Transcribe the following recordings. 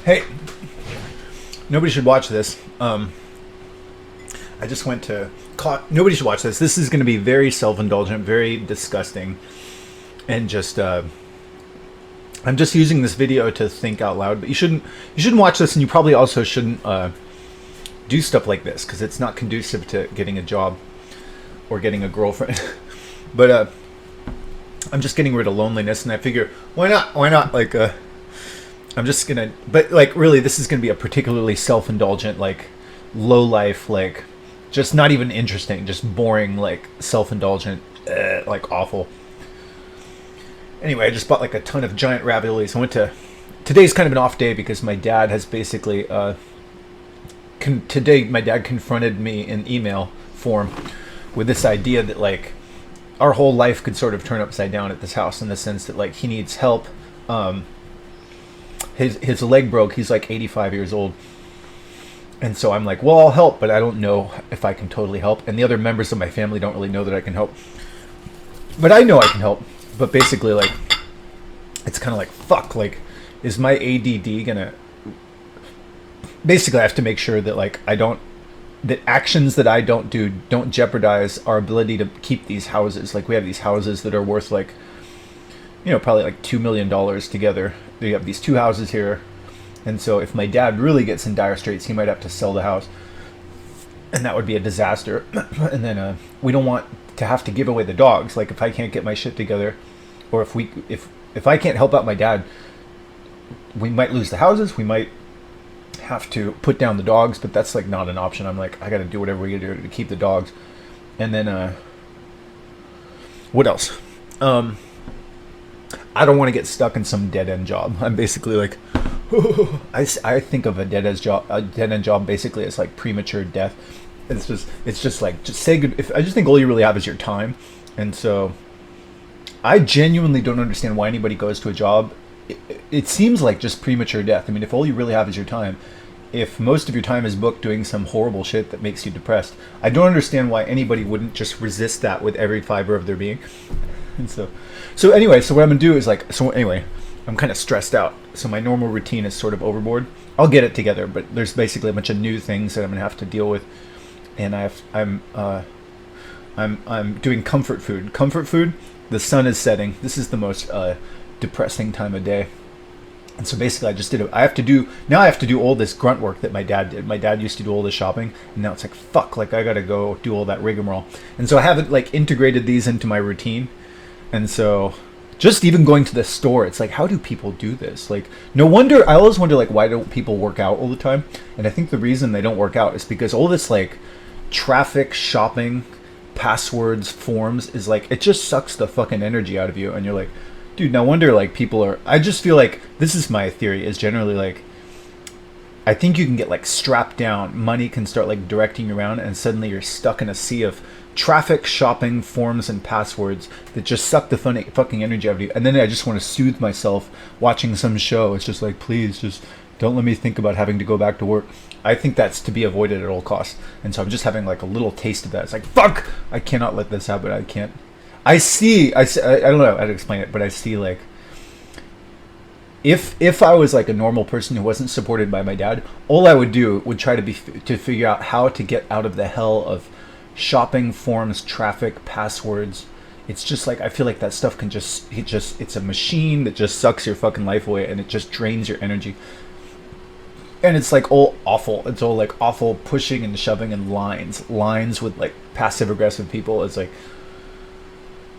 Hey, nobody should watch this. I just went to. Nobody should watch this. This is going to be very self-indulgent, very disgusting, and just. I'm just using this video to think out loud. But you shouldn't. You shouldn't watch this, and you probably also shouldn't do stuff like this because it's not conducive to getting a job or getting a girlfriend. But I'm just getting rid of loneliness, and I figure why not? Why not? Like. I'm just gonna, but like really, this is gonna be a particularly self-indulgent, like low life, like just not even interesting, just boring, like self-indulgent, like awful. Anyway, I just bought like a ton of giant raviolis. Today's kind of an off day because my dad has basically, today my dad confronted me in email form with this idea that like our whole life could sort of turn upside down at this house in the sense that like he needs help. His leg broke. He's like 85 years old. And so I'm like, well, I'll help, but I don't know if I can totally help. And the other members of my family don't really know that I can help. But I know I can help. But basically, like, it's kind of like, fuck, like, is my ADD gonna... Basically, I have to make sure that, like, that actions that I don't do don't jeopardize our ability to keep these houses. Like, we have these houses that are worth, like, probably like $2 million together. You have these two houses here. And so if my dad really gets in dire straits, he might have to sell the house. And that would be a disaster. And then we don't want to have to give away the dogs. Like if I can't get my shit together, or if I can't help out my dad, we might lose the houses. We might have to put down the dogs, but that's like not an option. I'm like, I got to do whatever we gotta do to keep the dogs. And then what else? I don't want to get stuck in some dead-end job. I'm basically like, I think of a dead-end job basically as like premature death. It's just like, just say good. I just think all you really have is your time. And so I genuinely don't understand why anybody goes to a job. It seems like just premature death. I mean, if all you really have is your time, if most of your time is booked doing some horrible shit that makes you depressed, I don't understand why anybody wouldn't just resist that with every fiber of their being. And so anyway, so what I'm gonna do is I'm kind of stressed out. So my normal routine is sort of overboard. I'll get it together, but there's basically a bunch of new things that I'm gonna have to deal with, and I'm doing comfort food. Comfort food. The sun is setting. This is the most depressing time of day, and so basically I have to do all this grunt work that my dad did. My dad used to do all this shopping, and now it's like fuck, like I gotta go do all that rigmarole, and so I haven't like integrated these into my routine. And so just even going to the store, it's like, how do people do this? Like, no wonder, I always wonder, like, why don't people work out all the time? And I think the reason they don't work out is because all this, like, traffic, shopping, passwords, forms is, like, it just sucks the fucking energy out of you. And you're like, dude, no wonder, like, I just feel like, this is my theory, is generally, like, I think you can get, like, strapped down. Money can start, like, directing you around, and suddenly you're stuck in a sea of traffic, shopping, forms, and passwords that just suck the fucking energy out of you. And then I just want to soothe myself watching some show. It's just like, please, just don't let me think about having to go back to work. I think that's to be avoided at all costs. And so I'm just having like a little taste of that. It's like, fuck, I cannot let this happen. I can't. I don't know how to explain it, but I see like, if I was like a normal person who wasn't supported by my dad, all I would do would try to figure out how to get out of the hell of shopping, forms, traffic, passwords. It's just like, I feel like that stuff can it's a machine that just sucks your fucking life away, and it just drains your energy. And it's like all awful. It's all like awful pushing and shoving and lines with like passive aggressive people. It's like,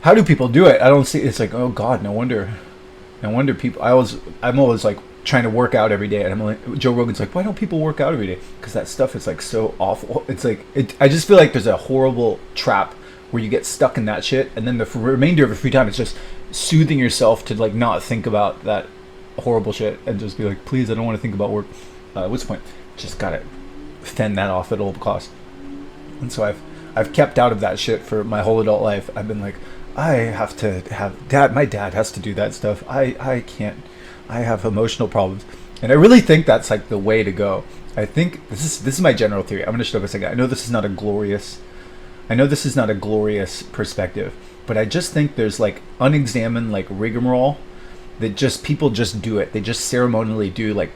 how do people do it? I don't see. It's like, oh God, no wonder people. I'm always like trying to work out every day, and I'm like, Joe Rogan's like, why don't people work out every day? Because that stuff is like so awful. It's like, I just feel like there's a horrible trap where you get stuck in that shit, and then the remainder of your free time is just soothing yourself to like not think about that horrible shit and just be like, please, I don't want to think about work. What's the point? Just gotta fend that off at all costs. And so I've kept out of that shit for my whole adult life. I've been like, I have to have dad. My dad has to do that stuff. I can't. I have emotional problems, and I really think that's like the way to go. I think this is my general theory. I'm gonna show this again. I know this is not a glorious perspective, but I just think there's like unexamined like rigmarole that just people just do it. They just ceremonially do like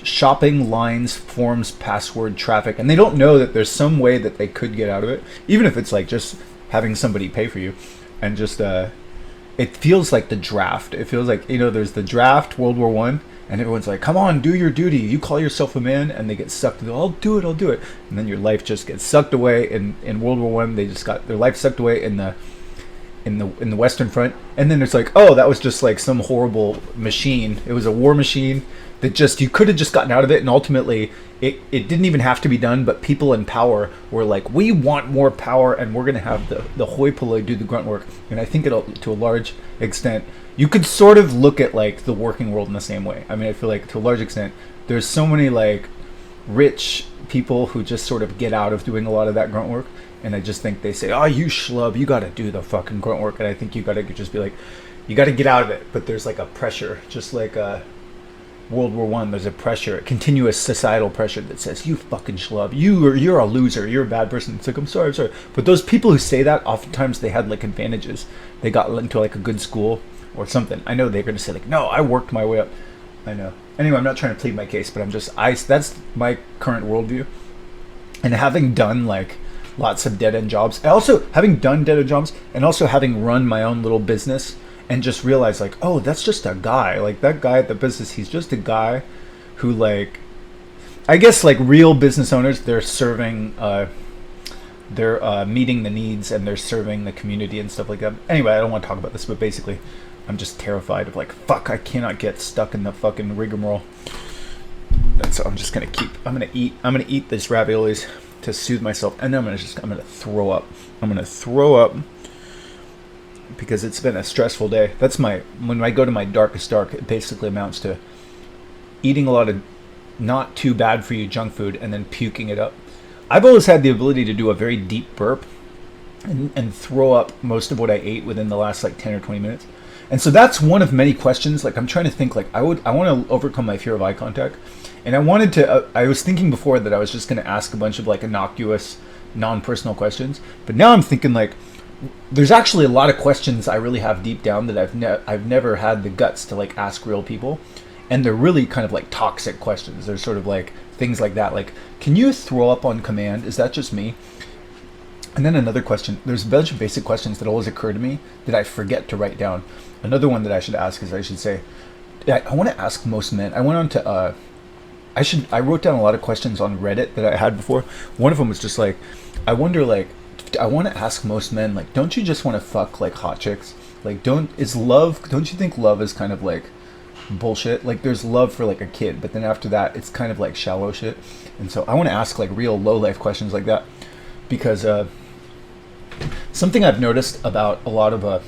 shopping lines, forms, password, traffic, and they don't know that there's some way that they could get out of it, even if it's like just having somebody pay for you. And just it feels like the draft. It feels like, there's the draft, World War One, and everyone's like, come on, do your duty, you call yourself a man, and they get sucked into, I'll do it, and then your life just gets sucked away. In World War One, they just got their life sucked away in the Western Front, and then it's like, oh, that was just like some horrible machine. It was a war machine that just, you could have just gotten out of it, and ultimately it didn't even have to be done, but people in power were like, we want more power, and we're going to have the hoi polloi do the grunt work. And I think it'll, to a large extent, you could sort of look at like the working world in the same way. I mean, I feel like to a large extent, there's so many like rich people who just sort of get out of doing a lot of that grunt work. And I just think they say, oh, you schlub, you got to do the fucking grunt work. And I think you got to just be like, you got to get out of it. But there's like a pressure, just like World War One. There's a pressure, a continuous societal pressure that says, you fucking schlub, you're a loser, you're a bad person. It's like, I'm sorry. But those people who say that, oftentimes they had like advantages. They got into like a good school or something. I know they're going to say like, no, I worked my way up. I know. Anyway, I'm not trying to plead my case, but that's my current worldview. And having done like lots of dead-end jobs, also having done dead-end jobs, and also having run my own little business, and just realize like, oh, that's just a guy. Like that guy at the business, he's just a guy who, like, I guess like real business owners, they're serving, they're meeting the needs, and they're serving the community and stuff like that. Anyway, I don't want to talk about this, but basically, I'm just terrified of like, fuck, I cannot get stuck in the fucking rigmarole. And so I'm gonna eat this raviolis to soothe myself, and then I'm gonna throw up. Because it's been a stressful day. When I go to my darkest dark, it basically amounts to eating a lot of not too bad for you junk food and then puking it up. I've always had the ability to do a very deep burp and throw up most of what I ate within the last like 10 or 20 minutes. And so that's one of many questions. Like I'm trying to think, like I want to overcome my fear of eye contact. And I was thinking before that I was just going to ask a bunch of like innocuous, non-personal questions. But now I'm thinking like, there's actually a lot of questions I really have deep down that I've never had the guts to like ask real people. And they're really kind of like toxic questions. They're sort of like things like that. Like, can you throw up on command? Is that just me? And then another question, there's a bunch of basic questions that always occur to me that I forget to write down. Another one that I should ask is I should say, I want to ask most men. I went on to, I wrote down a lot of questions on Reddit that I had before. One of them was just like, I wonder, like, I want to ask most men, like, don't you just want to fuck like hot chicks? Like, don't you think love is kind of like bullshit? Like, there's love for like a kid, but then after that, it's kind of like shallow shit. And so I want to ask like real low life questions like that, because something I've noticed about a lot of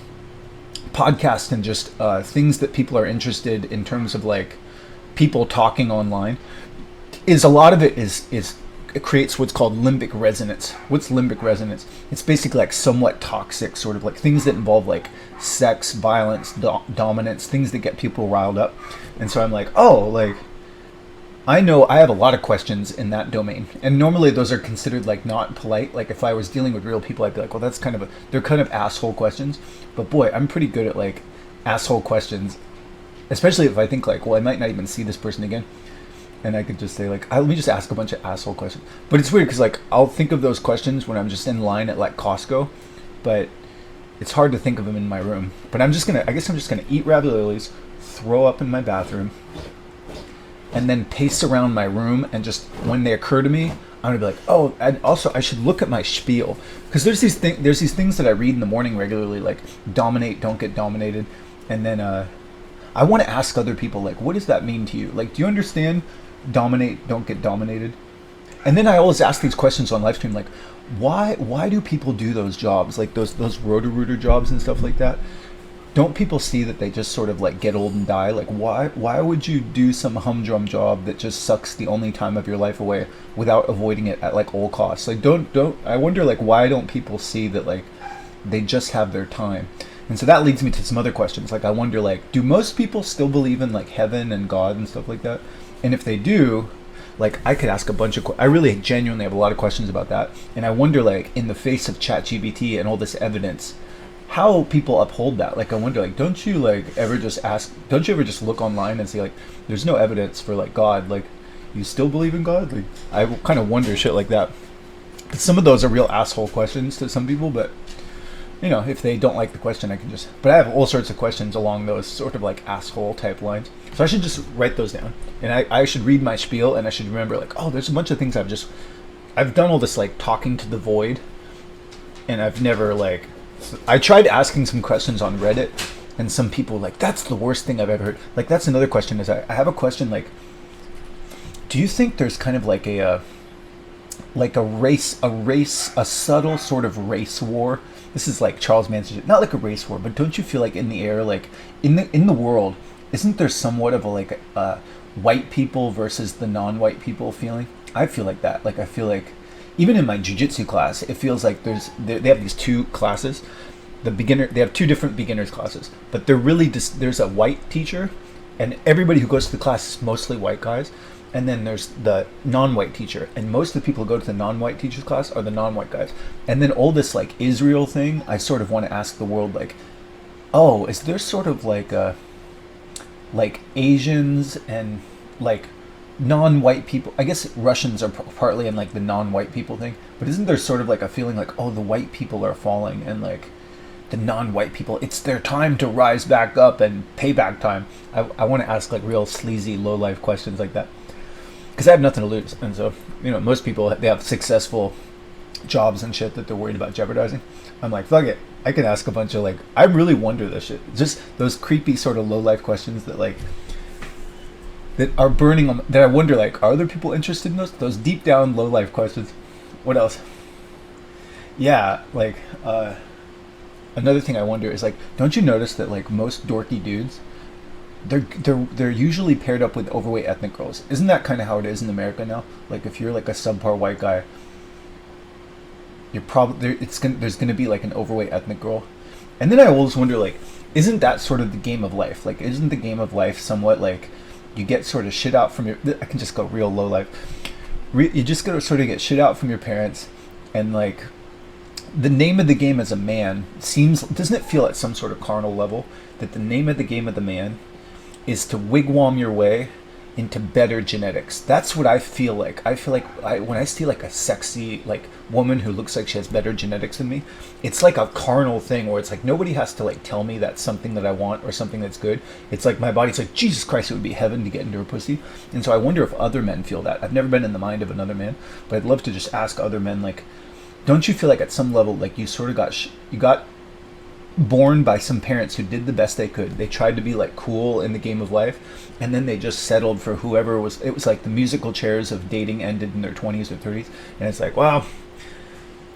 podcasts and just things that people are interested in terms of like people talking online is a lot of it is it creates what's called limbic resonance. What's limbic resonance? It's basically like somewhat toxic, sort of like things that involve like sex, violence, dominance, things that get people riled up. And so I'm like, oh, like, I know I have a lot of questions in that domain. And normally those are considered like not polite. Like if I was dealing with real people, I'd be like, well, they're kind of asshole questions. But boy, I'm pretty good at like asshole questions, especially if I think like, well, I might not even see this person again. And I could just say like, let me just ask a bunch of asshole questions. But it's weird because like I'll think of those questions when I'm just in line at like Costco, but it's hard to think of them in my room. But I guess I'm just gonna eat raviolis, throw up in my bathroom, and then pace around my room. And just when they occur to me, I'm gonna be like, oh, and also I should look at my spiel, because there's these things that I read in the morning regularly, like dominate, don't get dominated, and then I want to ask other people like, what does that mean to you? Like, do you understand? Dominate, don't get dominated. And then I always ask these questions on live stream, like, why do people do those jobs, like those Roto-Rooter jobs and stuff like that? Don't people see that they just sort of like get old and die? Like, why would you do some humdrum job that just sucks the only time of your life away without avoiding it at like all costs? Like, I wonder like, why don't people see that like they just have their time? And so that leads me to some other questions. Like, I wonder, like, do most people still believe in like heaven and God and stuff like that? And if they do, like, I could ask a bunch of I really genuinely have a lot of questions about that. And I wonder, like, in the face of ChatGPT and all this evidence, how people uphold that. Like I wonder, like, don't you like ever just ask? Don't you ever just look online and see like, there's no evidence for like God. Like, you still believe in God? Like, I kind of wonder shit like that. But some of those are real asshole questions to some people, but you know, if they don't like the question, I can just. But I have all sorts of questions along those sort of like asshole type lines. So I should just write those down, and I should read my spiel, and I should remember like, oh, there's a bunch of things I've done all this like talking to the void, and I've never like. I tried asking some questions on Reddit, and some people were like, that's the worst thing I've ever heard. Like that's another question. Is I have a question like, do you think there's kind of like a a subtle sort of race war? This is like Charles Manson, not like a race war, but don't you feel like in the air, like in the world, isn't there somewhat of a like white people versus the non-white people feeling? I feel like that. Like I feel like even in my jiu-jitsu class, it feels like they have these two classes. They have two different beginners classes, but they're really there's a white teacher, and everybody who goes to the class is mostly white guys. And then there's the non-white teacher, and most of the people who go to the non-white teacher's class are the non-white guys. And then all this like Israel thing, I sort of want to ask the world like, oh, is there sort of like Asians and like non-white people? I guess Russians are partly in like the non-white people thing, but isn't there sort of like a feeling like, oh, the white people are falling, and like the non-white people, it's their time to rise back up and payback time? I want to ask like real sleazy low-life questions like that. Because I have nothing to lose, and so most people they have successful jobs and shit that they're worried about jeopardizing. I'm like, fuck it, I can ask a bunch of like, I really wonder this shit. Just those creepy sort of low life questions that like that are burning on. That I wonder like, are other people interested in those deep down low life questions? What else? Yeah, like another thing I wonder is like, don't you notice that like most dorky dudes, they're usually paired up with overweight ethnic girls. Isn't that kind of how it is in America now? Like if you're like a subpar white guy, you're probably there's gonna be like an overweight ethnic girl. And then I always wonder like, isn't that sort of the game of life? Like isn't the game of life somewhat like you get sort of shit out from your, I can just go real low life. You just gotta sort of get shit out from your parents, and like the name of the game as a man doesn't it feel at some sort of carnal level that the name of the game of the man is to wigwam your way into better genetics? That's what I feel like. I feel like when I see like a sexy like woman who looks like she has better genetics than me, it's like a carnal thing where it's like nobody has to like tell me that's something that I want or something that's good. It's like my body's like, Jesus Christ, it would be heaven to get into her pussy. And so I wonder if other men feel that. I've never been in the mind of another man, but I'd love to just ask other men like, don't you feel like at some level like you sort of got born by some parents who did the best they could. They tried to be like cool in the game of life, and then they just settled for whoever was. It was like the musical chairs of dating ended in their 20s or 30s, and it's like, wow,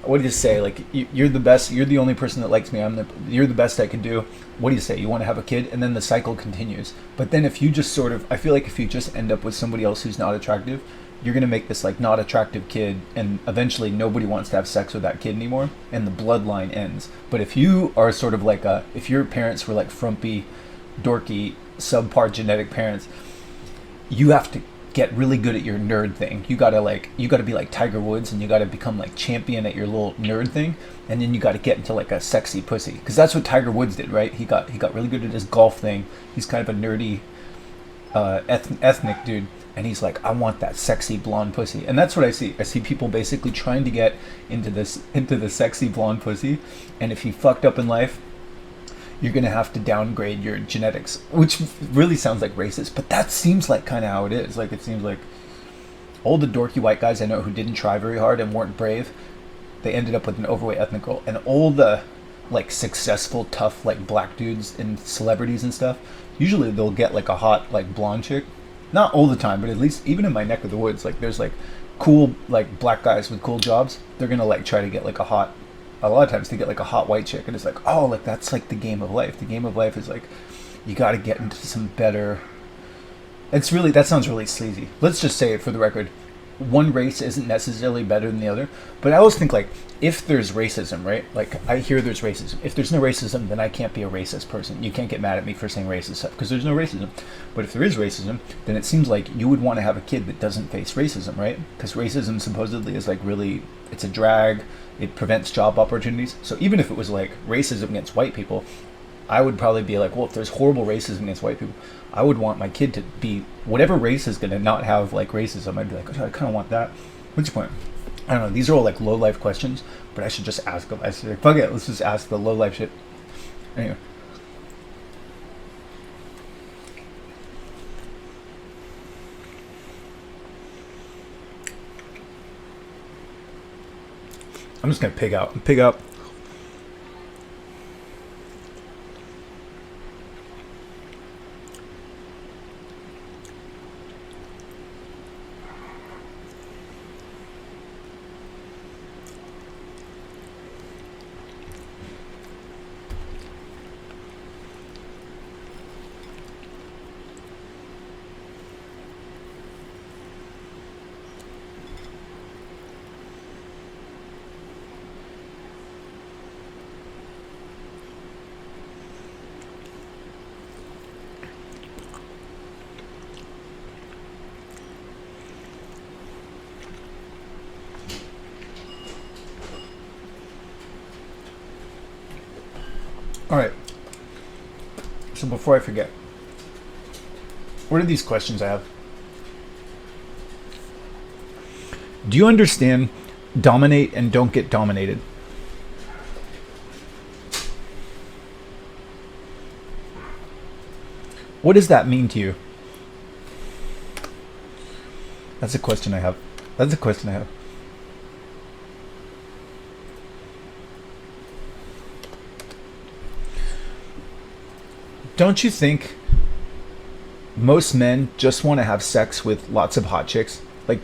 what do you say? Like you're the best. You're the only person that likes me. You're the best I can do. What do you say? You want to have a kid, and then the cycle continues. But then if you just sort of, I feel like if you just end up with somebody else who's not attractive, you're going to make this like not attractive kid, and eventually nobody wants to have sex with that kid anymore, and the bloodline ends. But if you are sort of like if your parents were like frumpy, dorky, subpar genetic parents, you have to get really good at your nerd thing. You gotta be like Tiger Woods, and you gotta become like champion at your little nerd thing, and then you gotta get into like a sexy pussy, because that's what Tiger Woods did, right? He got really good at his golf thing. He's kind of a nerdy ethnic dude. And he's like, I want that sexy blonde pussy. And that's what I see. I see people basically trying to get into the sexy blonde pussy. And if you fucked up in life, you're going to have to downgrade your genetics, which really sounds like racist. But that seems like kind of how it is. Like, it seems like all the dorky white guys I know who didn't try very hard and weren't brave, they ended up with an overweight ethnic girl. And all the like successful, tough, like black dudes and celebrities and stuff, usually they'll get like a hot, like blonde chick. Not all the time, but at least even in my neck of the woods, like there's like cool like black guys with cool jobs. They're gonna like try to get like a lot of times they get like a hot white chick, and it's like, oh, like that's like the game of life. The game of life is like you got to get into some better. That sounds really sleazy. Let's just say it for the record. one race isn't necessarily better than the other, but I always think like if there's racism, right? Like I hear there's racism. If there's no racism, then I can't be a racist person. You can't get mad at me for saying racist stuff because there's no racism. But if there is racism, then it seems like you would want to have a kid that doesn't face racism, right? Because racism supposedly is like really, it's a drag. It prevents job opportunities. So even if it was like racism against white people, I would probably be like, well, if there's horrible racism against white people, I would want my kid to be whatever race is going to not have like racism. I'd be like, oh, I kind of want that. What's your point? I don't know. These are all like low life questions, but I should just ask them. I should like, fuck it, let's just ask the low life shit. Anyway. I'm just gonna pig out. Pig out. All right. So before I forget, what are these questions I have? Do you understand dominate and don't get dominated? What does that mean to you? That's a question I have. That's a question I have. Don't you think most men just want to have sex with lots of hot chicks? Like,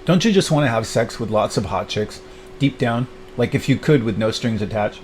don't you just want to have sex with lots of hot chicks deep down? Like, if you could with no strings attached?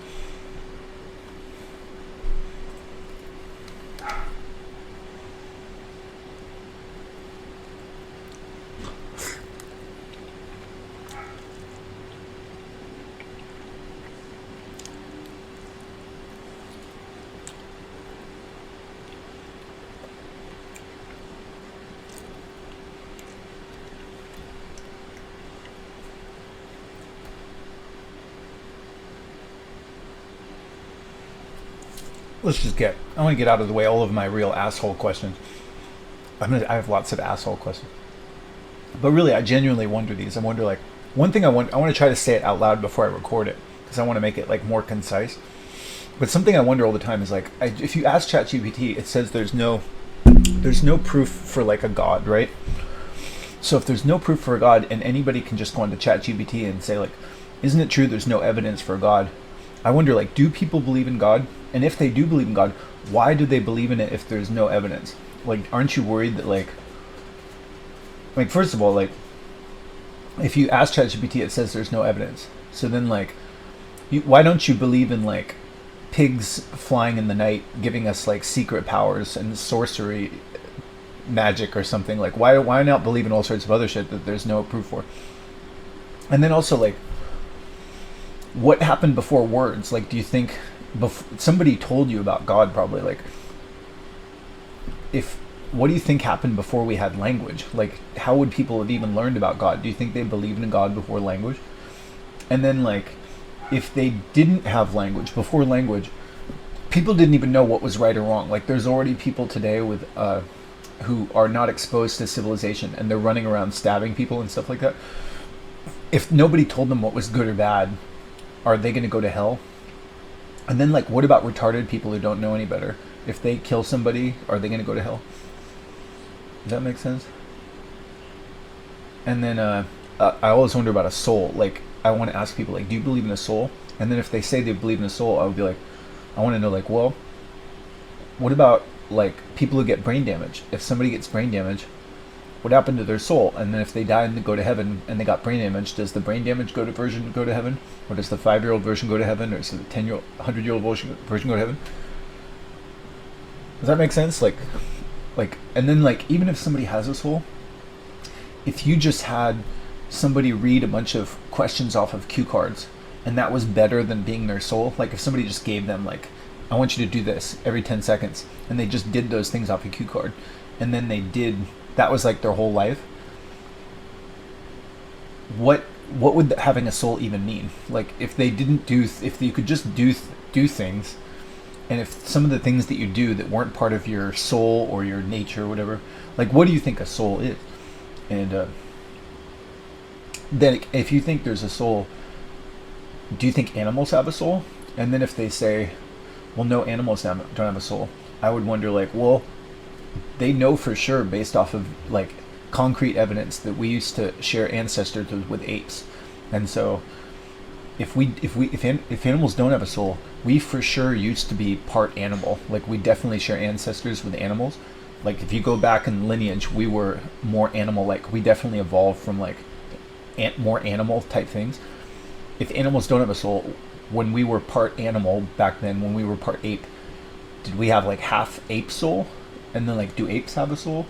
I want to get out of the way all of my real asshole questions. I have lots of asshole questions. But really, I genuinely wonder these. I wonder, like, one thing I want to try to say it out loud before I record it, because I want to make it, like, more concise. But something I wonder all the time is, like, if you ask ChatGPT, it says there's no proof for, like, a God, right? So if there's no proof for a God, and anybody can just go onto ChatGPT and say, like, isn't it true there's no evidence for a God? I wonder, like, do people believe in God? And if they do believe in God, why do they believe in it if there's no evidence? Like, aren't you worried that, like, first of all, like, if you ask ChatGPT, it says there's no evidence. So then, like, why don't you believe in, like, pigs flying in the night giving us, like, secret powers and sorcery magic or something? Like, why not believe in all sorts of other shit that there's no proof for? And then also, like, what happened before words? Like, do you think somebody told you about God? Probably. Like, what do you think happened before we had language? Like, how would people have even learned about God? Do you think they believed in God before language? And then, like, if they didn't have language, before language, people didn't even know what was right or wrong. Like, there's already people today with who are not exposed to civilization, and they're running around stabbing people and stuff like that. If nobody told them what was good or bad, are they going to go to hell? And then, like, what about retarded people who don't know any better? If they kill somebody, are they going to go to hell? Does that make sense? And then I always wonder about a soul. Like, I want to ask people, like, do you believe in a soul? And then if they say they believe in a soul, I would be like, I want to know, like, well, what about, like, people who get brain damage? If somebody gets brain damage, what happened to their soul? And then if they die and they go to heaven and they got brain damage, does the brain damage version go to heaven, or does the 5-year-old version go to heaven, or does the 10-year-old, 100-year-old version go to heaven? Does that make sense? And then like even if somebody has a soul, if you just had somebody read a bunch of questions off of cue cards, and that was better than being their soul, like if somebody just gave them like, I want you to do this every 10 seconds, and they just did those things off a cue card, and then that was like their whole life, what would having a soul even mean? Like if they didn't if you could just do things, and if some of the things that you do that weren't part of your soul or your nature or whatever, like what do you think a soul is? And then if you think there's a soul, do you think animals have a soul? And then if they say, well, no, animals don't have a soul, I would wonder, like, well, they know for sure based off of like concrete evidence that we used to share ancestors with apes. And so if animals don't have a soul, we for sure used to be part animal. Like we definitely share ancestors with animals. Like if you go back in lineage, we were more animal like. We definitely evolved from like more animal type things. If animals don't have a soul, when we were part animal back then, when we were part ape, did we have like half ape soul? And then like, do apes have a soul?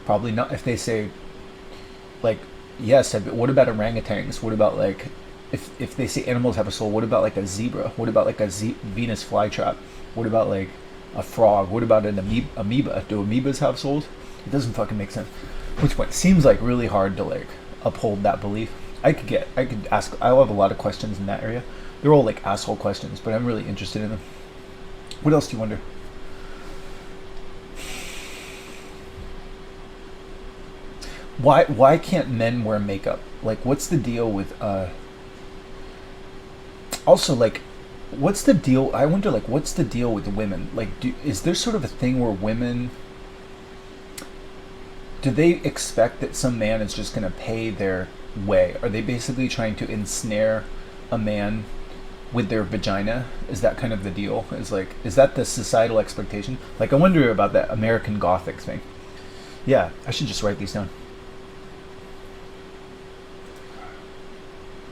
Probably not. If they say like yes, but what about orangutans? What about like if they say animals have a soul, what about like a zebra? What about like a Venus flytrap? What about like a frog? What about an amoeba? Do amoebas have souls? It doesn't fucking make sense. Which point seems like really hard to like uphold that belief. I could ask. I'll have a lot of questions in that area. They're all like asshole questions, but I'm really interested in them. What else do you wonder? Why can't men wear makeup? Like, what's the deal with also like, what's the deal? I wonder, like, what's the deal with women? Like, is there sort of a thing where women, do they expect that some man is just going to pay their way? Are they basically trying to ensnare a man with their vagina? Is that kind of the deal? Is that the societal expectation? Like, I wonder about that American Gothic thing. Yeah, I should just write these down.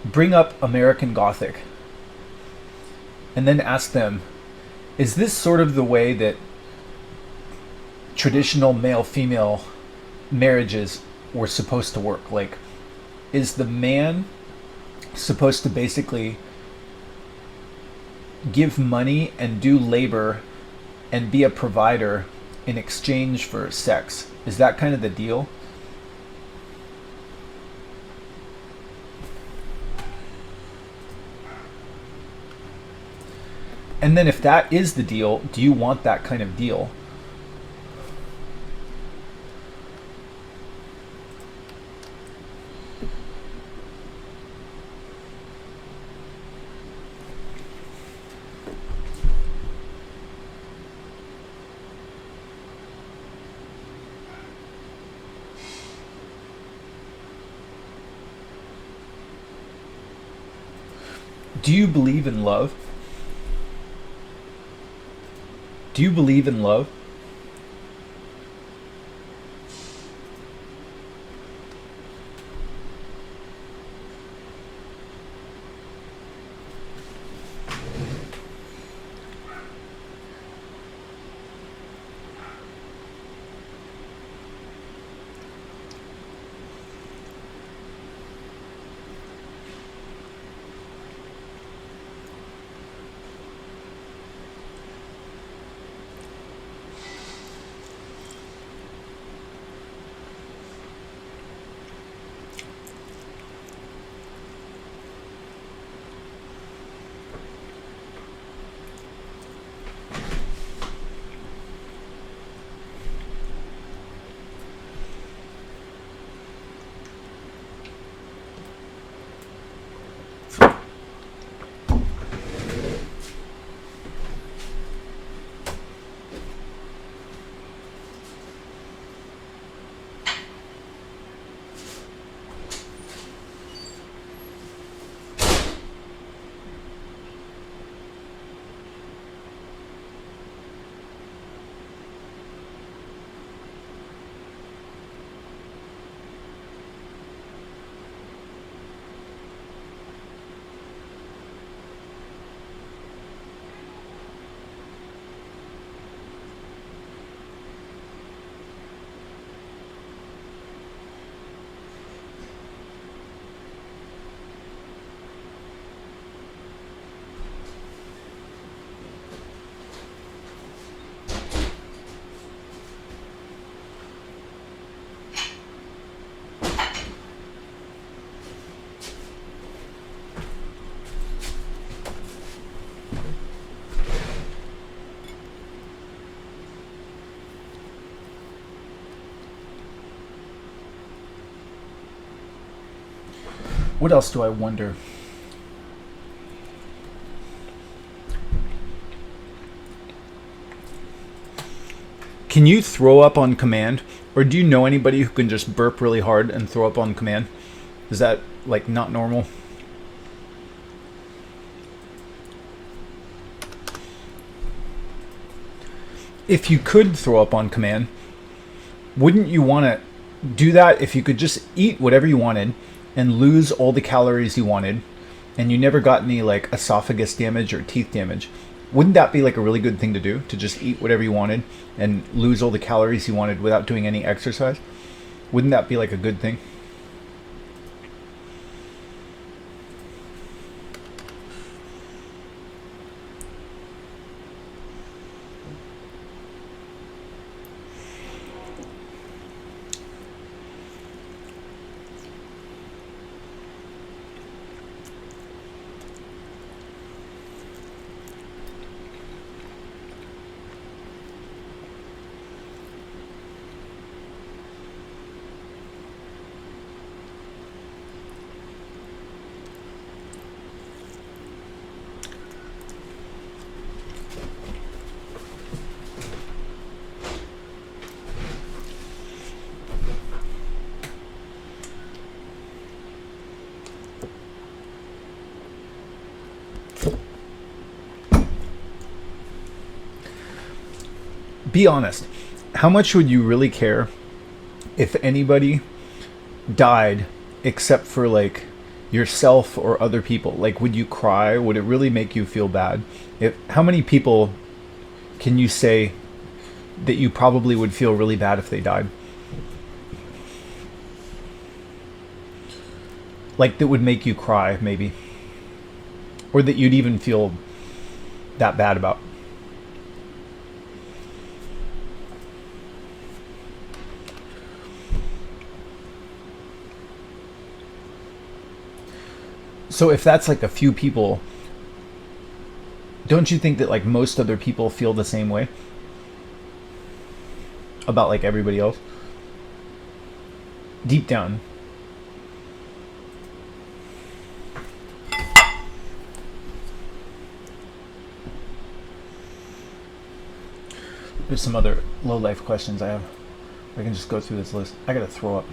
Bring up American Gothic, and then ask them, is this sort of the way that traditional male-female marriages were supposed to work? Like, is the man supposed to basically give money and do labor and be a provider in exchange for sex? Is that kind of the deal? And then if that is the deal, do you want that kind of deal? Do you believe in love? Do you believe in love? What else do I wonder? Can you throw up on command? Or do you know anybody who can just burp really hard and throw up on command? Is that like not normal? If you could throw up on command, wouldn't you want to do that if you could just eat whatever you wanted and lose all the calories you wanted and you never got any like esophagus damage or teeth damage? Wouldn't that be like a really good thing to do, to just eat whatever you wanted and lose all the calories you wanted without doing any exercise? Wouldn't that be like a good thing? Be honest. How much would you really care if anybody died except for like yourself or other people? Like, would you cry? Would it really make you feel bad? If how many people can you say that you probably would feel really bad if they died? Like, that would make you cry, maybe. Or that you'd even feel that bad about. So if that's like a few people, don't you think that like most other people feel the same way about like everybody else? Deep down. There's some other low life questions I have. I can just go through this list. I gotta throw up.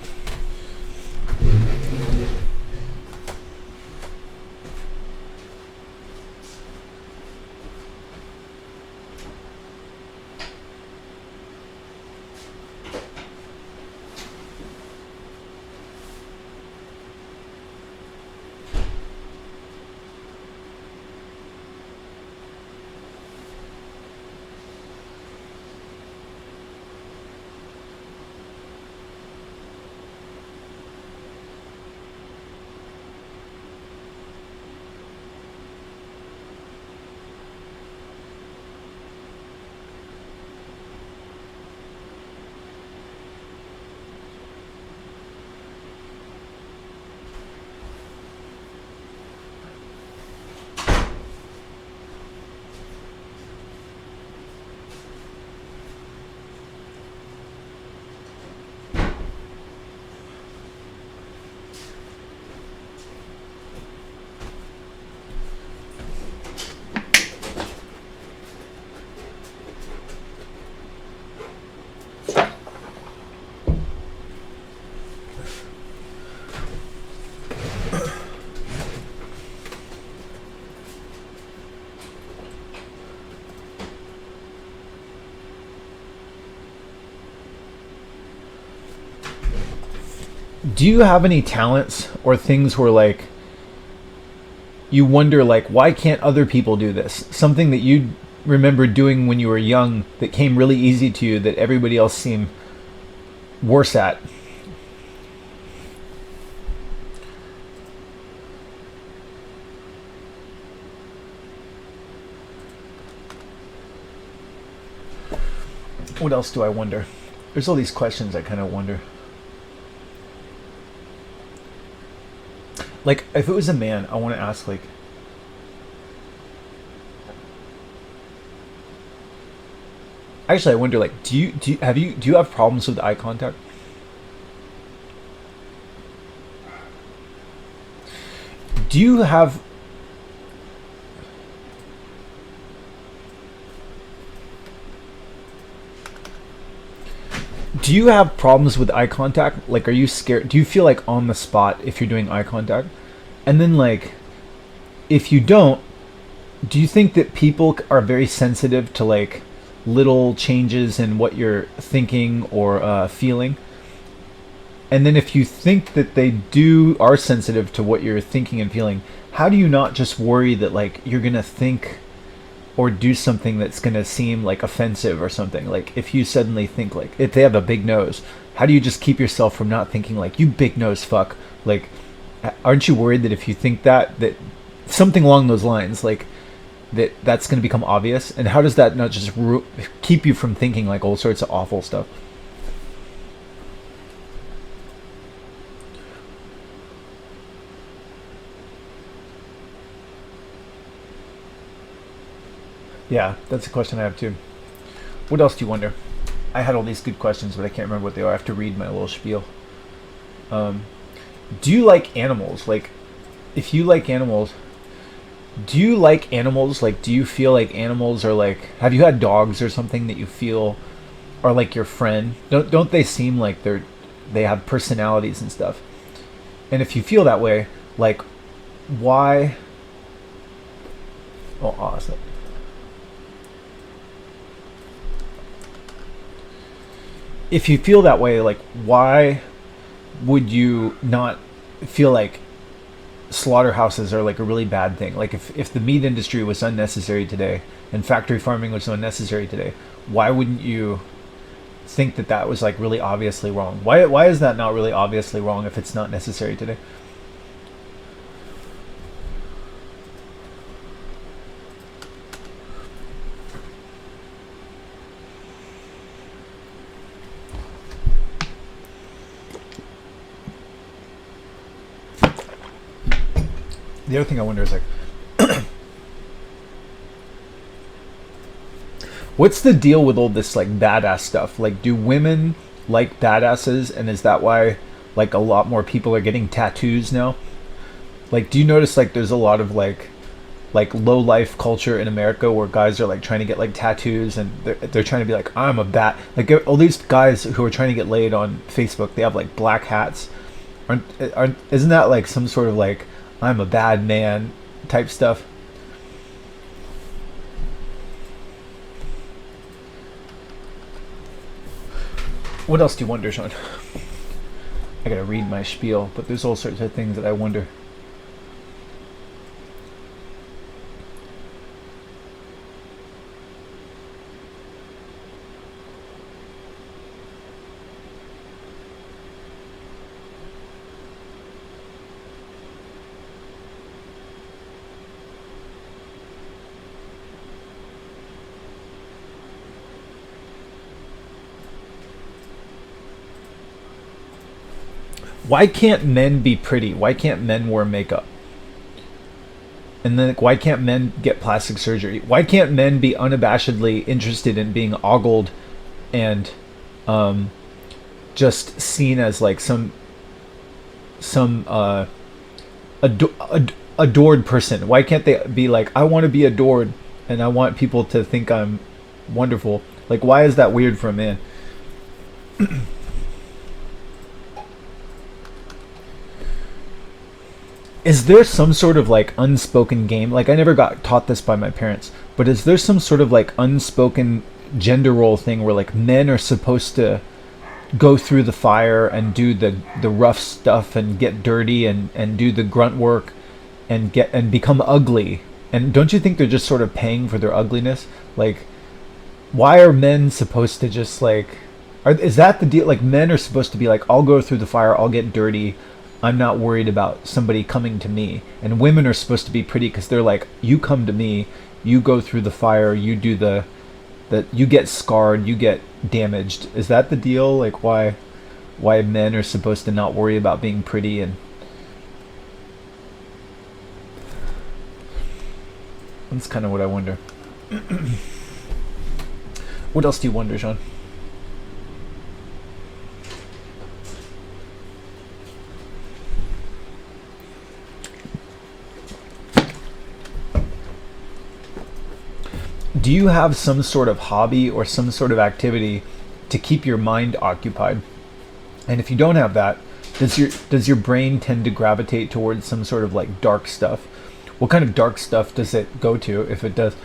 Do you have any talents or things where like you wonder like, why can't other people do this? Something that you remember doing when you were young that came really easy to you that everybody else seemed worse at. What else do I wonder? There's all these questions I kind of wonder. Like, if it was a man, I want to ask, like, actually, I wonder, like, do you have problems with eye contact? Do you have do you have problems with eye contact? Like, are you scared? Do you feel like on the spot if you're doing eye contact? And then, like, if you don't, do you think that people are very sensitive to like little changes in what you're thinking or feeling? And then if you think that they do are sensitive to what you're thinking and feeling, how do you not just worry that like you're gonna think or do something that's gonna seem like offensive or something? Like if you suddenly think like if they have a big nose, how do you just keep yourself from not thinking like you big nose fuck? Like, aren't you worried that if you think that something along those lines, like that's going to become obvious? And how does that not just keep you from thinking like all sorts of awful stuff? Yeah, that's a question I have too. What else do you wonder? I had all these good questions, but I can't remember what they are. I have to read my little spiel. Um, do you like animals? Like, if you like animals, do you like animals? Like, do you feel like animals are like? Have you had dogs or something that you feel are like your friend? Don't they seem like they have personalities and stuff? And if you feel that way, like, why? Oh, awesome. If you feel that way, like, why would you not feel like slaughterhouses are like a really bad thing? Like, if the meat industry was unnecessary today and factory farming was unnecessary today, why wouldn't you think that that was like really obviously wrong? Why is that not really obviously wrong if it's not necessary today? The other thing I wonder is like, what's the deal with all this like badass stuff? Like, do women like badasses, and is that why like a lot more people are getting tattoos now? Like, do you notice like there's a lot of like low life culture in America where guys are like trying to get like tattoos, and they're trying to be like, I'm a bat. Like all these guys who are trying to get laid on Facebook, they have like black hats. Aren't isn't that like some sort of like I'm a bad man type stuff? What else do you wonder, Sean? I gotta read my spiel, but there's all sorts of things that I wonder. Why can't men be pretty? Why can't men wear makeup? And then like, why can't men get plastic surgery? Why can't men be unabashedly interested in being ogled and um, just seen as like some adored person? Why can't they be like, I want to be adored and I want people to think I'm wonderful? Like, why is that weird for a man? Is there some sort of like unspoken game? Like, I never got taught this by my parents, but is there some sort of like unspoken gender role thing where like men are supposed to go through the fire and do the rough stuff and get dirty and do the grunt work and get and become ugly? And don't you think they're just sort of paying for their ugliness? Like, why are men supposed to just like is that the deal? Like, men are supposed to be like, I'll go through the fire, I'll get dirty, I'm not worried about somebody coming to me. And women are supposed to be pretty because they're like, you come to me, you go through the fire, you do the you get scarred, you get damaged. Is that the deal? Like, why men are supposed to not worry about being pretty? And that's kind of what I wonder. What else do you wonder, Sean? do you have some sort of hobby or some sort of activity to keep your mind occupied? And if you don't have that, does your brain tend to gravitate towards some sort of like dark stuff? What kind of dark stuff does it go to if it does?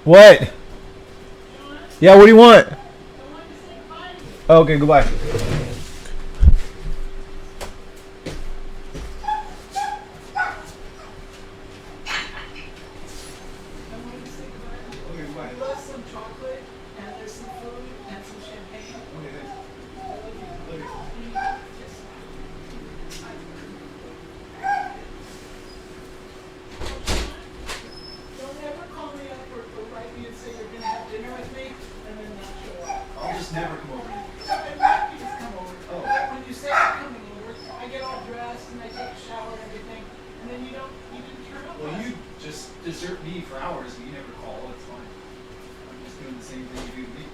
What? Yeah, what do you want? Oh, okay, goodbye. I'll just never come over. Well, you just desert me for hours and you never call. It's fine. I'm just doing the same thing you do to me.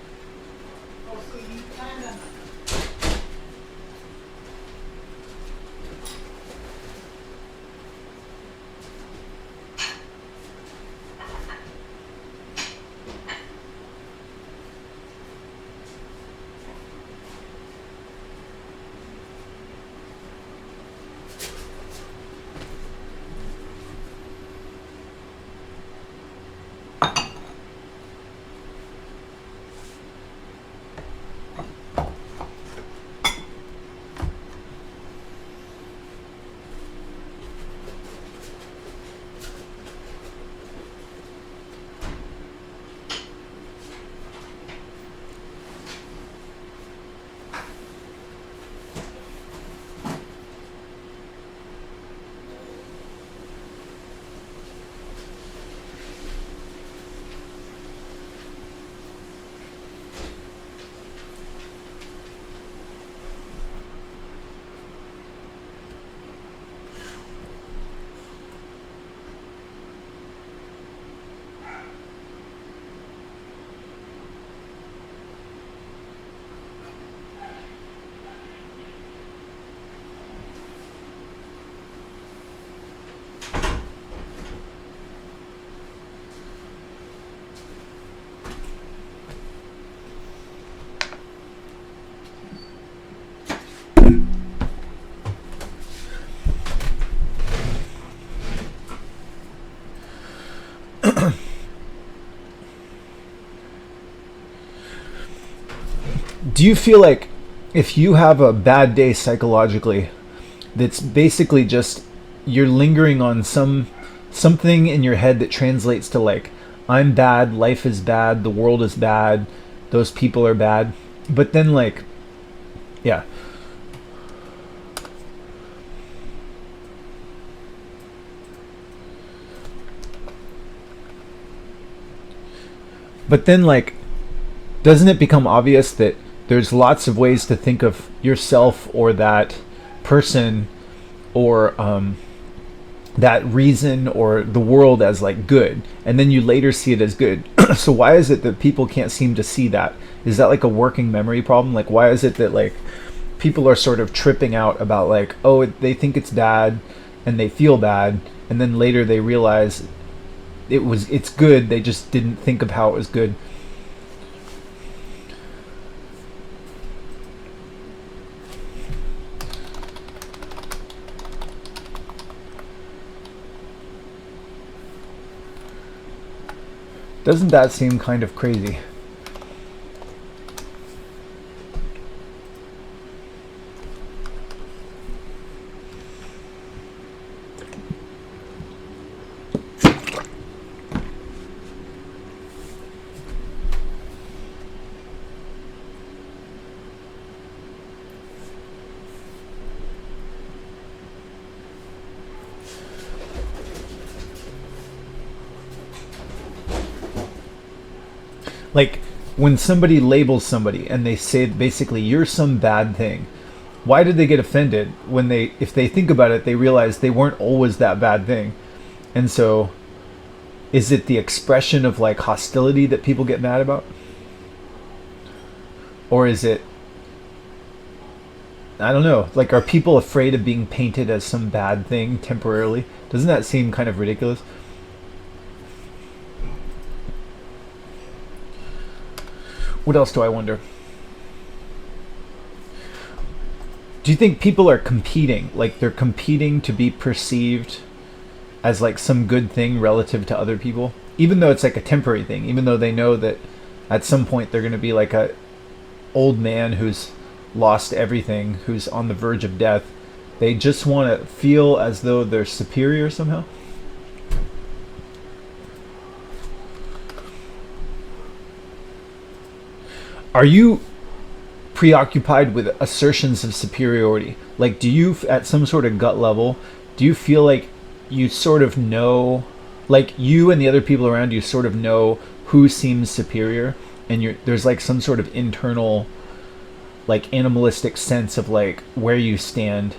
Do you feel like if you have a bad day psychologically, that's basically just you're lingering on something in your head that translates to like I'm bad, life is bad, the world is bad, those people are bad, but then like yeah. But then like doesn't it become obvious that there's lots of ways to think of yourself or that person or that reason or the world as like good, and then you later see it as good? So why is it that people can't seem to see that? Is that like a working memory problem? Like why is it that like people are sort of tripping out about like, oh, they think it's bad and they feel bad, and then later they realize it's good, they just didn't think of how it was good? Doesn't that seem kind of crazy? Like when somebody labels somebody and they say basically you're some bad thing, why did they get offended when they, if they think about it, they realize they weren't always that bad thing? And so, is it the expression of like hostility that people get mad about? Or is it, I don't know, like are people afraid of being painted as some bad thing temporarily? Doesn't that seem kind of ridiculous? What else do I wonder? Do you think people are competing? Like they're competing to be perceived as like some good thing relative to other people? Even though it's like a temporary thing, even though they know that at some point they're going to be like a old man who's lost everything, who's on the verge of death. They just want to feel as though they're superior somehow. Are you preoccupied with assertions of superiority? Like, do you, at some sort of gut level, do you feel like you sort of know, like you and the other people around you sort of know who seems superior, and there's like some sort of internal, like animalistic sense of like where you stand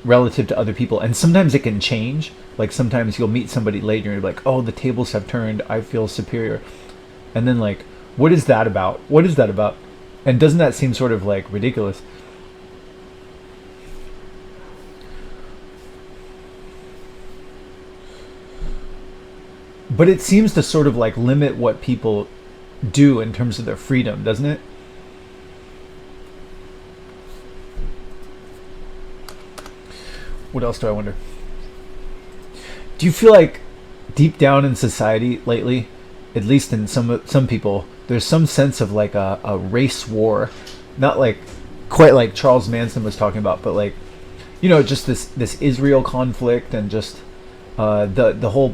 relative to other people, and sometimes it can change. Like sometimes you'll meet somebody later and you're like, oh, the tables have turned, I feel superior, and then like, what is that about? What is that about? And doesn't that seem sort of like ridiculous? But it seems to sort of like limit what people do in terms of their freedom, doesn't it? What else do I wonder? Do you feel like deep down in society lately, at least in some people, there's some sense of like a race war, not like quite like Charles Manson was talking about, but like, you know, just this Israel conflict, and just the whole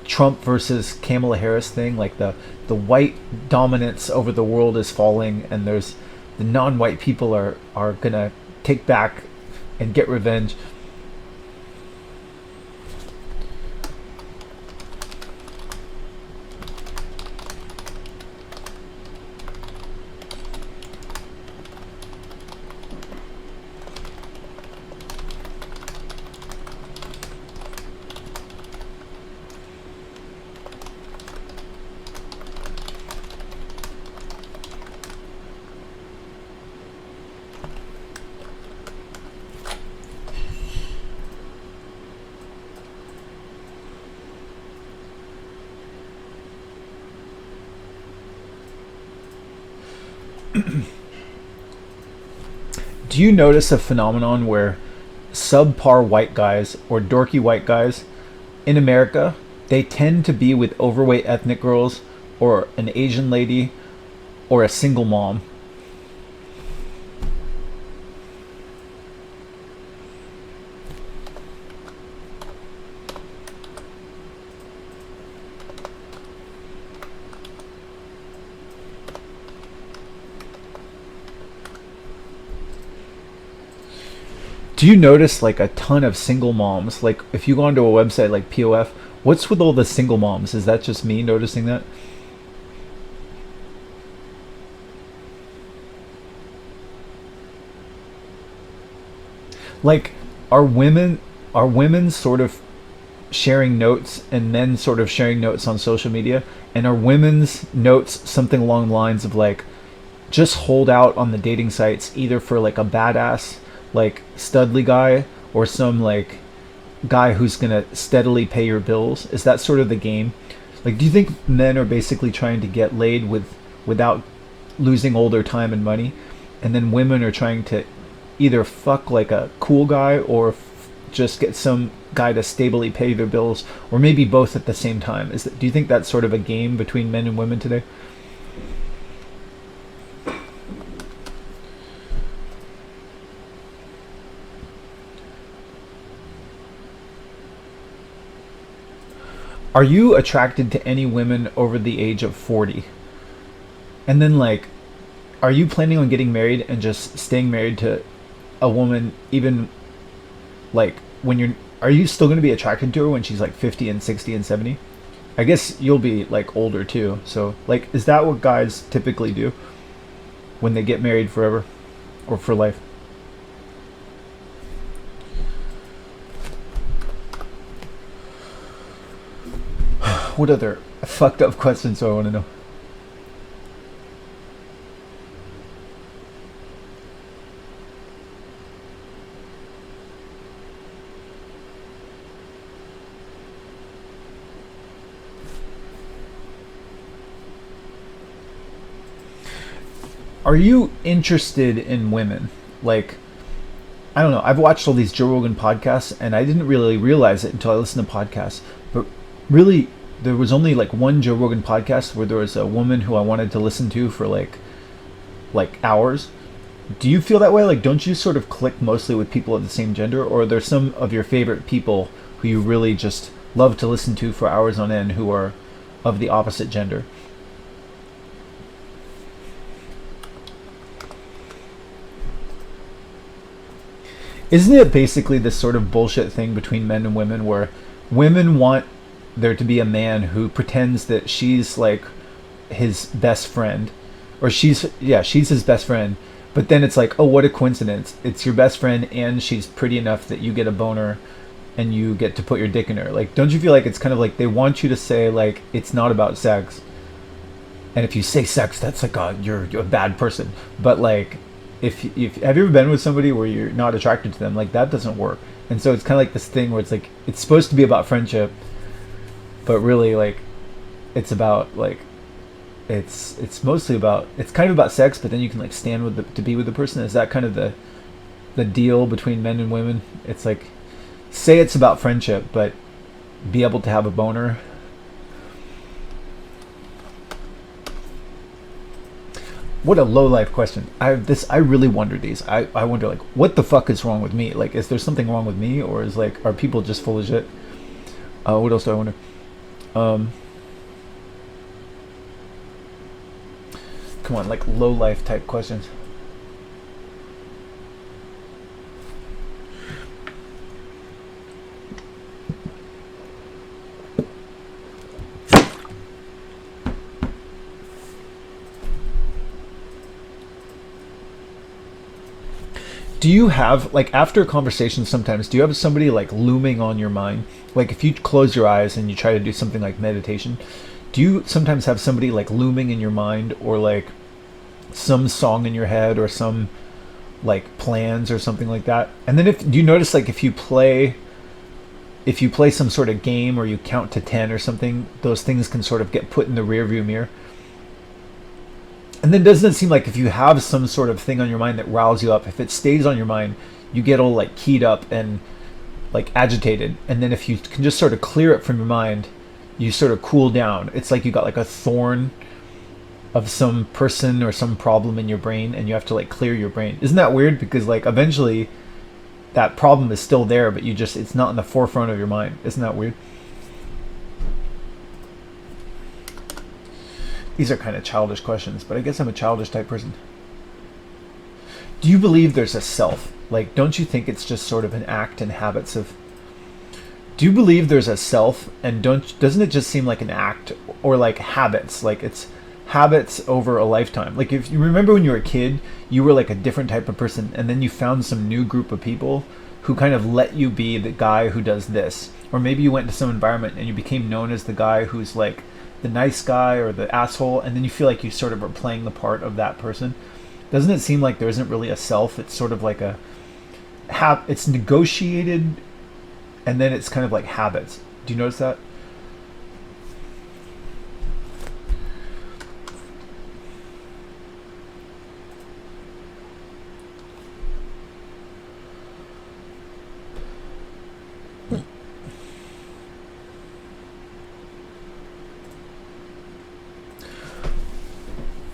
Trump versus Kamala Harris thing, like the white dominance over the world is falling, and there's the non-white people are gonna take back and get revenge. Do you notice a phenomenon where subpar white guys or dorky white guys in America, they tend to be with overweight ethnic girls or an Asian lady or a single mom? Do you notice like a ton of single moms? Like if you go onto a website like POF, what's with all the single moms? Is that just me noticing that? Like are women sort of sharing notes and men sort of sharing notes on social media? And are women's notes something along the lines of like, just hold out on the dating sites either for like a badass like studly guy or some like guy who's gonna steadily pay your bills? Is that sort of the game? Like, do you think men are basically trying to get laid without losing all their time and money, and then women are trying to either fuck like a cool guy or just get some guy to stably pay their bills, or maybe both at the same time? Do you think that's sort of a game between men and women today? Are you attracted to any women over the age of 40? And then like, are you planning on getting married and just staying married to a woman even like when you're, are you still going to be attracted to her when she's like 50 and 60 and 70? I guess you'll be like older too. So like, is that what guys typically do when they get married forever or for life? What other fucked up questions do I want to know? Are you interested in women? Like, I don't know. I've watched all these Joe Rogan podcasts, and I didn't really realize it until I listened to podcasts. But really, there was only like one Joe Rogan podcast where there was a woman who I wanted to listen to for like hours. Do you feel that way? Like, don't you sort of click mostly with people of the same gender, or are there some of your favorite people who you really just love to listen to for hours on end who are of the opposite gender? Isn't it basically this sort of bullshit thing between men and women where women want there to be a man who pretends that she's like his best friend, or she's his best friend, but then it's like, oh, what a coincidence, it's your best friend and she's pretty enough that you get a boner and you get to put your dick in her. Like, don't you feel like it's kind of like they want you to say like it's not about sex, and if you say sex, that's like you're a bad person. But like, if have you ever been with somebody where you're not attracted to them, like that doesn't work. And so it's kind of like this thing where it's like it's supposed to be about friendship, but really like it's about like it's mostly about, it's kind of about sex, but then you can like stand with to be with the person. Is that kind of the deal between men and women? It's like, say it's about friendship, but be able to have a boner. What a low life question. I really wonder these. I wonder like what the fuck is wrong with me? Like, is there something wrong with me, or is like, are people just full of shit? What else do I wonder? Um, Come on, like low life type questions. Do you have like after a conversation sometimes, do you have somebody like looming on your mind? Like if you close your eyes and you try to do something like meditation, do you sometimes have somebody like looming in your mind, or like some song in your head, or some like plans or something like that? And then if do you notice like if you play some sort of game or you count to 10 or something, those things can sort of get put in the rear view mirror? And then doesn't it seem like if you have some sort of thing on your mind that riles you up, if it stays on your mind, you get all like keyed up and like agitated. And then if you can just sort of clear it from your mind, you sort of cool down. It's like you got like a thorn of some person or some problem in your brain, and you have to like clear your brain. Isn't that weird? Because like eventually that problem is still there, but it's not in the forefront of your mind. Isn't that weird? These are kind of childish questions, but I guess I'm a childish type person. Do you believe there's a self? Like, don't you think it's just sort of an act and habits of... Do you believe there's a self, and doesn't it just seem like an act, or like habits? Like it's habits over a lifetime. Like if you remember when you were a kid, you were like a different type of person, and then you found some new group of people who kind of let you be the guy who does this. Or maybe you went into some environment and you became known as the guy who's like the nice guy or the asshole, and then you feel like you sort of are playing the part of that person. Doesn't it seem like there isn't really a self? It's sort of like it's negotiated, and then it's kind of like habits. Do you notice that?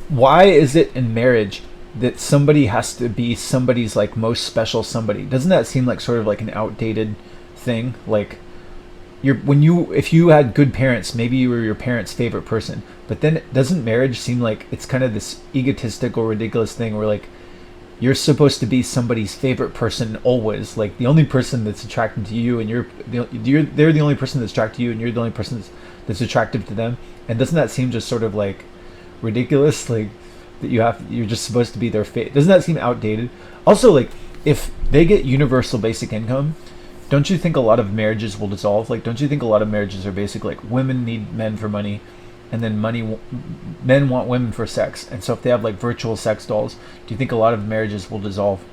Why is it in marriage that somebody has to be somebody's like most special somebody? Doesn't that seem like sort of like an outdated thing? Like if you had good parents, maybe you were your parents' favorite person. But then doesn't marriage seem like it's kind of this egotistical, ridiculous thing where like you're supposed to be somebody's favorite person always, like the only person that's attracted to you, and they're the only person that's attracted to you, and you're the only person that's attractive to them. And doesn't that seem just sort of like ridiculous? Like that you're just supposed to be their fate. Doesn't that seem outdated? Also, like if they get universal basic income, don't you think a lot of marriages will dissolve? Like, don't you think a lot of marriages are basically like women need men for money, and then men want women for sex? And so if they have like virtual sex dolls, do you think a lot of marriages will dissolve?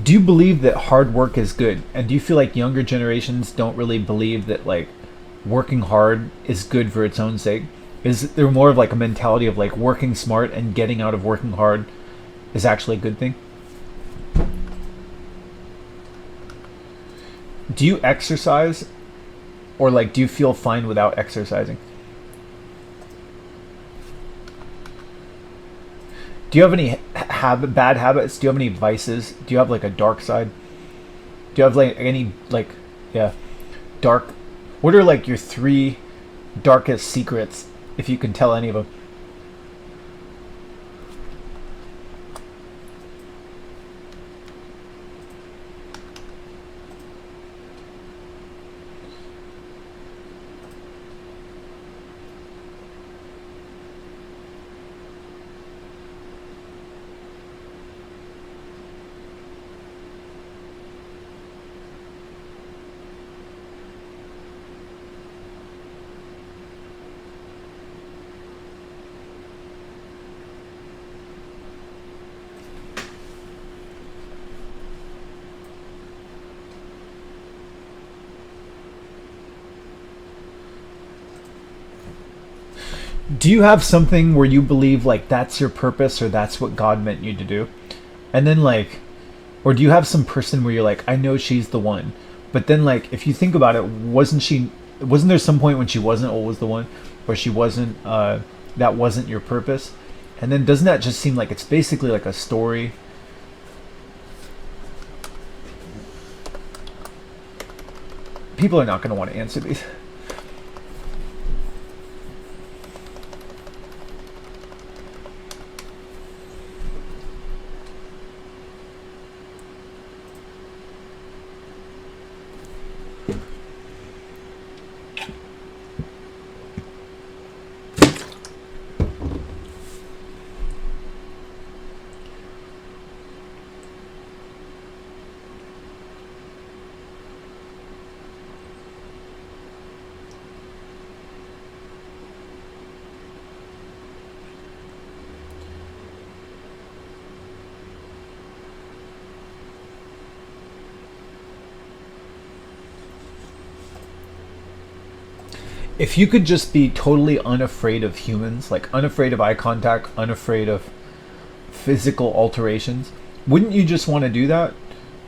Do you believe that hard work is good? And do you feel like younger generations don't really believe that like working hard is good for its own sake? Is there more of like a mentality of like working smart and getting out of working hard is actually a good thing? Do you exercise, or like do you feel fine without exercising? Do you have any bad habits? Do you have any vices? Do you have like a dark side? Do you have like any like, yeah, dark? What are like your three darkest secrets, if you can tell any of them? Do you have something where you believe like that's your purpose or that's what God meant you to do? And then like, or do you have some person where you're like, I know she's the one, but then like if you think about it, wasn't there some point when she wasn't always the one, or she wasn't that wasn't your purpose? And then doesn't that just seem like it's basically like a story? People are not going to want to answer these. If you could just be totally unafraid of humans, like unafraid of eye contact, unafraid of physical alterations, wouldn't you just want to do that?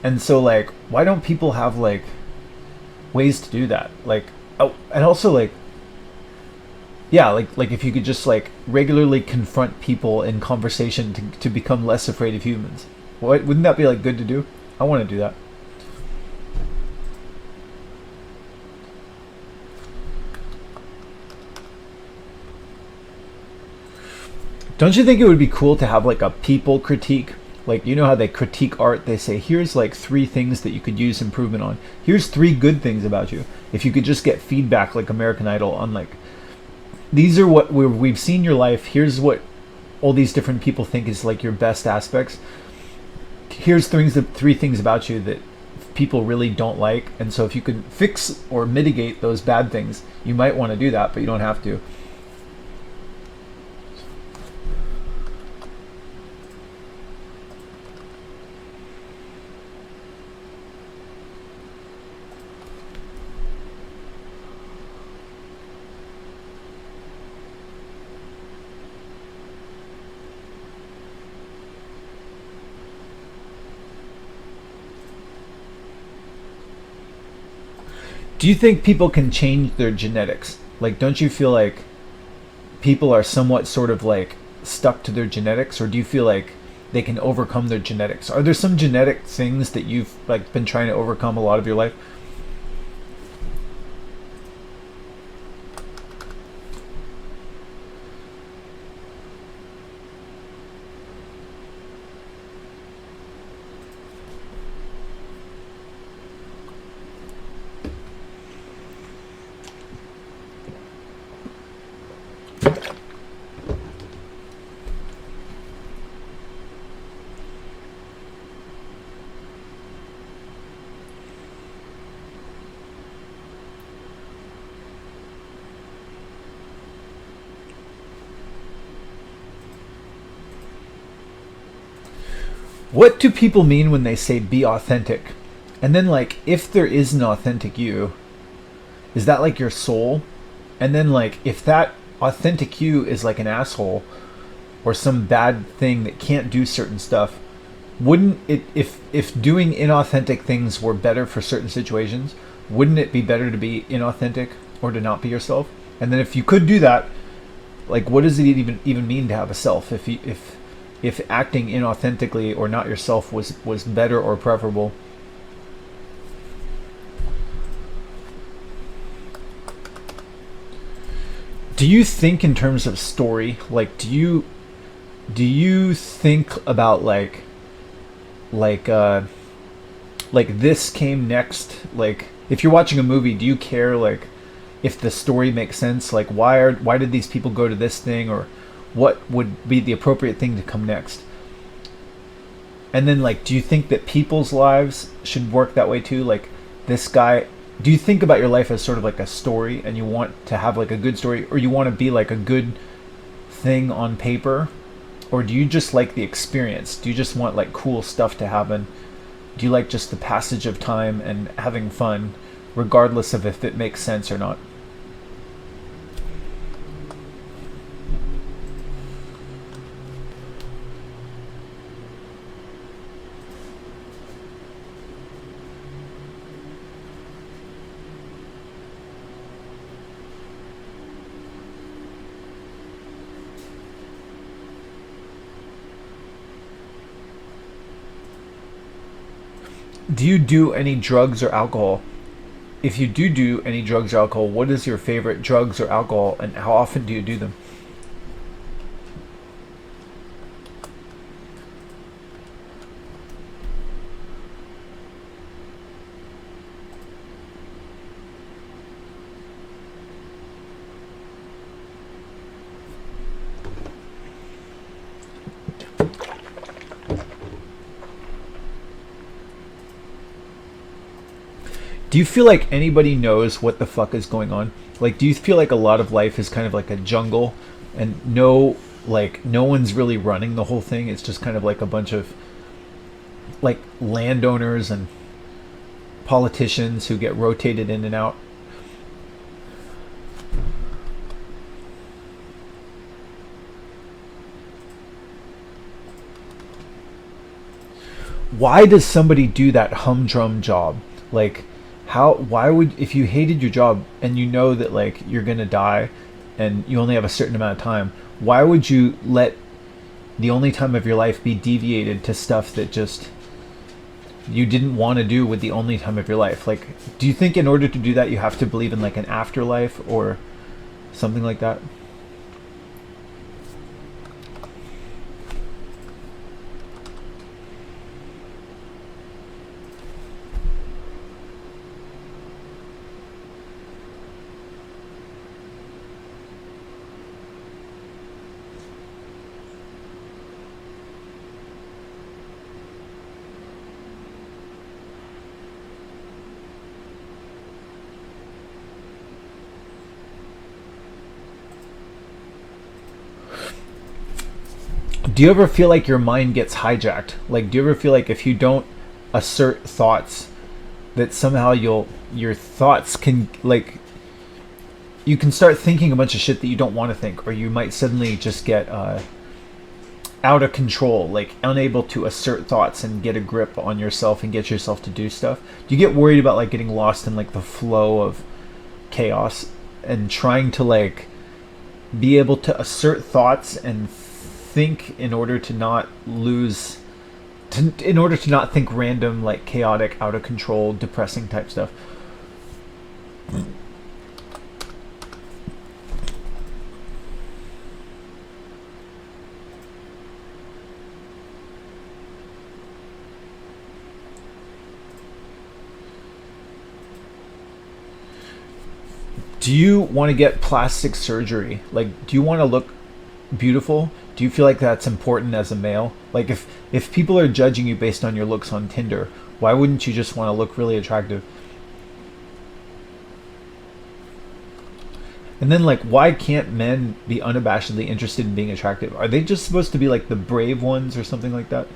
And so like why don't people have like ways to do that? Like, oh, and also like, yeah, like if you could just like regularly confront people in conversation to become less afraid of humans. What, wouldn't that be like good to do? I want to do that. Don't you think it would be cool to have like a people critique? Like, you know how they critique art? They say, here's like three things that you could use improvement on. Here's three good things about you. If you could just get feedback like American Idol on like, these are what we've seen your life. Here's what all these different people think is like your best aspects. Here's three things about you that people really don't like. And so if you could fix or mitigate those bad things, you might want to do that, but you don't have to. Do you think people can change their genetics? Like, don't you feel like people are somewhat sort of like stuck to their genetics, or do you feel like they can overcome their genetics? Are there some genetic things that you've like been trying to overcome a lot of your life? What do people mean when they say be authentic? And then, like, if there is an authentic you, is that like your soul? And then, like, if that authentic you is like an asshole or some bad thing that can't do certain stuff, wouldn't it, if doing inauthentic things were better for certain situations, wouldn't it be better to be inauthentic or to not be yourself? And then if you could do that, like, what does it even mean to have a self? If acting inauthentically or not yourself was better or preferable? Do you think in terms of story? Like, do you think about like uh like this came next? Like, if you're watching a movie, do you care like if the story makes sense? Like, why did these people go to this thing, or what would be the appropriate thing to come next? And then, like, do you think that people's lives should work that way too? Like, this guy, do you think about your life as sort of like a story, and you want to have like a good story, or you want to be like a good thing on paper? Or do you just like the experience? Do you just want like cool stuff to happen? Do you like just the passage of time and having fun, regardless of if it makes sense or not? Do you do any drugs or alcohol? If you do any drugs or alcohol, what is your favorite drugs or alcohol, and how often do you do them? Do you feel like anybody knows what the fuck is going on? Like, do you feel like a lot of life is kind of like a jungle, and no one's really running the whole thing? It's just kind of like a bunch of like landowners and politicians who get rotated in and out. Why does somebody do that humdrum job? Like, why would, if you hated your job and you know that like you're gonna die and you only have a certain amount of time, why would you let the only time of your life be deviated to stuff that just you didn't want to do with the only time of your life? Like, do you think in order to do that you have to believe in like an afterlife or something like that? Do you ever feel like your mind gets hijacked? Like, do you ever feel like if you don't assert thoughts, that somehow your thoughts can, like, you can start thinking a bunch of shit that you don't want to think, or you might suddenly just get out of control, like unable to assert thoughts and get a grip on yourself and get yourself to do stuff? Do you get worried about like getting lost in like the flow of chaos and trying to like be able to assert thoughts and think in order to not lose in order to not think random, like chaotic, out of control, depressing type stuff? Do you want to get plastic surgery? Like, do you want to look beautiful? Do you feel like that's important as a male? Like, if people are judging you based on your looks on Tinder, why wouldn't you just want to look really attractive? And then, like, why can't men be unabashedly interested in being attractive? Are they just supposed to be like the brave ones or something like that?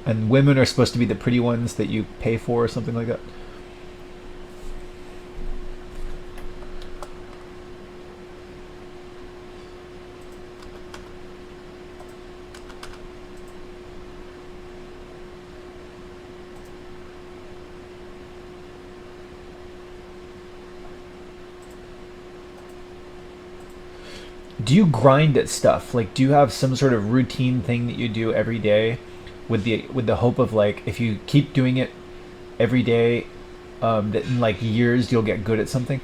And women are supposed to be the pretty ones that you pay for or something like that? Do you grind at stuff? Like, do you have some sort of routine thing that you do every day with the hope of like if you keep doing it every day, that in like years you'll get good at something?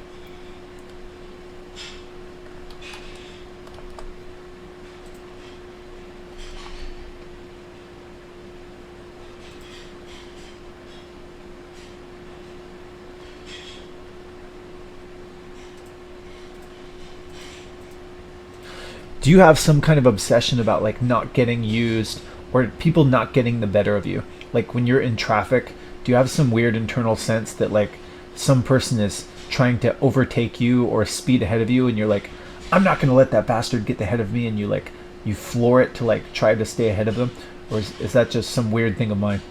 Do you have some kind of obsession about like not getting used or people not getting the better of you? Like when you're in traffic, do you have some weird internal sense that like some person is trying to overtake you or speed ahead of you and you're like, I'm not going to let that bastard get ahead of me, and you like you floor it to like try to stay ahead of them? Or is that just some weird thing of mine?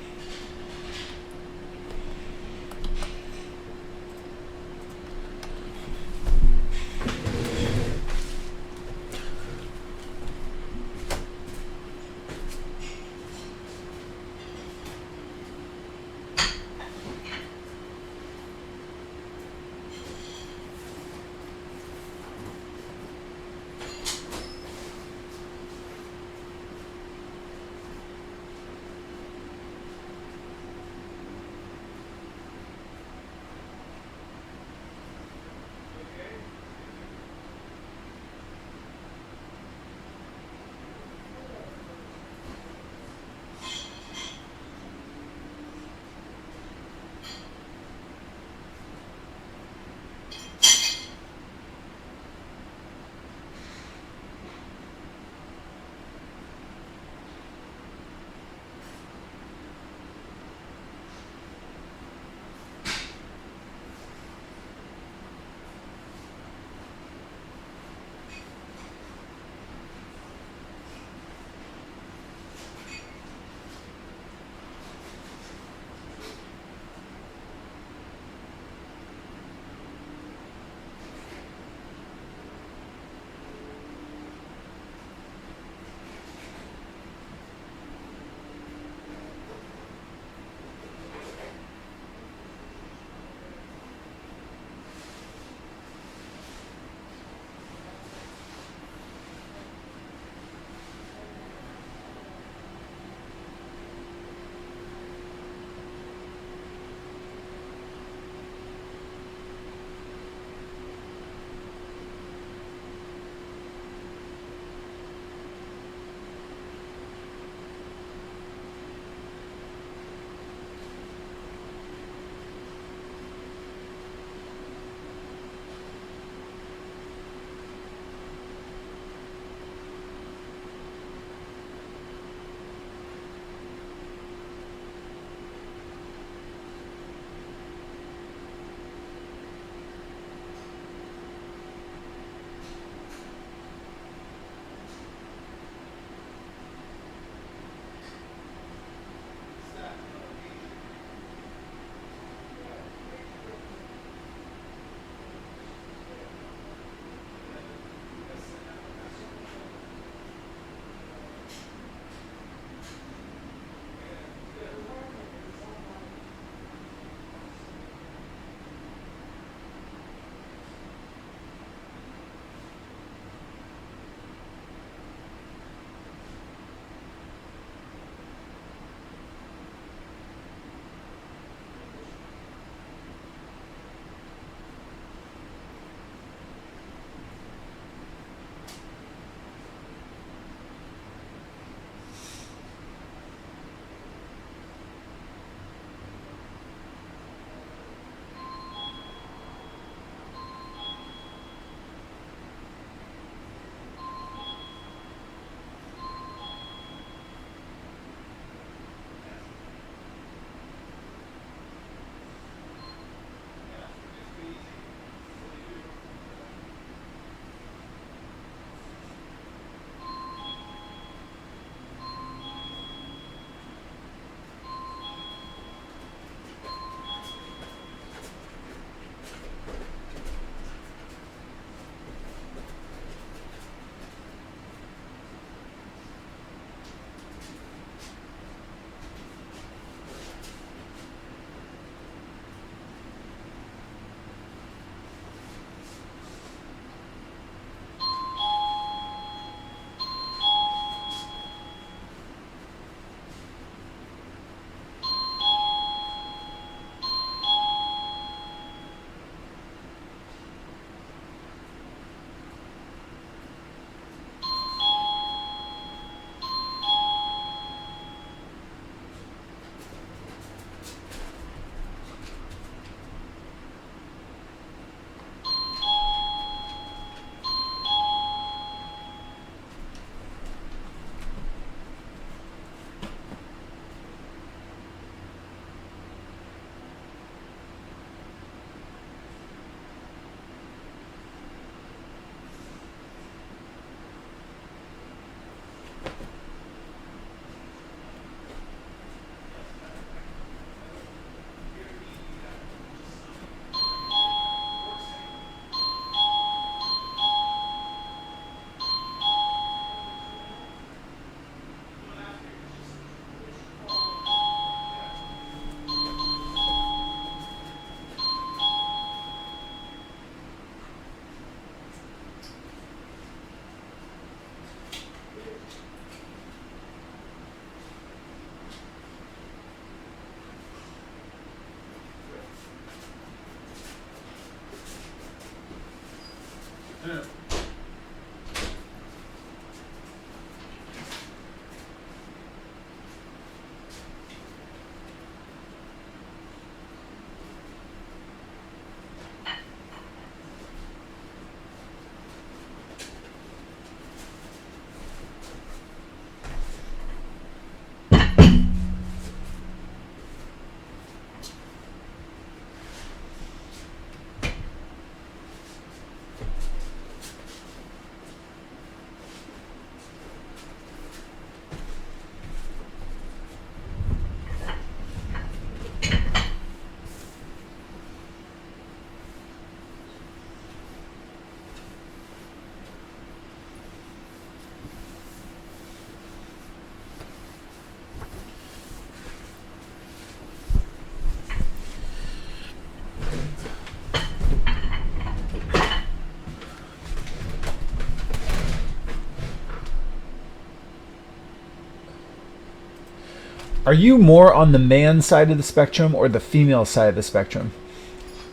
Are you more on the man side of the spectrum or the female side of the spectrum?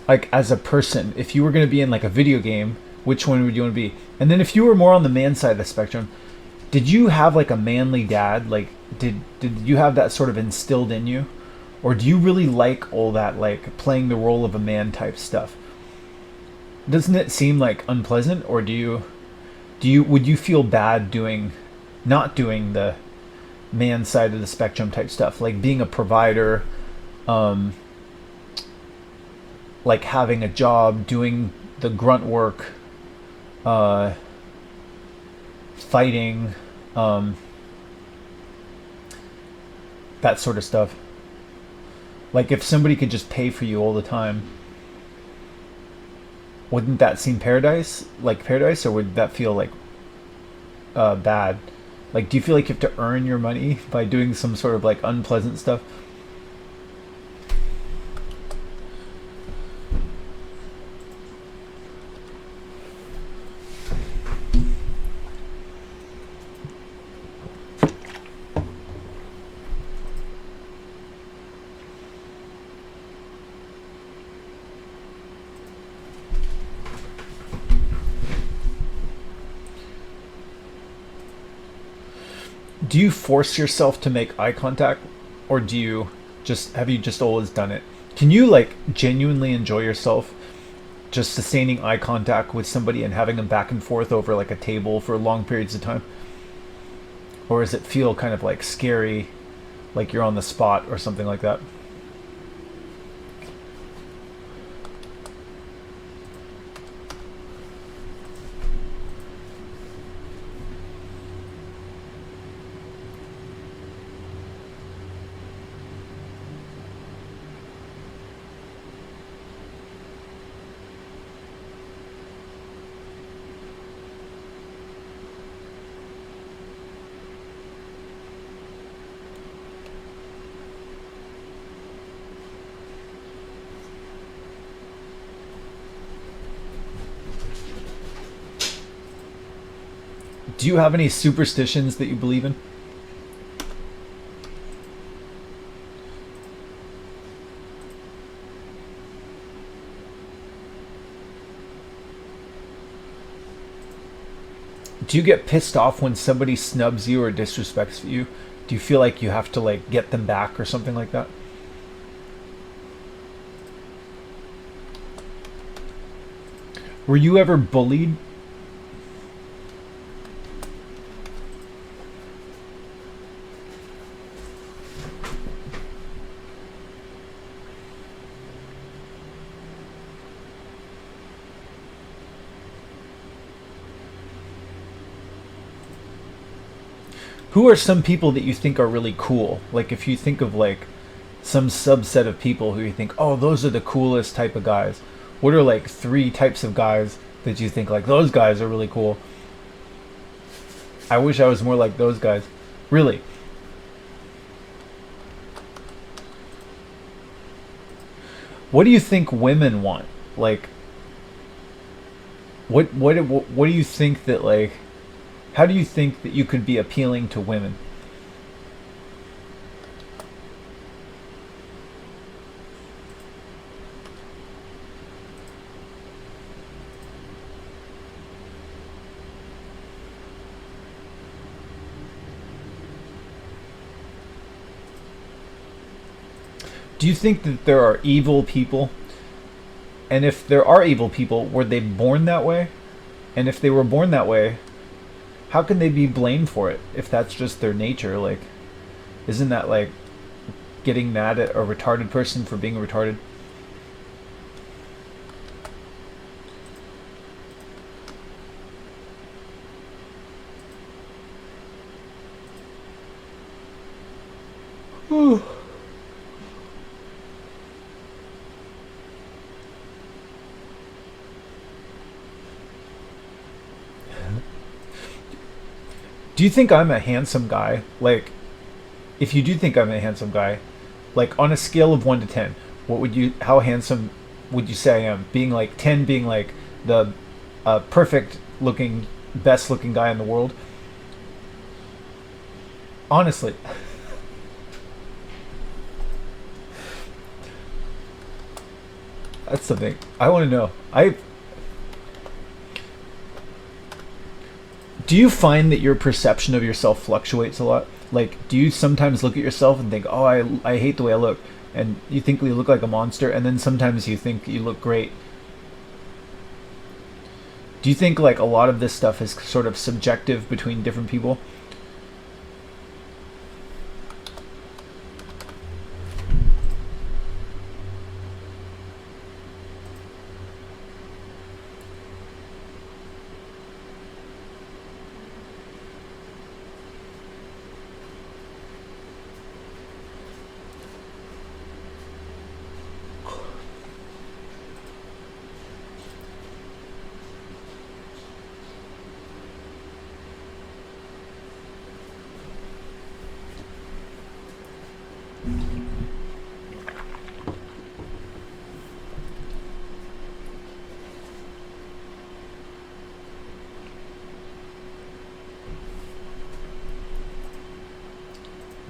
Like as a person, if you were going to be in like a video game, which one would you want to be? And then if you were more on the man side of the spectrum, did you have like a manly dad? Like did you have that sort of instilled in you? Or do you really like all that like playing the role of a man type stuff? Doesn't it seem like unpleasant, or do you would you feel bad doing not doing the man side of the spectrum type stuff, like being a provider, um, like having a job, doing the grunt work, uh, fighting, um, that sort of stuff. Like if somebody could just pay for you all the time, wouldn't that seem paradise? Like paradise, or would that feel like bad? Like, do you feel like you have to earn your money by doing some sort of like unpleasant stuff? Do you force yourself to make eye contact, or do you just have you just always done it? Can you like genuinely enjoy yourself just sustaining eye contact with somebody and having them back and forth over like a table for long periods of time? Or does it feel kind of like scary, like you're on the spot or something like that? Do you have any superstitions that you believe in? Do you get pissed off when somebody snubs you or disrespects you? Do you feel like you have to like get them back or something like that? Were you ever bullied? Who are some people that you think are really cool? Like if you think of like some subset of people who you think, oh, those are the coolest type of guys. What are like three types of guys that you think like those guys are really cool? I wish I was more like those guys. Really. What do you think women want? Like what do you think that like how do you think that you could be appealing to women? Do you think that there are evil people? And if there are evil people, were they born that way? And if they were born that way, how can they be blamed for it if that's just their nature? Like, isn't that like getting mad at a retarded person for being retarded? Do you think I'm a handsome guy? Like, if you do think I'm a handsome guy, like on a scale of 1 to 10, what would you, how handsome would you say I am? Being like 10 being like the perfect looking, best looking guy in the world. Honestly, That's something I want to know. I Do you find that your perception of yourself fluctuates a lot? Like, do you sometimes look at yourself and think, "Oh, I hate the way I look," and you think you look like a monster, and then sometimes you think you look great? Do you think like a lot of this stuff is sort of subjective between different people?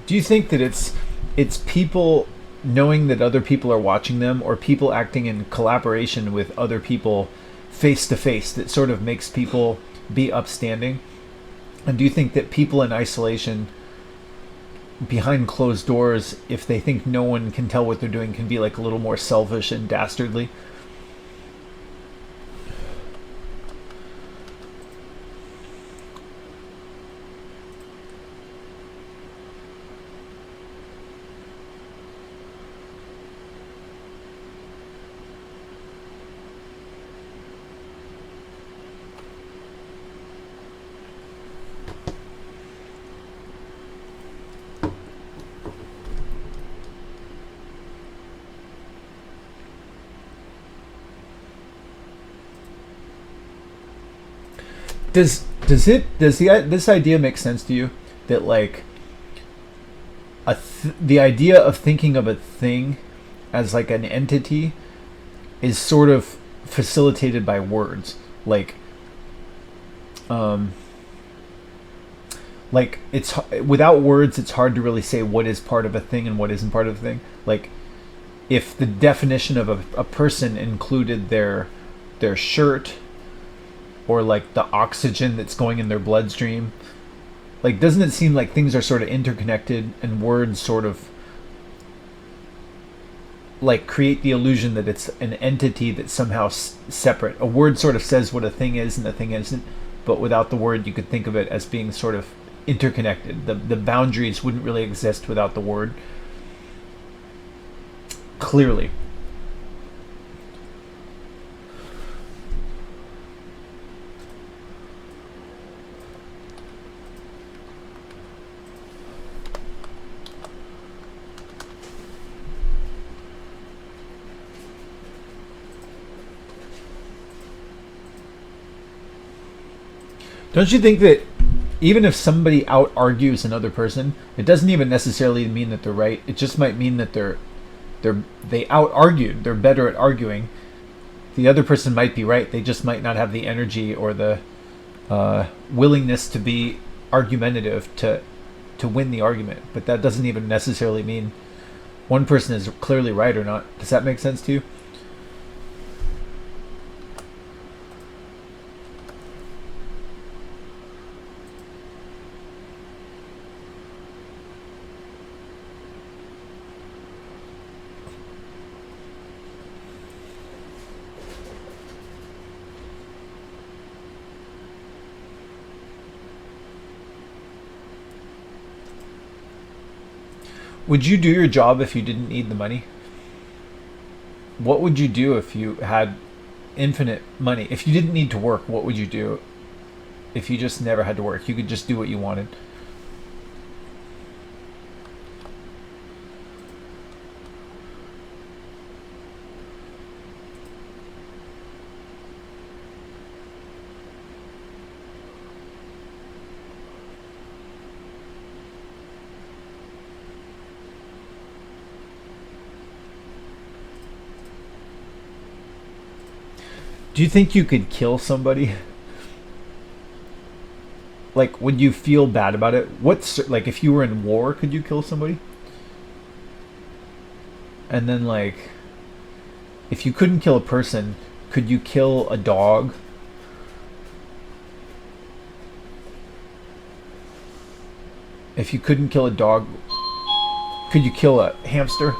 Do you think that it's people knowing that other people are watching them, or people acting in collaboration with other people face to face, that sort of makes people be upstanding? And do you think that people in isolation behind closed doors, if they think no one can tell what they're doing, can be like a little more selfish and dastardly? Does this idea make sense to you? That like the idea of thinking of a thing as like an entity is sort of facilitated by words. Um, like it's without words, it's hard to really say what is part of a thing and what isn't part of a thing. Like if the definition of a person included their shirt, or like the oxygen that's going in their bloodstream, like doesn't it seem like things are sort of interconnected, and words sort of like create the illusion that it's an entity that's somehow separate. A word sort of says what a thing is and a thing isn't, but without the word you could think of it as being sort of interconnected. The boundaries wouldn't really exist without the word. Clearly. Don't you think that even if somebody out argues another person, it doesn't even necessarily mean that they're right. It just might mean that they out argued. They're better at arguing. The other person might be right. They just might not have the energy or the willingness to be argumentative to win the argument. But that doesn't even necessarily mean one person is clearly right or not. Does that make sense to you? Would you do your job if you didn't need the money? What would you do if you had infinite money? If you didn't need to work, what would you do if you just never had to work? You could just do what you wanted. Do you think you could kill somebody? Like, would you feel bad about it? What's like if you were in war, could you kill somebody? And then like If you couldn't kill a person, could you kill a dog? If you couldn't kill a dog, could you kill a hamster?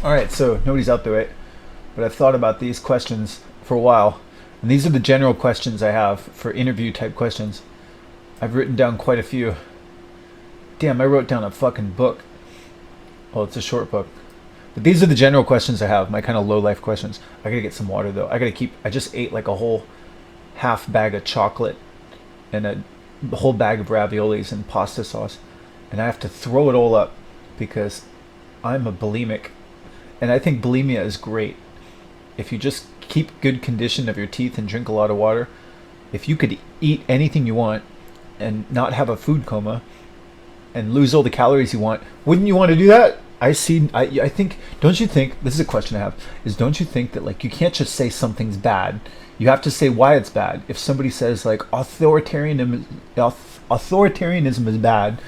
All right, so nobody's out there, right? But I've thought about these questions for a while, and these are the general questions I have for interview type questions. I've written down quite a few. Damn, I wrote down a fucking book. Well, it's a short book. But these are the general questions I have, my kind of low life questions. I gotta get some water though. I just ate like a whole half bag of chocolate and a whole bag of raviolis and pasta sauce. And I have to throw it all up because I'm a bulimic. And I think bulimia is great. If you just keep good condition of your teeth and drink a lot of water, if you could eat anything you want and not have a food coma and lose all the calories you want, wouldn't you want to do that? I think, don't you think, this is a question I have, is don't you think that like you can't just say something's bad, you have to say why it's bad. If somebody says like authoritarianism is bad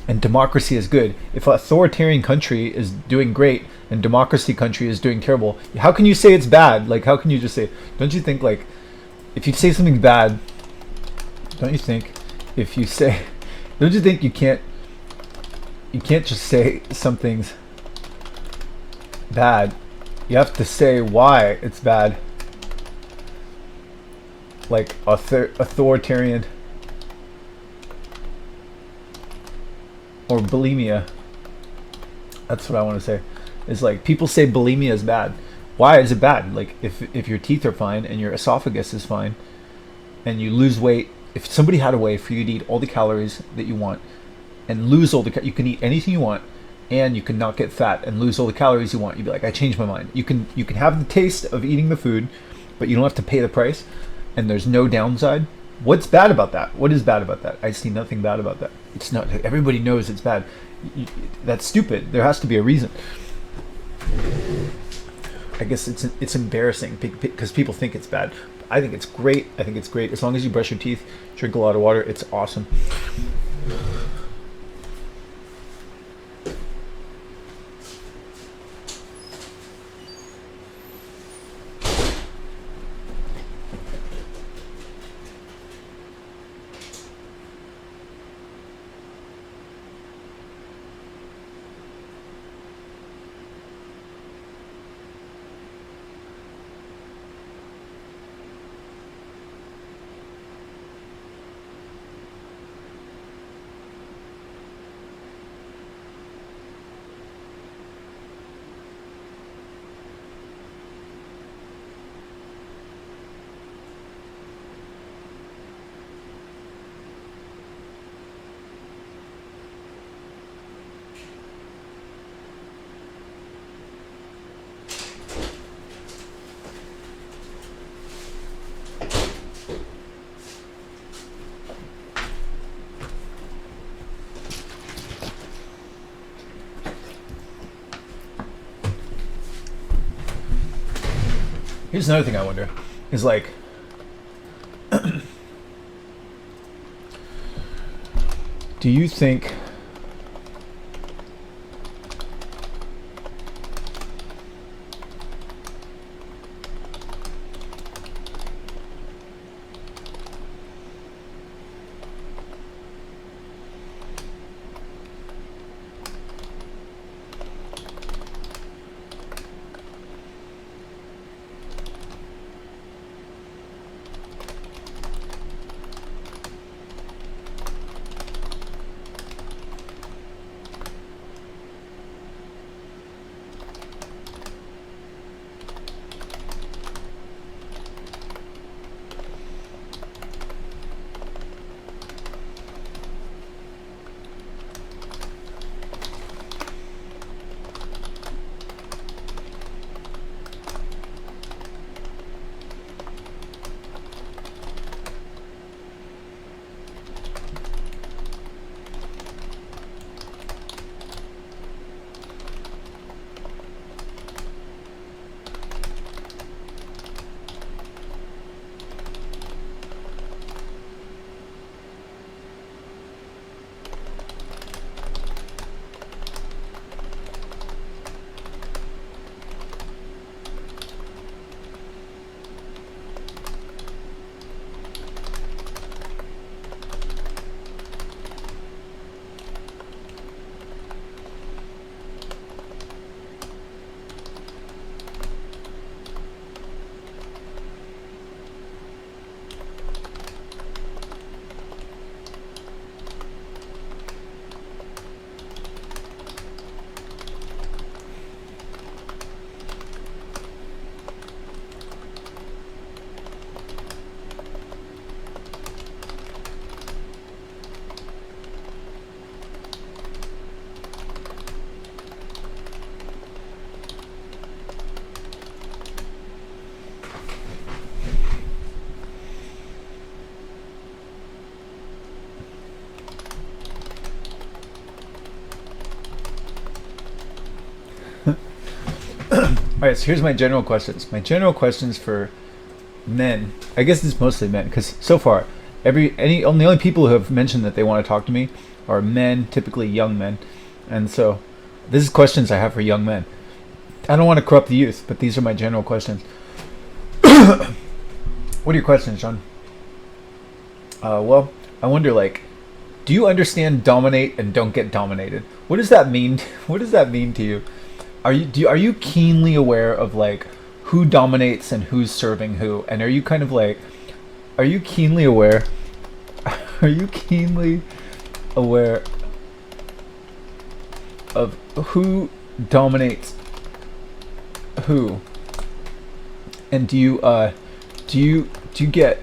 and democracy is good, if an authoritarian country is doing great and democracy country is doing terrible, how can you say it's bad? Like how can you just say, don't you think like if you say something's bad, don't you think if you say, don't you think you can't just say something's bad. You have to say why it's bad. Like authoritarian or bulimia. That's what I want to say. It's like people say bulimia is bad. Why is it bad? Like if your teeth are fine and your esophagus is fine and you lose weight, if somebody had a way for you to eat all the calories that you want and lose all the, you can eat anything you want and you can not get fat and lose all the calories you want, you'd be like, I changed my mind. You can have the taste of eating the food, but you don't have to pay the price and there's no downside. What's bad about that? What is bad about that? I see nothing bad about that. It's not, everybody knows it's bad. That's stupid. There has to be a reason. I guess it's embarrassing because people think it's bad. I think it's great. I think it's great. As long as you brush your teeth, drink a lot of water, it's awesome. Here's another thing I wonder, is like, do you think All right, so here's my general questions. My general questions for men. I guess it's mostly men because so far, the only people who have mentioned that they want to talk to me are men, typically young men, and so this is questions I have for young men. I don't want to corrupt the youth, but these are my general questions. What are your questions, John? Well, I wonder, like, do you understand dominate and don't get dominated? What does that mean? What does that mean to you? Are you keenly aware of like who dominates and who's serving who? And are you kind of like, are you keenly aware? Are you keenly aware of who dominates who? And do you get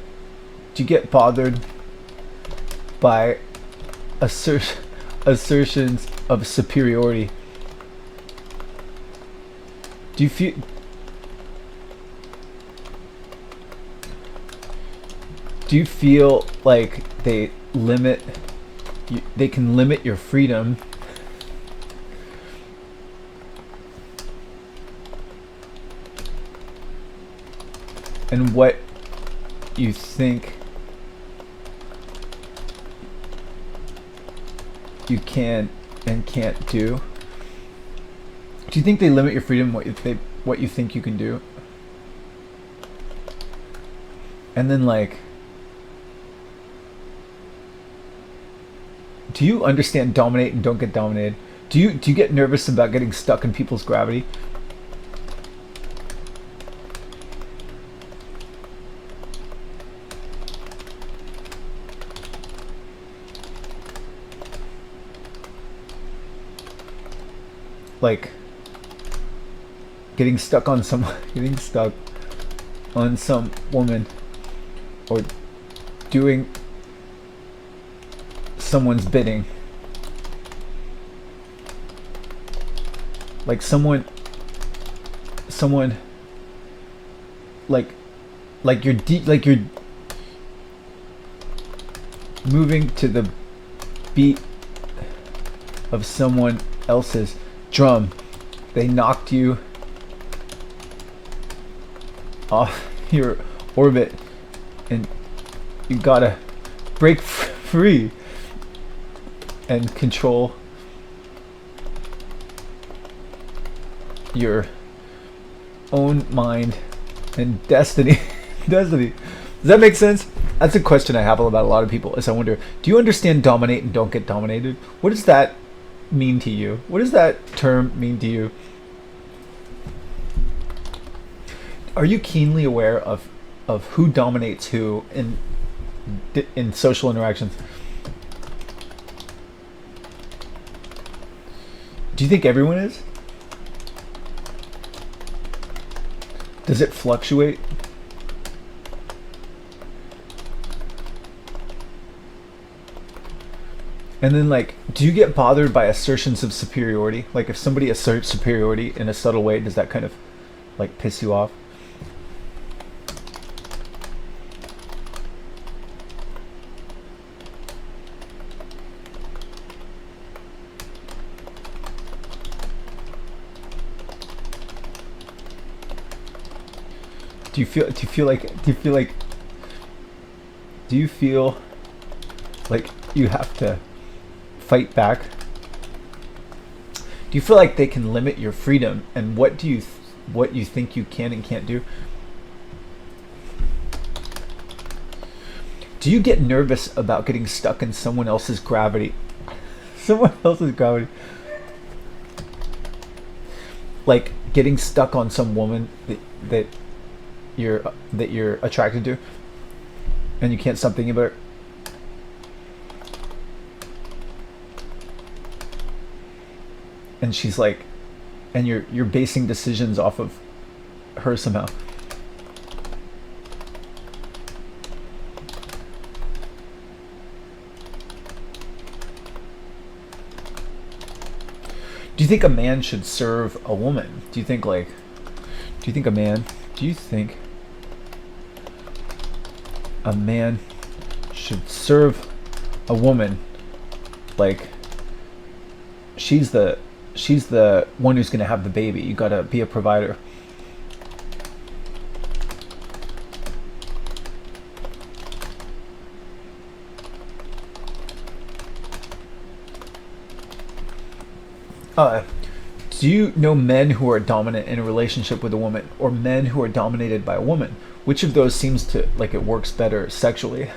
bothered by assertions of superiority? Do you feel like they can limit your freedom? And what you think you can and can't do? Do you think they limit your freedom, what you think you can do? And then, like, do you understand dominate and don't get dominated? Do you get nervous about getting stuck in people's gravity? Like getting stuck on some woman, or doing someone's bidding, like someone like you're moving to the beat of someone else's drum. They knocked you off your orbit and you gotta break free and control your own mind and destiny. Destiny. Does that make sense? That's a question I have about a lot of people, is I wonder, do you understand dominate and don't get dominated? What does that mean to you? What does that term mean to you? Are you keenly aware of who dominates who in social interactions? Do you think everyone is? Does it fluctuate? And then, like, do you get bothered by assertions of superiority? Like, if somebody asserts superiority in a subtle way, does that kind of, like, piss you off? Do you feel like you have to fight back? Do you feel like they can limit your freedom and what you think you can and can't do? Do you get nervous about getting stuck in someone else's gravity? Someone else's gravity. Like getting stuck on some woman that you're attracted to and you can't stop thinking about her. And she's like, and you're basing decisions off of her somehow. Do you think a man should serve a woman? Do you think a man should serve a woman? Like, she's the one who's going to have the baby. You got to be a provider. Uh, do you know men who are dominant in a relationship with a woman, or men who are dominated by a woman? Which of those seems to like it works better sexually?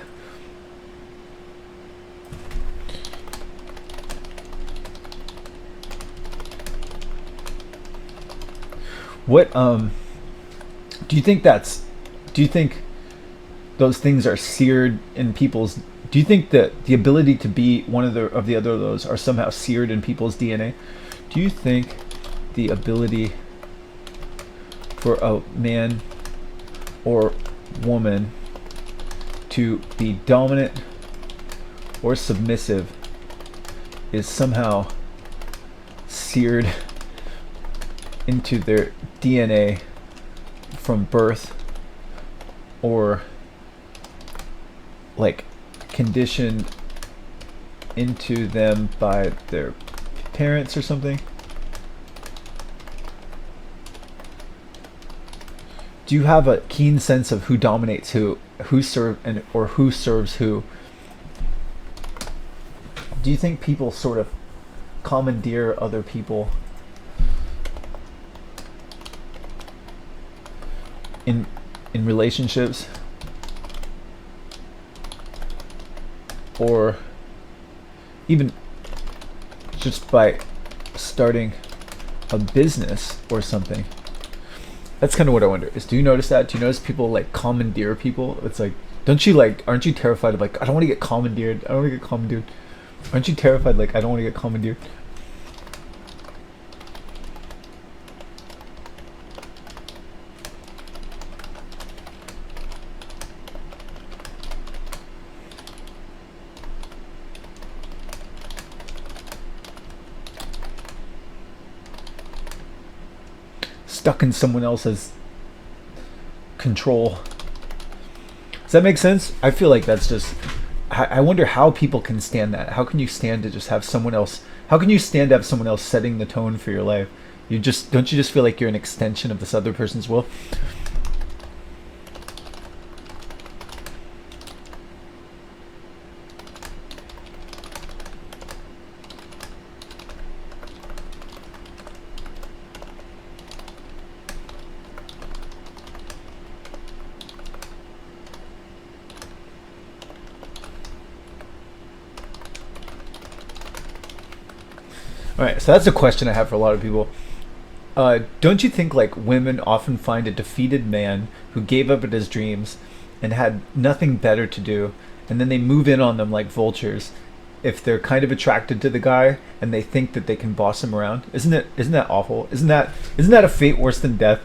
What do you think that's? Do you think those things are seared in people's? Do you think that the ability to be one of the other of those are somehow seared in people's DNA? Do you think the ability for a man or woman to be dominant or submissive is somehow seared into their DNA from birth, or like conditioned into them by their parents or something? Do you have a keen sense of who dominates who serve and or who serves who? Do you think people sort of commandeer other people in relationships, or even just by starting a business or something? That's kind of what I wonder. Is do you notice that? Do you notice people like commandeer people? It's like, don't you like? Aren't you terrified of like? I don't want to get commandeered. I don't want to get commandeered. Aren't you terrified? Like, I don't want to get commandeered. Stuck in someone else's control. Does that make sense? I feel like that's just. I wonder how people can stand that. How can you stand to just have someone else? How can you stand to have someone else setting the tone for your life? You just don't you just feel like you're an extension of this other person's will? All right, so that's a question I have for a lot of people. Don't you think like women often find a defeated man who gave up at his dreams and had nothing better to do, and then they move in on them like vultures if they're kind of attracted to the guy and they think that they can boss him around? Isn't that awful? Isn't that a fate worse than death?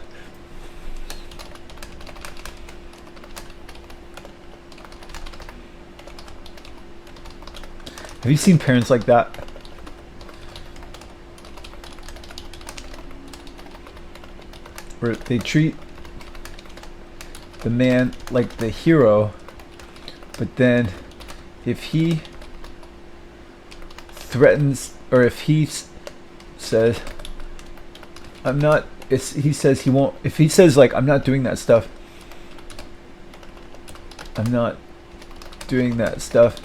Have you seen parents like that? Where they treat the man like the hero, but then if he threatens, or if he says I'm not, he says he won't, if he says like I'm not doing that stuff, I'm not doing that stuff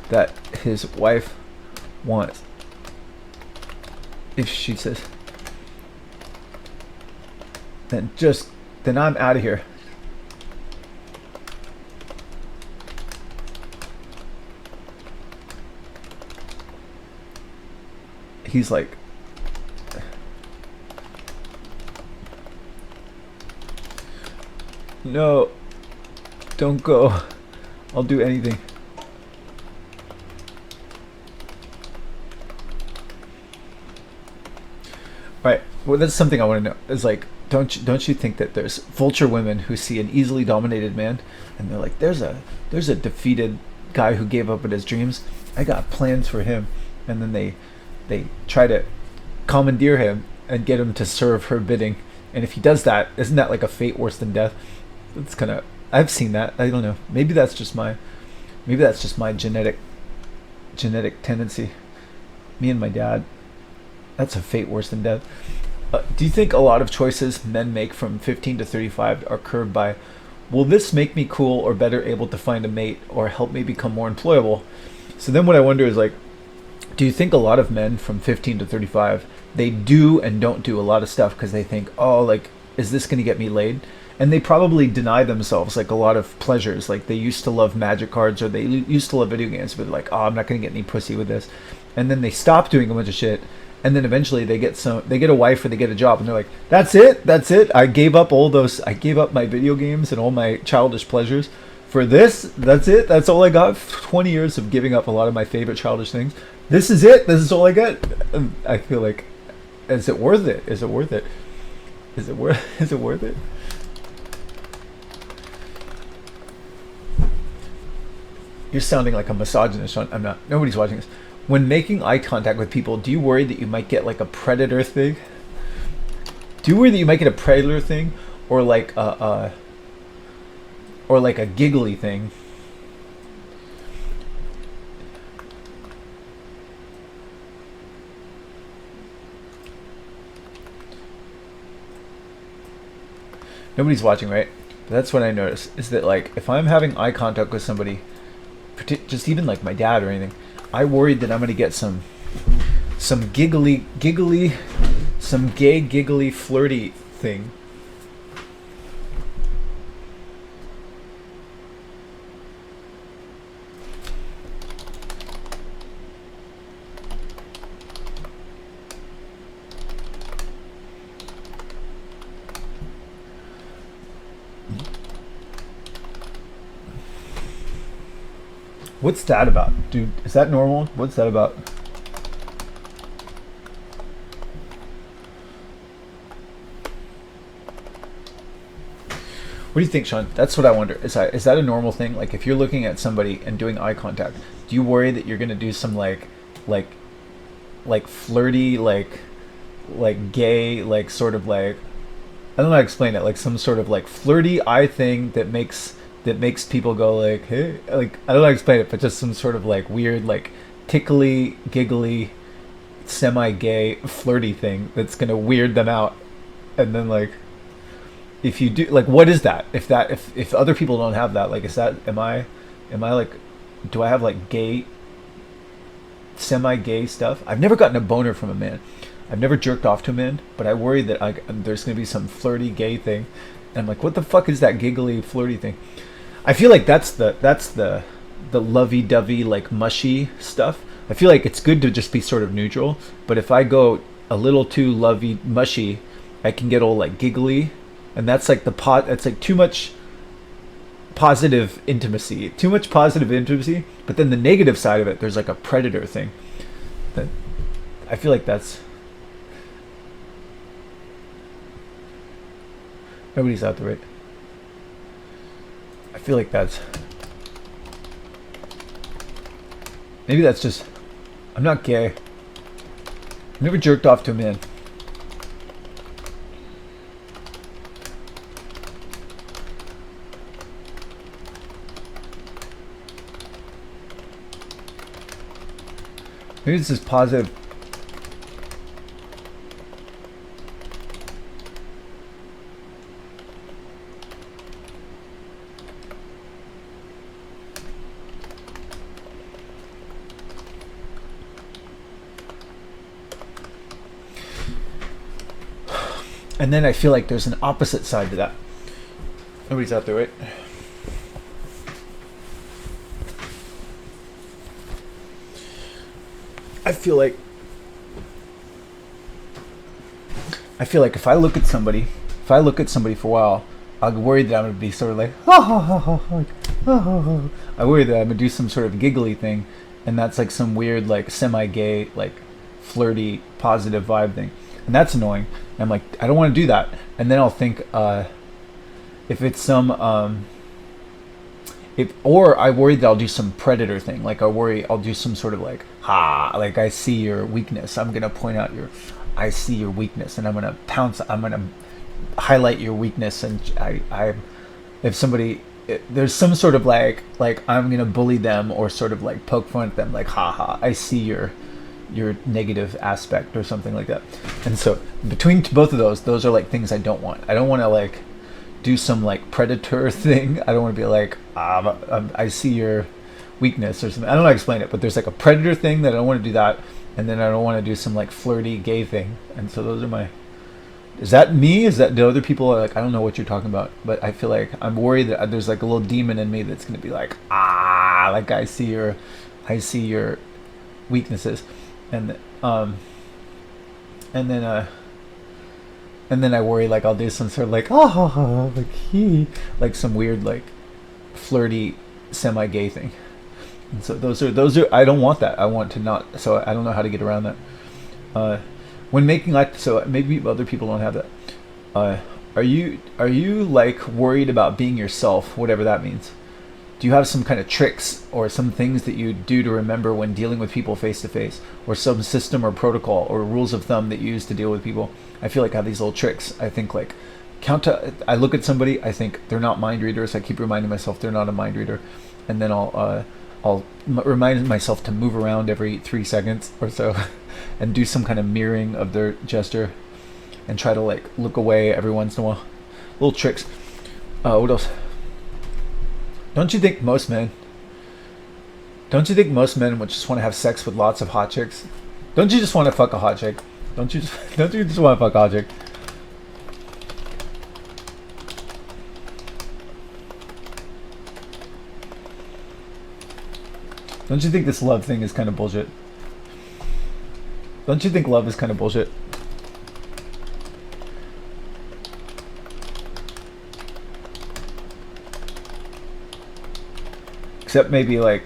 that his wife wants, if she says, then I'm out of here. He's like, no, don't go. I'll do anything. Right. Well, that's something I want to know. Is like, don't you think that there's vulture women who see an easily dominated man, and they're like, there's a defeated guy who gave up at his dreams. I got plans for him, and then they try to commandeer him and get him to serve her bidding. And if he does that, isn't that like a fate worse than death? It's kind of, I've seen that. I don't know. Maybe that's just my genetic tendency. Me and my dad. That's a fate worse than death. Do you think a lot of choices men make from 15 to 35 are curbed by, will this make me cool or better able to find a mate or help me become more employable? So then what I wonder is like, Do you think a lot of men from 15 to 35, they do and don't do a lot of stuff because they think, oh, like, is this going to get me laid? And they probably deny themselves like a lot of pleasures. Like they used to love magic cards or they used to love video games, but like, oh, I'm not going to get any pussy with this. And then they stop doing a bunch of shit. And then eventually they get a wife or they get a job and they're like, that's it. I gave up I gave up my video games and all my childish pleasures for this. That's it. That's all I got. 20 years of giving up a lot of my favorite childish things. This is it. This is all I got. And I feel like, is it worth it? Is it worth it? Is it worth it? You're sounding like a misogynist, Sean. I'm not. Nobody's watching this. When making eye contact with people, do you worry that you might get like a predator thing? Do you worry that you might get a predator thing, or like a giggly thing? Nobody's watching, right? But that's what I notice, is that like if I'm having eye contact with somebody, just even like my dad or anything, I worried that I'm gonna get some giggly, some gay, giggly, flirty thing. What's that about? Dude, is that normal? What's that about? What do you think, Sean? That's what I wonder. Is that a normal thing? Like if you're looking at somebody and doing eye contact, do you worry that you're gonna do some like flirty, like gay, like sort of like, I don't know how to explain it, like some sort of like flirty eye thing that makes people go like, hey, like I don't know how to explain it, but just some sort of like weird, like tickly, giggly, semi-gay, flirty thing that's gonna weird them out. And then like, if you do, like, what is that? If other people don't have that, like, is that, am I like, do I have like gay, semi-gay stuff? I've never gotten a boner from a man. I've never jerked off to a man, but I worry that there's gonna be some flirty gay thing. And I'm like, what the fuck is that giggly, flirty thing? I feel like that's the lovey-dovey, like mushy stuff. I feel like it's good to just be sort of neutral, but if I go a little too lovey mushy, I can get all like giggly, and that's like it's like too much positive intimacy. But then the negative side of it, there's like a predator thing. That I feel like that's, nobody's out there, right? I feel like that's, maybe that's just, I'm not gay. I've never jerked off to a man. Maybe this is positive. And then I feel like there's an opposite side to that. Nobody's out there, right? I feel like if I look at somebody for a while, I'm worried that I'm gonna be sort of like, I worry that I'm gonna do some sort of giggly thing, and that's like some weird, like semi-gay, like flirty, positive vibe thing, and that's annoying. And I'm like, I don't want to do that. And then I'll think, if it's some, or I worry that I'll do some predator thing. Like I'll do some sort of like, like I see your weakness. I'm gonna point out I see your weakness, and I'm gonna pounce. I'm gonna highlight your weakness, and if somebody, there's some sort of like I'm gonna bully them or sort of like poke fun at them, like I see your negative aspect or something like that. And so between both of those are like things I don't want. I don't want to like do some like predator thing. I don't want to be like, I see your weakness or something. I don't know how to explain it, but there's like a predator thing that I don't want to do that, and then I don't want to do some like flirty gay thing. And so those are my. Is that me? Is that the other people are like, I don't know what you're talking about, but I feel like I'm worried that there's like a little demon in me that's gonna be like, like I see your weaknesses, and and then and then I worry like I'll do some sort of like like like some weird like flirty semi-gay thing. And so those are I don't want that. I want to not. So I don't know how to get around that. When making like, so maybe other people don't have that. Are you like worried about being yourself, whatever that means? Do you have some kind of tricks or some things that you do to remember when dealing with people face to face, or some system or protocol or rules of thumb that you use to deal with people? I feel like I have these little tricks. I think like I look at somebody, I think they're not mind readers. I keep reminding myself they're not a mind reader, and then I'll remind myself to move around every 3 seconds or so, and do some kind of mirroring of their gesture, and try to like look away every once in a while. Little tricks. What else? Don't you think most men would just want to have sex with lots of hot chicks? Don't you just want to fuck a hot chick? Don't you just want to fuck a hot chick? Don't you think this love thing is kind of bullshit? Don't you think love is kind of bullshit? Except maybe like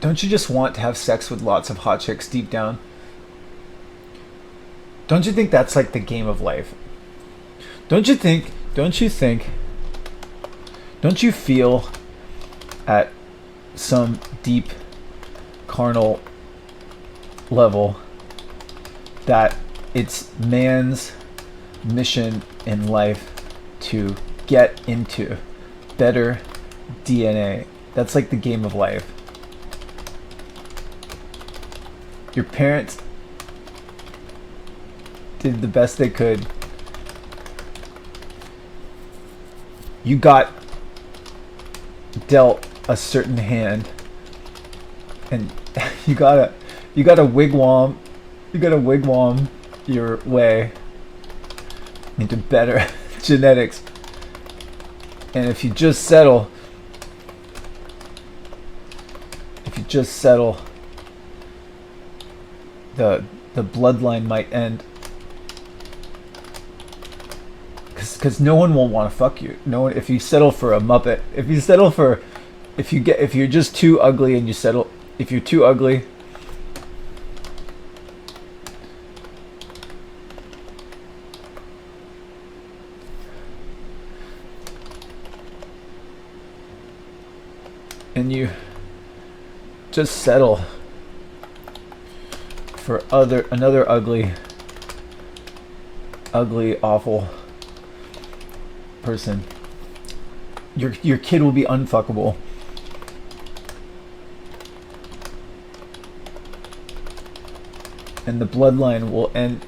don't you just want to have sex with lots of hot chicks deep down? Don't you think that's like the game of life? Don't you feel at some deep carnal level that it's man's mission in life to get into better DNA? That's like the game of life. Your parents did the best they could. You got dealt a certain hand, and you gotta wigwam your way into better genetics. And if you just settle, the bloodline might end. Because no one will want to fuck you. No one. If you settle for a muppet, if you're just too ugly and you settle, if you're too ugly, and you just settle for another ugly, awful person, your kid will be unfuckable. And the bloodline will end.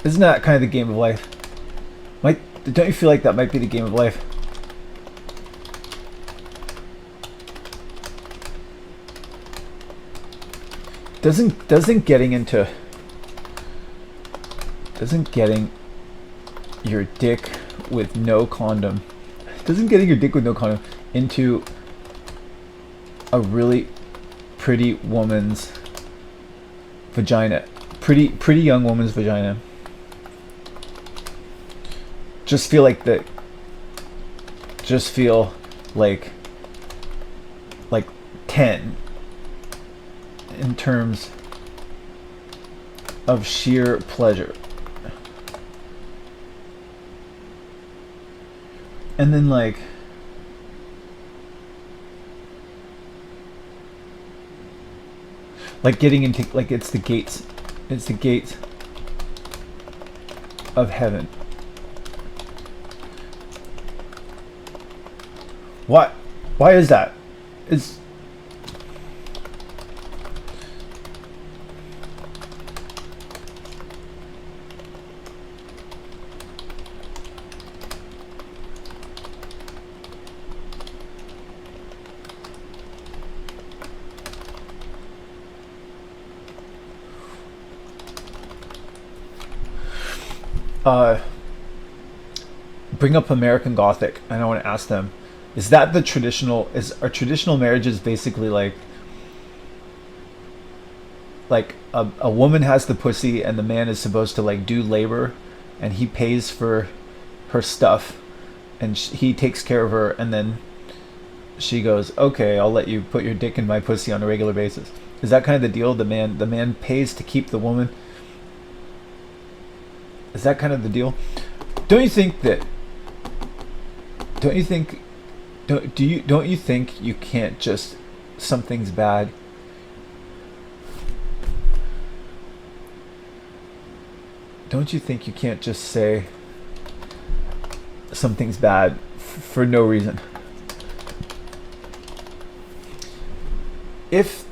Isn't that kind of the game of life? Don't you feel like that might be the game of life? Doesn't getting your dick with no condom into a really pretty woman's vagina, pretty young woman's vagina, just feel like 10 in terms of sheer pleasure. And then like getting into like it's the gates of heaven. Why is that? uh, bring up American Gothic, and I want to ask them, is that the traditional? Are traditional marriages basically like a woman has the pussy and the man is supposed to like do labor, and he pays for her stuff, and he takes care of her, and then she goes, okay, I'll let you put your dick in my pussy on a regular basis. Is that kind of the deal? The man pays to keep the woman. Is that kind of the deal? Don't you think that? Don't you think? Don't you think you can't just, something's bad? Don't you think you can't just say something's bad for no reason? If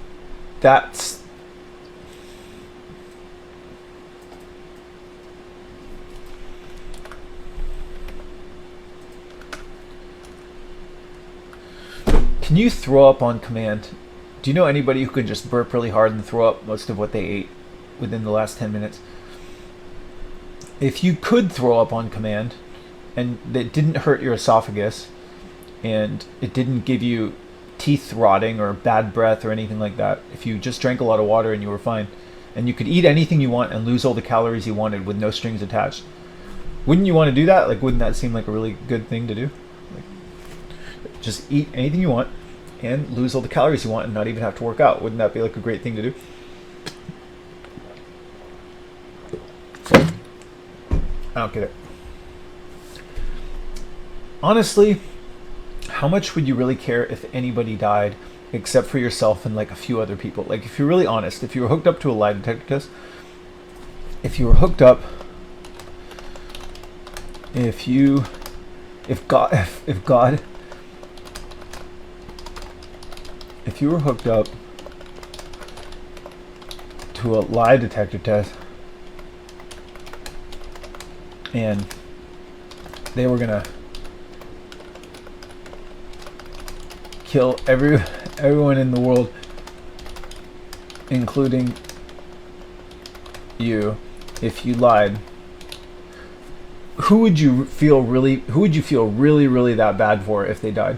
that's Can you throw up on command? Do you know anybody who can just burp really hard and throw up most of what they ate within the last 10 minutes? If you could throw up on command and it didn't hurt your esophagus and it didn't give you teeth rotting or bad breath or anything like that, if you just drank a lot of water and you were fine and you could eat anything you want and lose all the calories you wanted with no strings attached, wouldn't you want to do that? Like, wouldn't that seem like a really good thing to do? Like, just eat anything you want and lose all the calories you want and not even have to work out. Wouldn't that be like a great thing to do? I don't get it. Honestly, how much would you really care if anybody died except for yourself and like a few other people? Like, if you're really honest, if you were hooked up to a lie detector test, if you were hooked up, if you were hooked up to a lie detector test and they were gonna kill everyone in the world, including you, if you lied, who would you feel really that bad for if they died?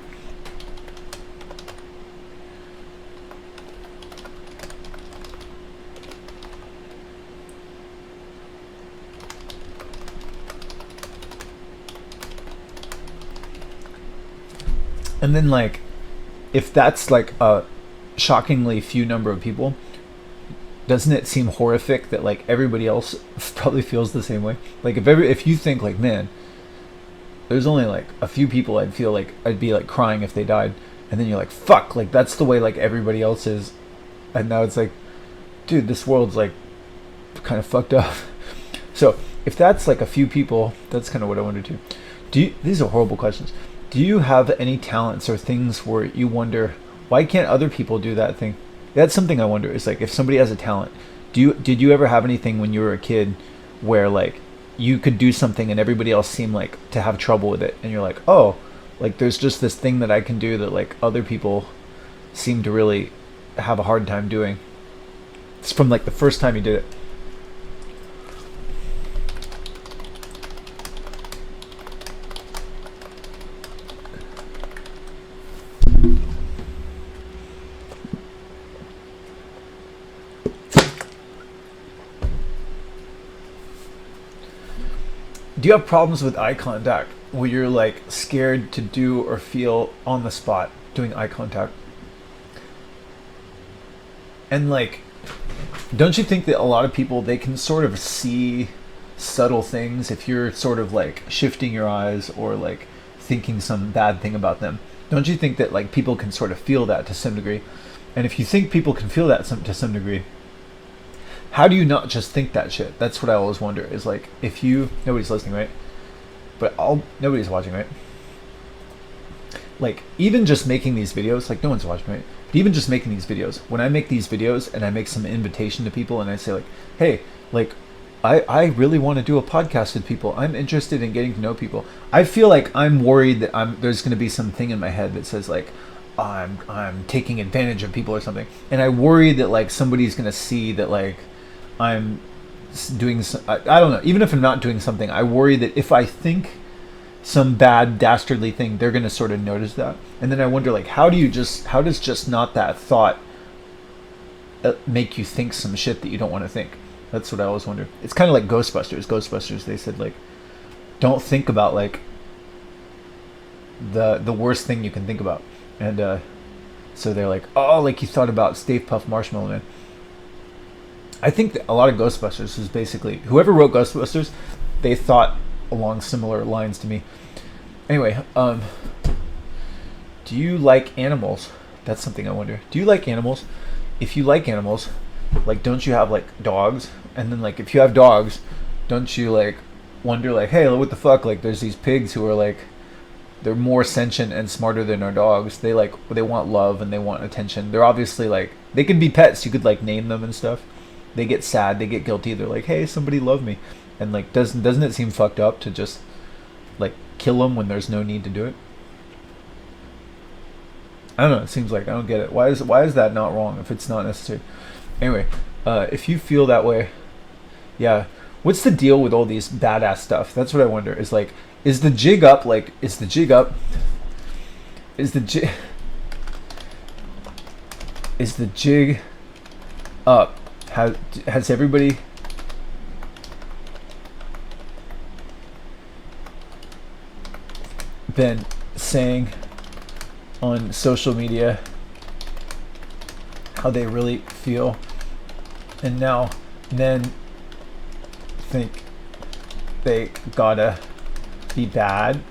And then, like, if that's like a shockingly few number of people, doesn't it seem horrific that like everybody else probably feels the same way? Like, if you think like, man, there's only like a few people I'd feel like I'd be like crying if they died, and then you're like, fuck, like that's the way like everybody else is, and now it's like, dude, this world's like kind of fucked up. So if that's like a few people, that's kind of what I wonder too. These are horrible questions. Do you have any talents or things where you wonder, why can't other people do that thing? That's something I wonder. Is like, if somebody has a talent, did you ever have anything when you were a kid where like you could do something and everybody else seemed like to have trouble with it, and you're like, oh, like there's just this thing that I can do that like other people seem to really have a hard time doing. It's from like the first time you did it. Do you have problems with eye contact where you're like scared to do or feel on the spot doing eye contact? And like, don't you think that a lot of people, they can sort of see subtle things if you're sort of like shifting your eyes or like thinking some bad thing about them? Don't you think that like people can sort of feel that to some degree? And if you think people can feel that to some degree, how do you not just think that shit? That's what I always wonder, is like, if you, nobody's listening, right? But nobody's watching, right? Like, even just making these videos, like no one's watching, right? But even just making these videos, when I make these videos and I make some invitation to people and I say like, hey, like, I really want to do a podcast with people. I'm interested in getting to know people. I feel like I'm worried that there's going to be something in my head that says like, I'm taking advantage of people or something. And I worry that like somebody's going to see that like, I'm doing I don't know, even if I'm not doing something, I worry that if I think some bad dastardly thing, they're going to sort of notice that. And then I wonder, like, how does just not that thought make you think some shit that you don't want to think? That's what I always wonder. It's kind of like Ghostbusters, they said, like, don't think about, like, the worst thing you can think about. And so they're like, oh, like, you thought about Stay Puft Marshmallow Man. I think that a lot of Ghostbusters is basically, whoever wrote Ghostbusters, they thought along similar lines to me. Anyway, do you like animals? That's something I wonder. Do you like animals? If you like animals, like, don't you have, like, dogs? And then, like, if you have dogs, don't you, like, wonder, like, hey, what the fuck? Like, there's these pigs who are, like, they're more sentient and smarter than our dogs. They, like, they want love and they want attention. They're obviously, like, they can be pets. You could, like, name them and stuff. They get sad, they get guilty. They're like, hey, somebody love me. And, like, doesn't it seem fucked up to just, like, kill them when there's no need to do it? I don't know. It seems like I don't get it. Why is that not wrong if it's not necessary? Anyway, if you feel that way, yeah. What's the deal with all these badass stuff? That's what I wonder. Is, like, is the jig up? Like, is the jig up? Is the jig up? Has everybody been saying on social media how they really feel, and now men think they gotta be bad?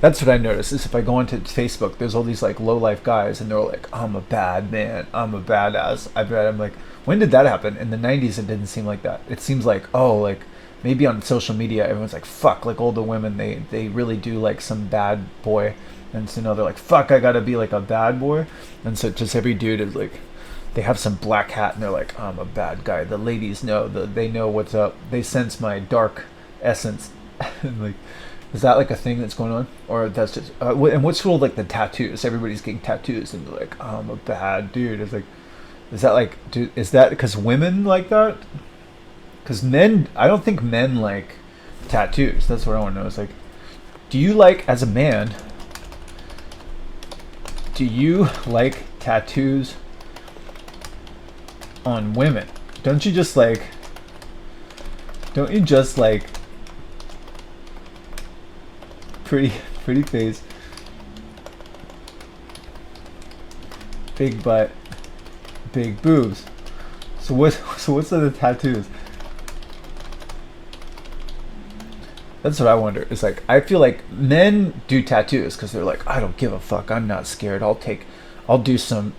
That's what I notice, is if I go into Facebook, there's all these, like, low life guys, and they're like, I'm a bad man, I'm a badass. I'm like, when did that happen? In the 90s, it didn't seem like that. It seems like, oh, like, maybe on social media, everyone's like, fuck, like, all the women, they really do like some bad boy. And so now they're like, fuck, I gotta be like a bad boy. And so just every dude is like, they have some black hat, and they're like, I'm a bad guy. The ladies know, they know what's up. They sense my dark essence. And, like, is that, like, a thing that's going on? Or that's just, and what's with, like, the tattoos? Everybody's getting tattoos, and they're like, I'm a bad dude. It's like, is that, like, is that because women like that? Because men, I don't think men like tattoos. That's what I want to know. It's like, do you like, as a man, do you like tattoos on women? Don't you just like pretty face, big butt, big boobs? So what's the tattoos? That's what I wonder. It's like, I feel like men do tattoos because they're like, I don't give a fuck. I'm not scared. I'll do some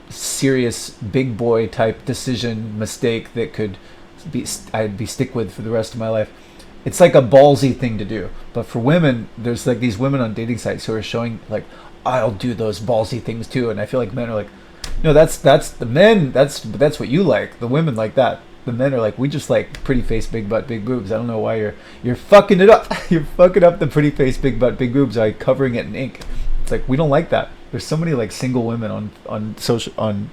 serious big boy type decision mistake that I'd be stick with for the rest of my life. It's like a ballsy thing to do. But for women, there's, like, these women on dating sites who are showing, like, I'll do those ballsy things too. And I feel like men are like, no, that's the men. That's what you like. The women like that. The men are like, we just like pretty face, big butt, big boobs. I don't know why you're fucking it up. You're fucking up the pretty face, big butt, big boobs by covering it in ink. It's like, we don't like that. There's so many, like, single women on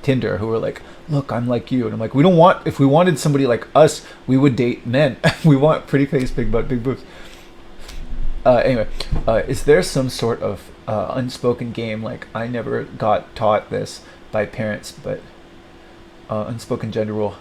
Tinder who are like, look, I'm like you. And I'm like, if we wanted somebody like us, we would date men. We want pretty face, big butt, big boobs. Anyway, is there some sort of unspoken game, like, I never got taught this by parents, but unspoken gender rule?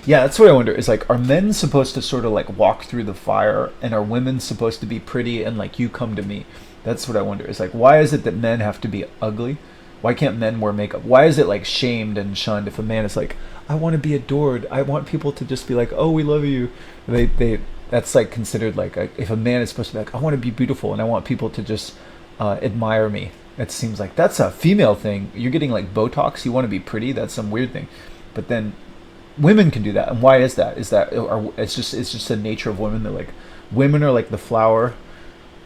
Yeah, that's what I wonder. Is, like, are men supposed to sort of, like, walk through the fire, and are women supposed to be pretty and, like, you come to me? That's what I wonder. It's like, why is it that men have to be ugly? Why can't men wear makeup? Why is it, like, shamed and shunned if a man is like, I want to be adored. I want people to just be like, oh, we love you. That's, like, considered, like, if a man is supposed to be like, I want to be beautiful and I want people to just admire me. It seems like that's a female thing. You're getting, like, Botox. You want to be pretty. That's some weird thing. But then women can do that. And why is that? It's just the nature of women. They're like, women are like the flower,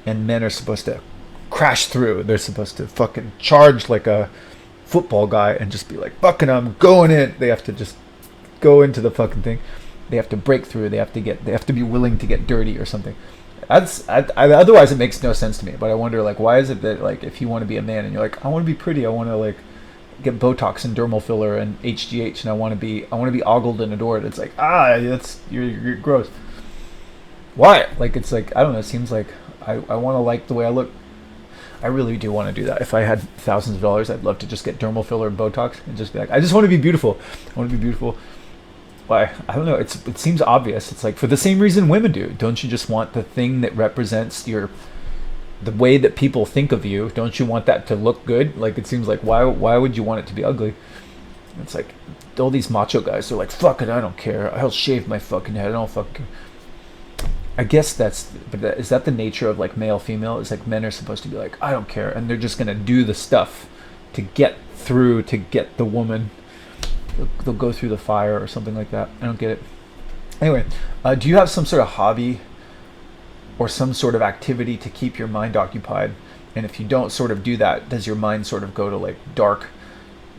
and men are supposed to crash through. They're supposed to fucking charge like a football guy and just be like, fucking, I'm going in. They have to just go into the fucking thing. They have to break through. They have to be willing to get dirty or something. Otherwise it makes no sense to me. But I wonder, like, why is it that, like, if you want to be a man and you're like, I want to be pretty, I want to, like, get Botox and dermal filler and HGH, and I want to be ogled and adored. It's like, that's you're gross. Why? Like, it's like, I don't know. It seems like I want to like the way I look. I really do want to do that. If I had thousands of dollars, I'd love to just get dermal filler and Botox and just be like, I just want to be beautiful. I want to be beautiful. Why? I don't know. It seems obvious. It's like, for the same reason women do. Don't you just want the thing that represents the way that people think of you? Don't you want that to look good? Like, it seems like, why would you want it to be ugly? It's like all these macho guys. They're like, fuck it, I don't care. I'll shave my fucking head. I don't fucking care. I guess is that the nature of like male female? It's like men are supposed to be like, I don't care, and they're just gonna do the stuff to get through, to get the woman. They'll go through the fire or something like that. I don't get it. Anyway, do you have some sort of hobby or some sort of activity to keep your mind occupied? And if you don't sort of do that, does your mind sort of go to like dark,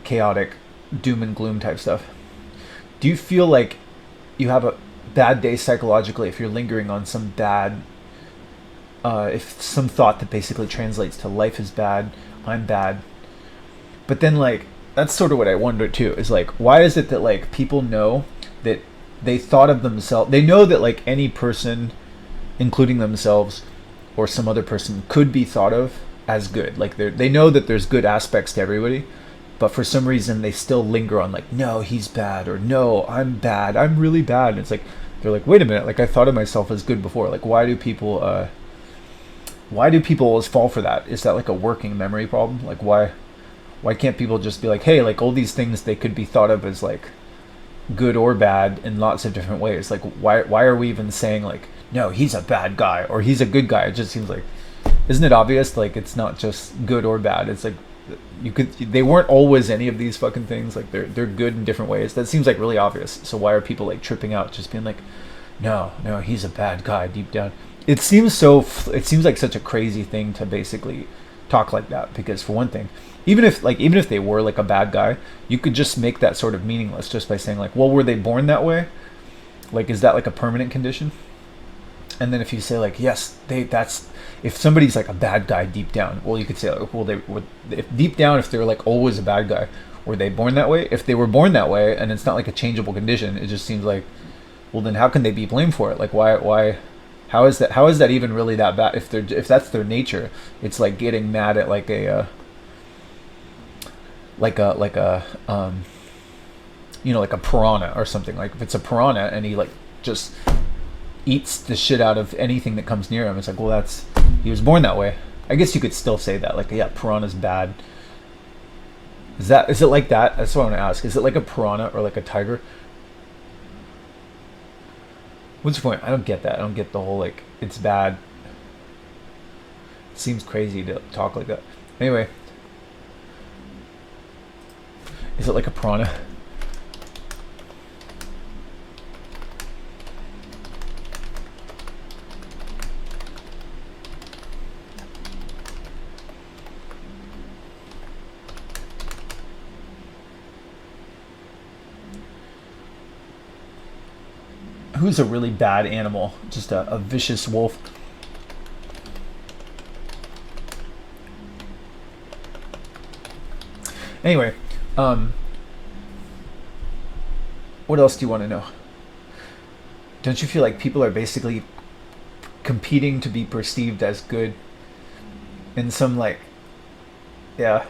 chaotic, doom and gloom type stuff? Do you feel like you have a bad day psychologically if you're lingering on some bad, if some thought that basically translates to life is bad, I'm bad? But then, like, that's sort of what I wonder too, is like, why is it that like people know that they thought of themselves, they know that like any person, including themselves or some other person, could be thought of as good. Like, they know that there's good aspects to everybody, but for some reason they still linger on like, no, he's bad, or no, I'm bad, I'm really bad. And it's like, they're like, wait a minute, like, I thought of myself as good before. Like, why do people always fall for that? Is that like a working memory problem? Like, why can't people just be like, hey, like, all these things, they could be thought of as like good or bad in lots of different ways. Like, why are we even saying like, no, he's a bad guy or he's a good guy? It just seems like, isn't it obvious? Like, it's not just good or bad. It's like, they weren't always any of these fucking things. Like, they're good in different ways. That seems like really obvious. So why are people like tripping out, just being like, no, he's a bad guy deep down? It seems like such a crazy thing to basically talk like that, because for one thing, even if they were like a bad guy, you could just make that sort of meaningless just by saying like, well, were they born that way? Like, is that like a permanent condition? And then if you say like, yes, if somebody's like a bad guy deep down, well, you could say like, well, if deep down, if they're like always a bad guy, were they born that way? If they were born that way and it's not like a changeable condition, it just seems like, well, then how can they be blamed for it? Like, why how is that even really that bad? If that's their nature, it's like getting mad at like a like a piranha or something. Like, if it's a piranha and he like just eats the shit out of anything that comes near him, it's like, well, he was born that way. I guess you could still say that, like, yeah, piranha's bad. Is it like that? That's what I want to ask. Is it like a piranha or like a tiger? What's your point? I don't get that. I don't get the whole like, it's bad. It seems crazy to talk like that. Anyway, is it like a piranha? Who's a really bad animal? Just a vicious wolf. Anyway, what else do you want to know? Don't you feel like people are basically competing to be perceived as good in some like, yeah.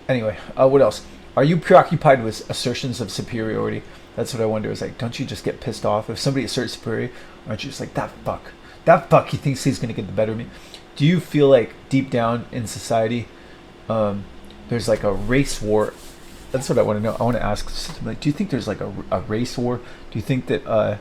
Anyway, what else? Are you preoccupied with assertions of superiority? That's what I wonder. Is like, don't you just get pissed off if somebody asserts superiority? Aren't you just like, that fuck, he thinks he's gonna get the better of me? Do you feel like deep down in society, there's like a race war? That's what I want to know. I want to ask, like, do you think there's like a race war? Do you think that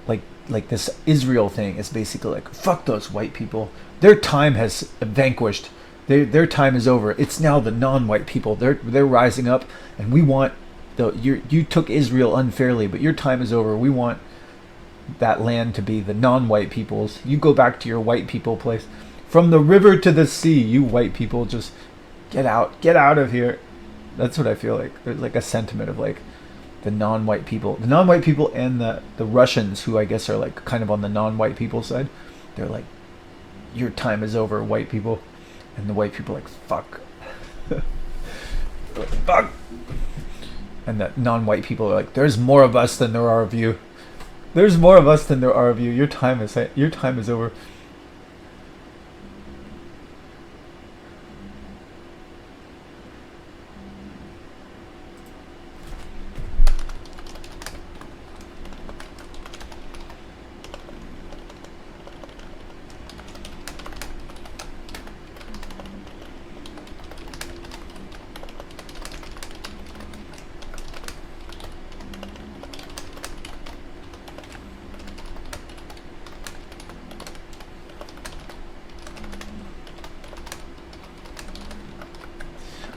like this Israel thing is basically like, fuck those white people, their time has vanquished. Their time is over. It's now the non-white people. They're rising up, and we want you took Israel unfairly, but your time is over. We want that land to be the non-white people's. You go back to your white people place. From the river to the sea, you white people, just get out of here. That's what I feel like. There's like a sentiment of like the non-white people and the Russians, who I guess are like kind of on the non-white people side. They're like, your time is over, white people. And the white people are like, fuck. Fuck. And the non-white people are like, there's more of us than there are of you. There's more of us than there are of you. Your time is over.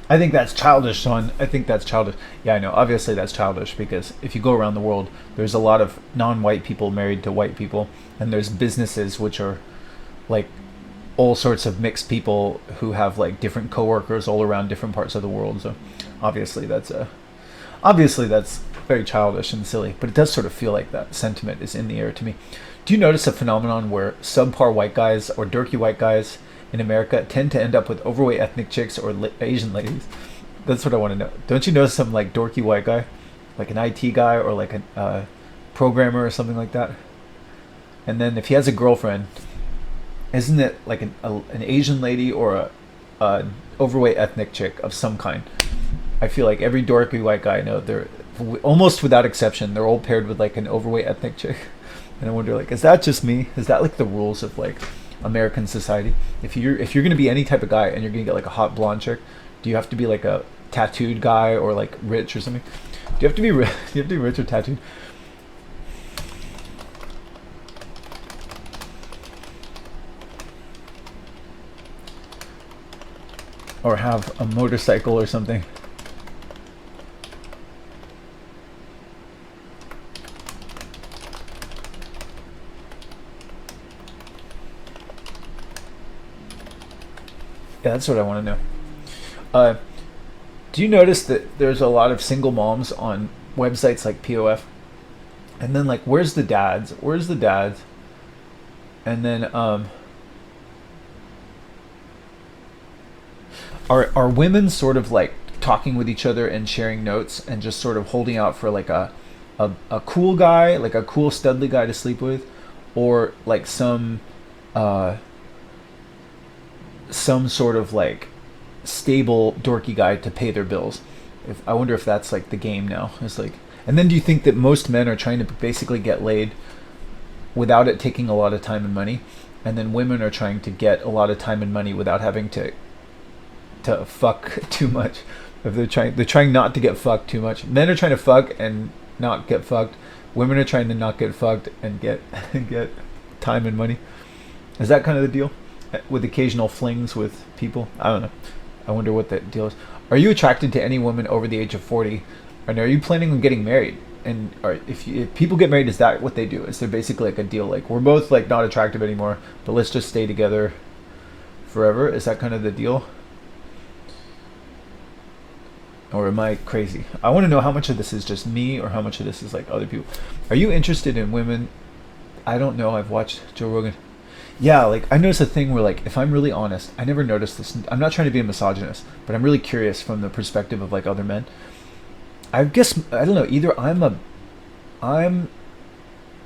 I think that's childish, son. I think that's childish. Yeah, I know. Obviously, that's childish because if you go around the world, there's a lot of non-white people married to white people, and there's businesses which are like all sorts of mixed people who have like different coworkers all around different parts of the world. So obviously that's very childish and silly, but it does sort of feel like that sentiment is in the air to me. Do you notice a phenomenon where subpar white guys or dorky white guys in America tend to end up with overweight ethnic chicks or Asian ladies? That's what I want to know. Don't you know some like dorky white guy, like an IT guy or like a programmer or something like that? And then if he has a girlfriend, isn't it like an Asian lady or a overweight ethnic chick of some kind? I feel like every dorky white guy I know, they're almost without exception, they're all paired with like an overweight ethnic chick. And I wonder, like, is that just me? Is that like the rules of like American society? If you're gonna be any type of guy and you're gonna get like a hot blonde chick, do you have to be like a tattooed guy or like rich or something? Do you have to be do you have to be rich or tattooed? Or have a motorcycle or something? Yeah, that's what I want to know. Do you notice that there's a lot of single moms on websites like POF? And then like, where's the dads? Where's the dads? And then are women sort of like talking with each other and sharing notes and just sort of holding out for like a cool guy, like a cool studly guy to sleep with, or like some sort of like stable dorky guy to pay their bills? I wonder if that's like the game now. It's like, and then do you think that most men are trying to basically get laid without it taking a lot of time and money, and then women are trying to get a lot of time and money without having to fuck too much? If they're trying not to get fucked too much. Men are trying to fuck and not get fucked. Women are trying to not get fucked and get get time and money. Is that kind of the deal? With occasional flings with people? I don't know. I wonder what that deal is. Are you attracted to any woman over the age of 40? And are you planning on getting married? And if people get married, is that what they do? Is there basically like a deal like, we're both like not attractive anymore, but let's just stay together forever? Is that kind of the deal? Or am I crazy? I want to know how much of this is just me or how much of this is like other people. Are you interested in women? I don't know. I've watched Joe Rogan. Yeah, like I noticed a thing where like, if I'm really honest, I never noticed this. I'm not trying to be a misogynist, but I'm really curious from the perspective of like other men. I guess, I don't know, either I'm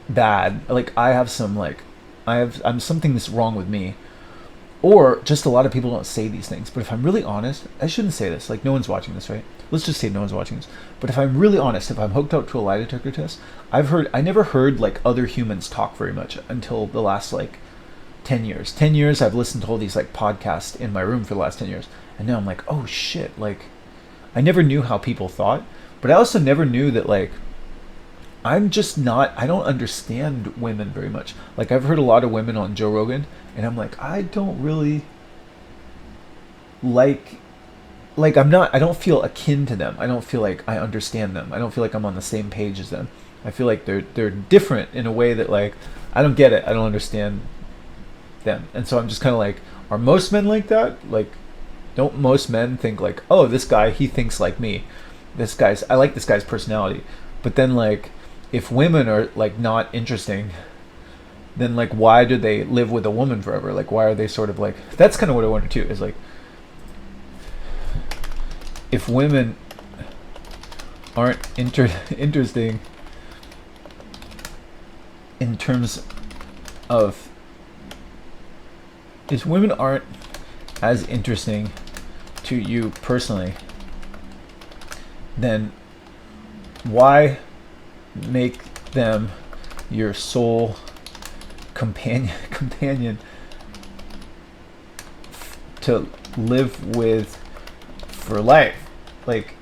bad, like I have some like, I'm something that's wrong with me, or just a lot of people don't say these things. But if I'm really honest, I shouldn't say this, like no one's watching this, right? Let's just say no one's watching this. But if I'm really honest, if I'm hooked up to a lie detector test, I never heard like other humans talk very much until the last like 10 years. 10 years I've listened to all these like podcasts in my room for the last 10 years. And now I'm like, oh shit, like I never knew how people thought, but I also never knew that like I don't understand women very much. Like I've heard a lot of women on Joe Rogan and I'm like, I don't really like I don't feel akin to them. I don't feel like I understand them. I don't feel like I'm on the same page as them. I feel like they're different in a way that like I don't get it. I don't understand them. And so I'm just kind of like, are most men like that? Like, don't most men think like, oh, this guy, he thinks like me. I like this guy's personality. But then like, if women are like not interesting, then like why do they live with a woman forever? Like why are they sort of like, that's kind of what I wonder too, is like if women aren't interesting in terms of, if women aren't as interesting to you personally, then why make them your sole companion to live with for life? Like,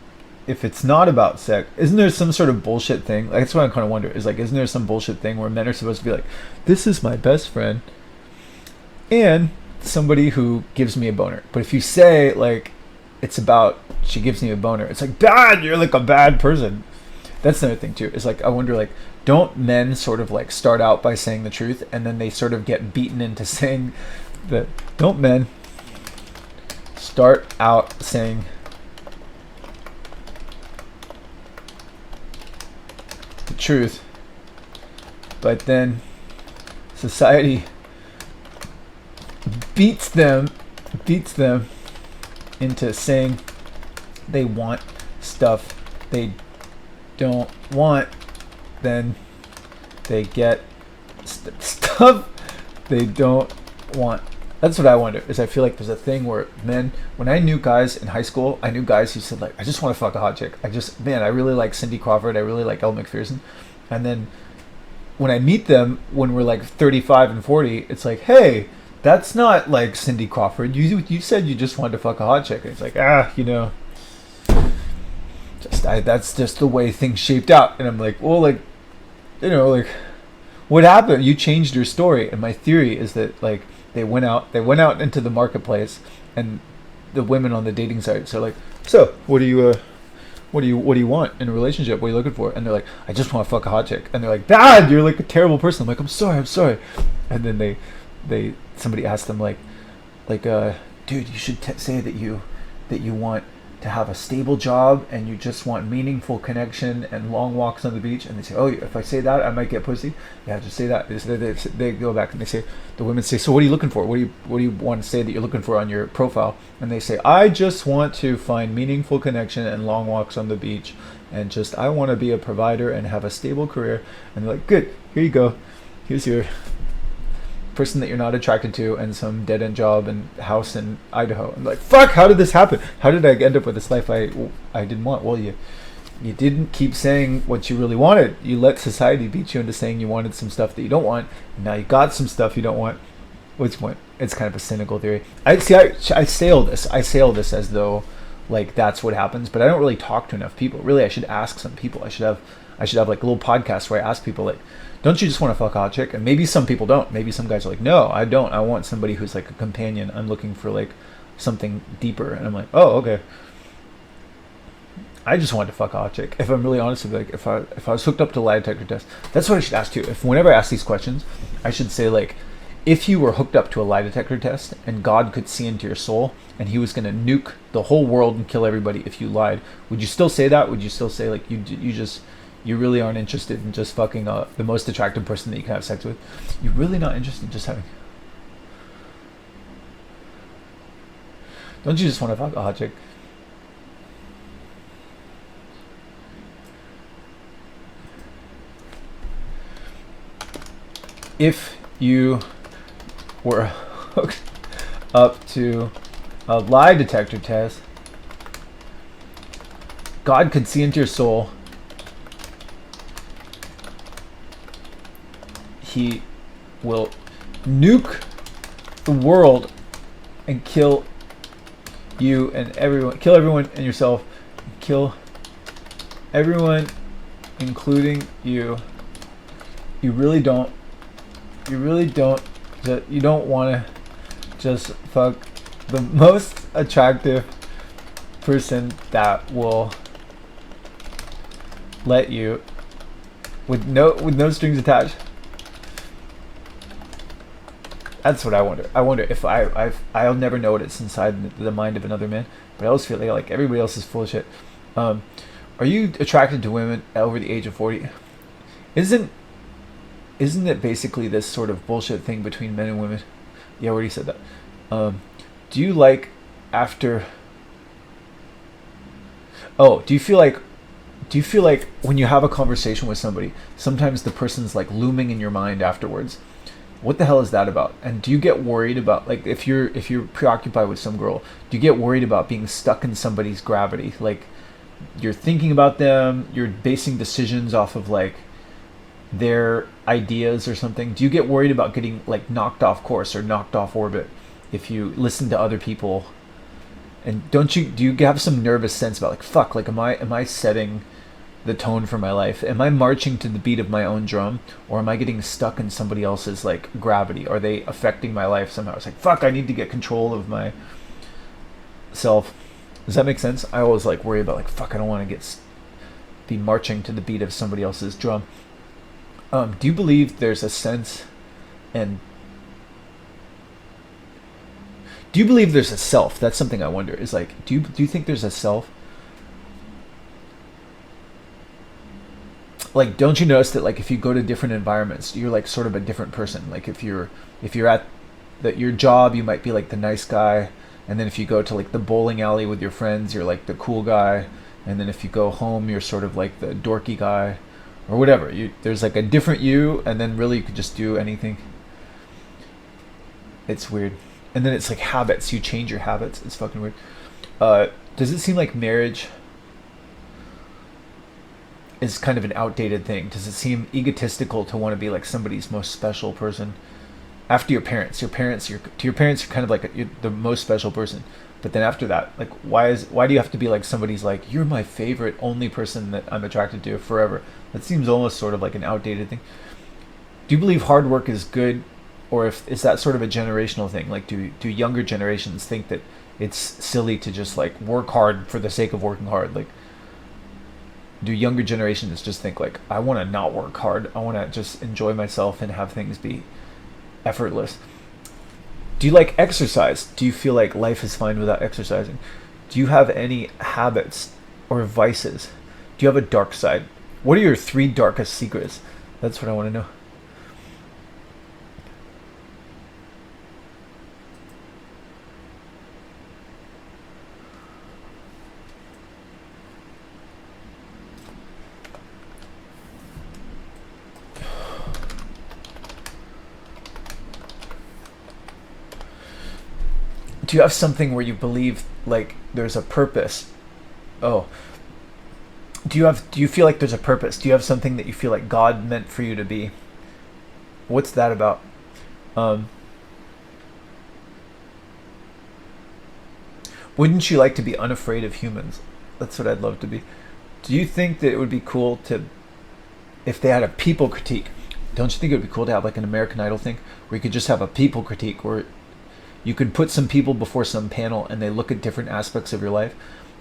if it's not about sex, isn't there some sort of bullshit thing? Like, that's what I kind of wonder, is like, isn't there some bullshit thing where men are supposed to be like, this is my best friend and somebody who gives me a boner? But if you say like it's about she gives me a boner, it's like bad, you're like a bad person. That's another thing too. It's like, I wonder, like, don't men sort of like start out by saying the truth and then they sort of get beaten into saying that? Don't men start out saying the truth, but then society beats them into saying they want stuff they don't want, then they get stuff they don't want. That's what I wonder, is I feel like there's a thing where men, when I knew guys in high school, I knew guys who said like, I just want to fuck a hot chick. I really like Cindy Crawford, I really like Elle McPherson. And then when I meet them when we're like 35 and 40, it's like, hey, that's not like Cindy Crawford. You said you just wanted to fuck a hot chick. And it's like, that's just the way things shaped out. And I'm like, well, like, like, what happened? You changed your story. And my theory is that like they went out into the marketplace, and the women on the dating sites are like, so what do you want in a relationship? What are you looking for? And they're like, I just want to fuck a hot chick. And they're like, Dad, you're like a terrible person. I'm like, I'm sorry. And then somebody asked them like, dude, you should say that you want to have a stable job and you just want meaningful connection and long walks on the beach. And they say, oh, if I say that, I might get pussy. Yeah, just say that. They go back and the women say, so what are you looking for? What do you want to say that you're looking for on your profile? And they say, I just want to find meaningful connection and long walks on the beach, and just I want to be a provider and have a stable career. And they're like, good, here you go. Here's your person that you're not attracted to and some dead-end job and house in Idaho. I'm like, fuck, how did this happen? How did I end up with this life I didn't want? Well, you didn't keep saying what you really wanted. You let society beat you into saying you wanted some stuff that you don't want, and now you got some stuff you don't want. What's the point? It's kind of a cynical theory. I say all this as though like that's what happens, but I don't really talk to enough people. Really, I should ask some people. I should have like a little podcast where I ask people like, don't you just want to fuck a hot chick? And maybe some people don't. Maybe some guys are like, no, I don't. I want somebody who's like a companion. I'm looking for like something deeper. And I'm like, oh, okay. I just wanted to fuck a hot chick. If I'm really honest with you, like if I was hooked up to a lie detector test, that's what I should ask too. If whenever I ask these questions, I should say like, if you were hooked up to a lie detector test and God could see into your soul and he was going to nuke the whole world and kill everybody if you lied, would you still say that? Would you still say like you really aren't interested in just fucking the most attractive person that you can have sex with? You're really not interested in just having... Don't you just want to fuck a hot chick? If you were hooked up to a lie detector test, God could see into your soul. He will nuke the world and kill you and everyone. Kill everyone and yourself. Kill everyone, including you. You really don't want to just fuck the most attractive person that will let you, with no strings attached. That's what I wonder. I wonder if I'll never know what it's inside the mind of another man, but I always feel like everybody else is full of shit. Are you attracted to women over the age of 40? Isn't isn't it basically this sort of bullshit thing between men and women? Yeah, I already said that. Um, do you like after? Oh, do you feel like when you have a conversation with somebody, sometimes the person's like looming in your mind afterwards? What the hell is that about? And do you get worried about, like, if you're preoccupied with some girl, do you get worried about being stuck in somebody's gravity? Like, you're thinking about them, you're basing decisions off of like their ideas or something. Do you get worried about getting like knocked off course or knocked off orbit if you listen to other people? And do you have some nervous sense about like, fuck, like, am I setting the tone for my life? Am I marching to the beat of my own drum, or am I getting stuck in somebody else's like gravity? Are they affecting my life somehow? It's like, fuck, I need to get control of myself. Does that make sense? I always like worry about like, fuck, I don't want to be marching to the beat of somebody else's drum. Do you believe there's a sense, and do you believe there's a self? That's something I wonder. Is like, do you think there's a self? Like, don't you notice that like if you go to different environments, you're like sort of a different person? Like if you're at your job, you might be like the nice guy, and then if you go to like the bowling alley with your friends, you're like the cool guy, and then if you go home, you're sort of like the dorky guy, or whatever. There's like a different you, and then really you could just do anything. It's weird. And then it's like habits. You change your habits. It's fucking weird. Does it seem like marriage is kind of an outdated thing? Does it seem egotistical to want to be like somebody's most special person after your parents? To your parents, you're kind of like you're the most special person. But then after that, like, why do you have to be like somebody's like, you're my favorite, only person that I'm attracted to forever? That seems almost sort of like an outdated thing. Do you believe hard work is good, or if is that sort of a generational thing? Like, do younger generations think that it's silly to just like work hard for the sake of working hard? Like, do younger generations just think like, I want to not work hard, I want to just enjoy myself and have things be effortless? Do you like exercise? Do you feel like life is fine without exercising? Do you have any habits or vices? Do you have a dark side? What are your 3 darkest secrets? That's what I want to know. Do you have something where you believe like there's a purpose? Oh, do you feel like there's a purpose? Do you have something that you feel like God meant for you to be? What's that about? Um, wouldn't you like to be unafraid of humans? That's what I'd love to be. Do you think that it would be cool to, if they had a people critique? Don't you think it would be cool to have like an American Idol thing where you could just have a people critique, where you could put some people before some panel and they look at different aspects of your life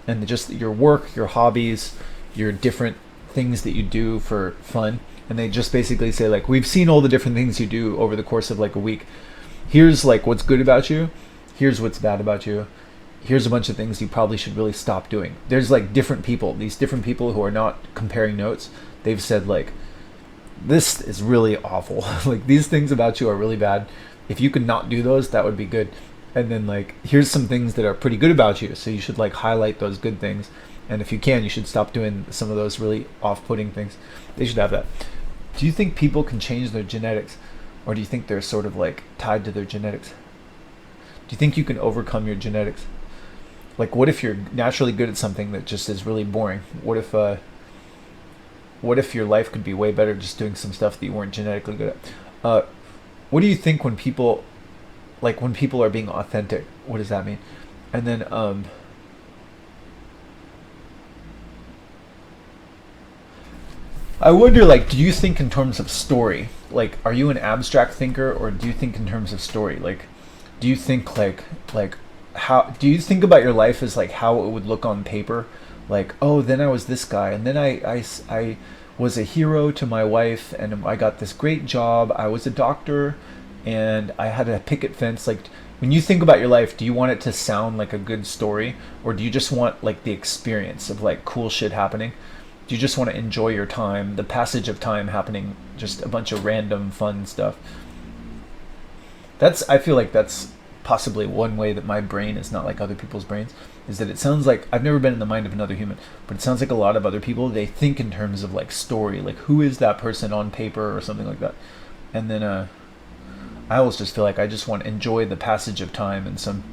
and just your work, your hobbies, your different things that you do for fun, and they just basically say like, we've seen all the different things you do over the course of like a week. Here's like what's good about you, here's what's bad about you, here's a bunch of things you probably should really stop doing. There's like these different people who are not comparing notes. They've said like, this is really awful. Like, these things about you are really bad. If you could not do those, that would be good. And then like, here's some things that are pretty good about you, so you should like highlight those good things. And if you can, you should stop doing some of those really off-putting things. They should have that. Do you think people can change their genetics, or do you think they're sort of like tied to their genetics? Do you think you can overcome your genetics? Like, what if you're naturally good at something that just is really boring? What if your life could be way better just doing some stuff that you weren't genetically good at? What do you think when people are being authentic? What does that mean? And then I wonder, like, do you think in terms of story? Like, are you an abstract thinker, or do you think in terms of story? Like, do you think like how do you think about your life as like how it would look on paper? Like, oh, then I was this guy, and then I was a hero to my wife, and I got this great job. I was a doctor, and I had a picket fence. Like, when you think about your life, do you want it to sound like a good story, or do you just want like the experience of like cool shit happening? Do you just want to enjoy your time, the passage of time happening, just a bunch of random fun stuff? I feel like that's possibly one way that my brain is not like other people's brains, is that it sounds like, I've never been in the mind of another human, but it sounds like a lot of other people, they think in terms of like story, like who is that person on paper or something like that. And then I always just feel like I just want to enjoy the passage of time, and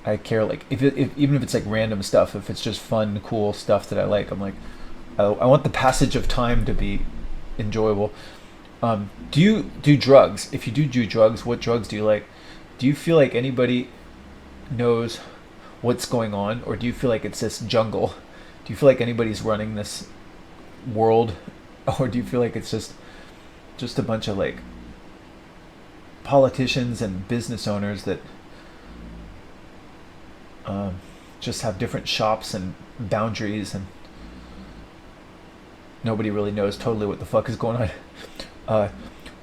I care, like if even if it's like random stuff, if it's just fun, cool stuff that I like, I'm like, I want the passage of time to be enjoyable. Do you do drugs? If you do drugs, what drugs do you like? Do you feel like anybody knows what's going on, or do you feel like it's this jungle? Do you feel like anybody's running this world, or do you feel like it's just a bunch of like politicians and business owners that just have different shops and boundaries, and nobody really knows totally what the fuck is going on?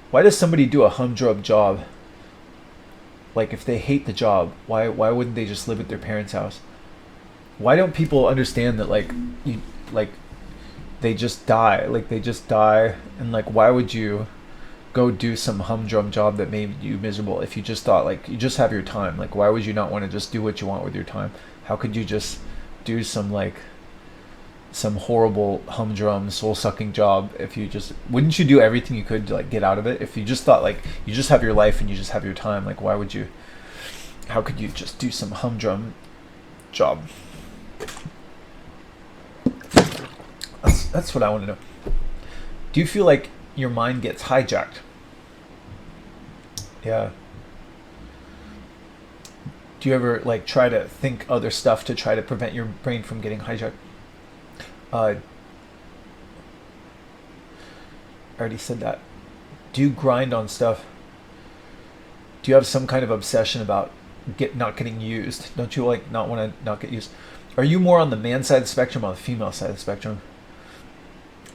Why does somebody do a humdrum job? Like if they hate the job, why wouldn't they just live at their parents' house? Why don't people understand that like they just die, and like why would you go do some humdrum job that made you miserable if you just thought like you just have your time? Like why would you not want to just do what you want with your time? How could you just do some horrible humdrum soul-sucking job if you just wouldn't you do everything you could to like get out of it? If you just thought like you just have your life and you just have your time, like how could you just do some humdrum job? That's what I want to know. Do you feel like your mind gets hijacked? Yeah. Do you ever like try to think other stuff to try to prevent your brain from getting hijacked? I already said that. Do you grind on stuff? Do you have some kind of obsession about not getting used? Don't you like not want to not get used? Are you more on the man side of the spectrum or the female side of the spectrum?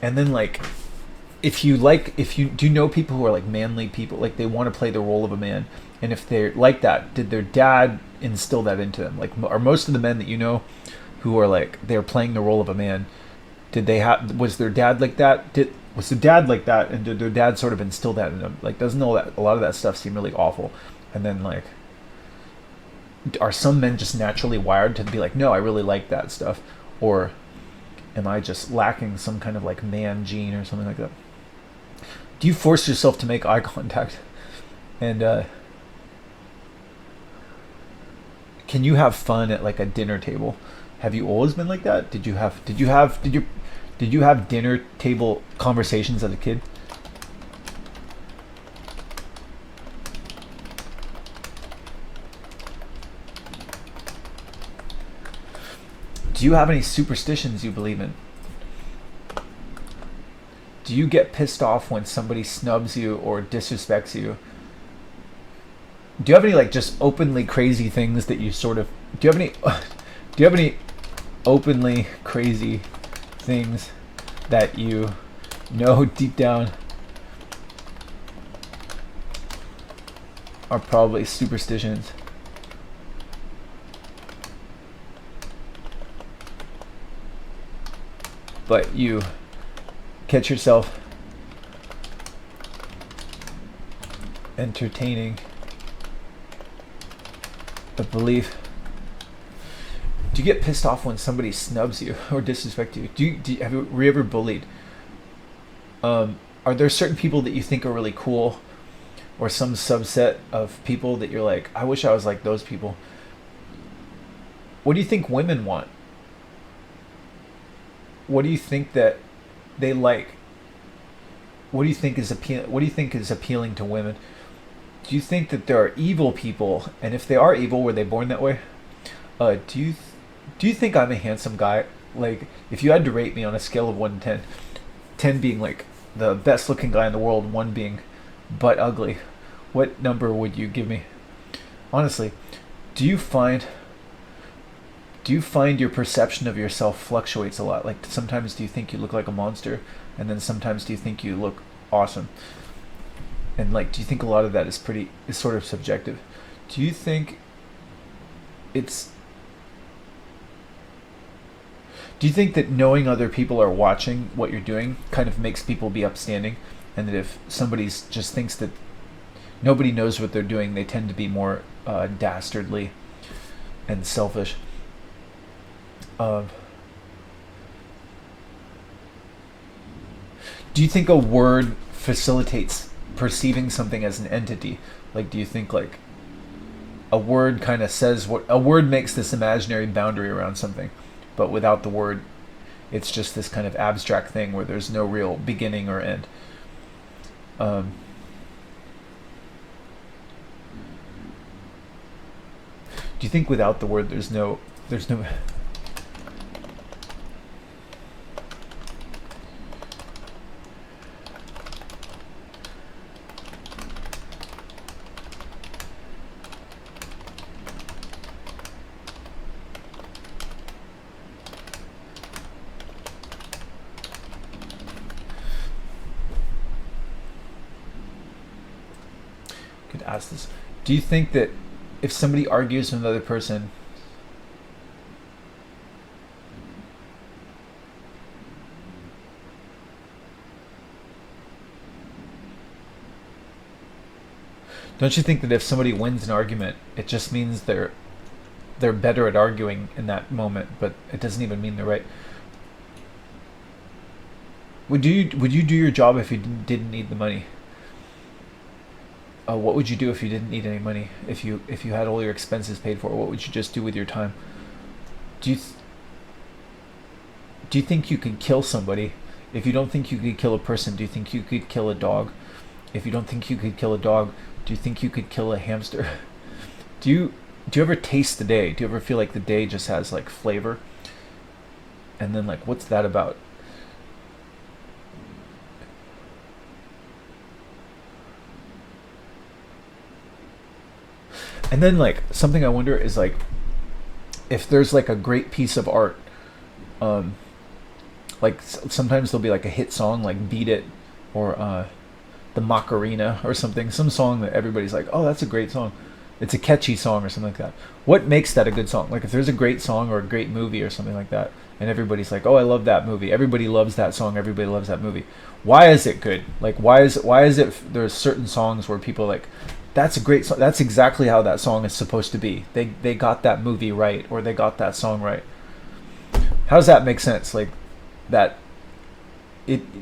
And then like, if you do you know people who are like manly people, like they want to play the role of a man, and if they're like that, did their dad instill that into them? Like, are most of the men that you know who are like they're playing the role of a man, was their dad like that? Was their dad like that, and did their dad sort of instill that in them? Like, doesn't all that, a lot of that stuff seem really awful? And then like, are some men just naturally wired to be like, no, I really like that stuff, or am I just lacking some kind of like man gene or something like that? Do you force yourself to make eye contact? And can you have fun at like a dinner table? Have you always been like that? Did you have dinner table conversations as a kid? Do you have any superstitions you believe in? Do you get pissed off when somebody snubs you or disrespects you? Do you have any like just openly crazy things that you sort of do you have any openly crazy things that you know deep down are probably superstitions, but you catch yourself entertaining the belief? Do you get pissed off when somebody snubs you or disrespects you? Were you ever bullied? Are there certain people that you think are really cool, or some subset of people that you're like, I wish I was like those people? What do you think women want? What do you think that they like? What do you think is appealing to women? Do you think that there are evil people, and if they are evil, were they born that way? Do you think I'm a handsome guy? Like, if you had to rate me on a scale of 1 to 10, 10 being like the best looking guy in the world, 1 being butt ugly, what number would you give me? Honestly, do you find your perception of yourself fluctuates a lot? Like, sometimes do you think you look like a monster, and then sometimes do you think you look awesome? And like, do you think a lot of that is sort of subjective? Do you think Do you think that knowing other people are watching what you're doing kind of makes people be upstanding, and that if somebody just thinks that nobody knows what they're doing, they tend to be more dastardly and selfish? Uh, do you think a word facilitates perceiving something as an entity? Like, do you think like a word kind of says what a word makes this imaginary boundary around something, but without the word, it's just this kind of abstract thing where there's no real beginning or end. Um, do you think without the word, there's no could ask this. Do you think that if somebody argues with another person, don't you think that if somebody wins an argument, it just means they're better at arguing in that moment, but it doesn't even mean they're right? Would you do your job if you didn't need the money? What would you do if you didn't need any money? If you had all your expenses paid for, what would you just do with your time? Do you do you think you could kill somebody? If you don't think you could kill a person, do you think you could kill a dog? If you don't think you could kill a dog, do you think you could kill a hamster? Do you ever taste the day? Do you ever feel like the day just has like flavor? And then like, what's that about? And then like something I wonder is like if there's like a great piece of art, um, like sometimes there'll be like a hit song like "Beat It" or the Macarena or something, some song that everybody's like, oh, that's a great song. It's a catchy song or something like that. What makes that a good song? Like if there's a great song or a great movie or something like that, and everybody's like, oh, I love that movie. Everybody loves that song. Everybody loves that movie. Why is it good? Like why is it there's certain songs where people are like, that's a great song. That's exactly how that song is supposed to be. They got that movie right, or they got that song right. How does that make sense? Like that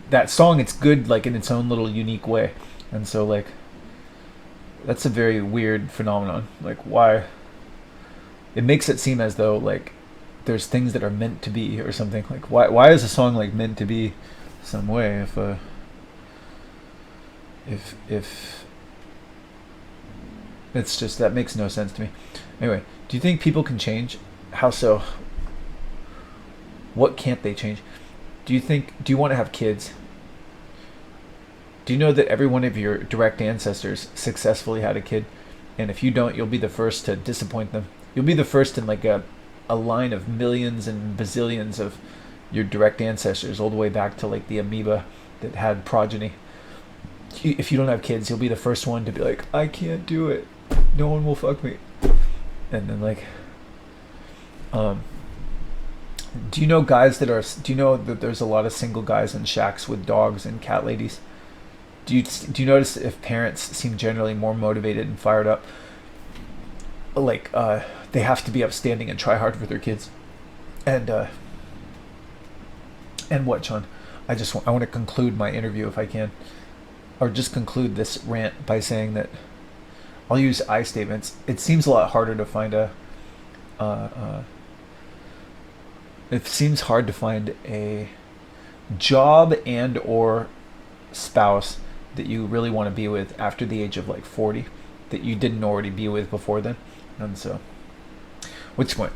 that song, it's good like in its own little unique way. And so like that's a very weird phenomenon. Like why it makes it seem as though like there's things that are meant to be or something. Like why is a song like meant to be some way if it's just that makes no sense to me. Anyway, do you think people can change? How so? What can't they change? Do you want to have kids? Do you know that every one of your direct ancestors successfully had a kid? And if you don't, you'll be the first to disappoint them. You'll be the first in like a line of millions and bazillions of your direct ancestors, all the way back to like the amoeba that had progeny. If you don't have kids, you'll be the first one to be like, I can't do it. No one will fuck me. And then like, do you know do you know that there's a lot of single guys in shacks with dogs and cat ladies? Do you notice if parents seem generally more motivated and fired up? Like they have to be upstanding and try hard for their kids. And what, John? I want to conclude my interview if I can, or just conclude this rant by saying that I'll use I statements. It seems a lot harder to find it seems hard to find a job and or spouse that you really want to be with after the age of like 40 that you didn't already be with before then. And so, which point,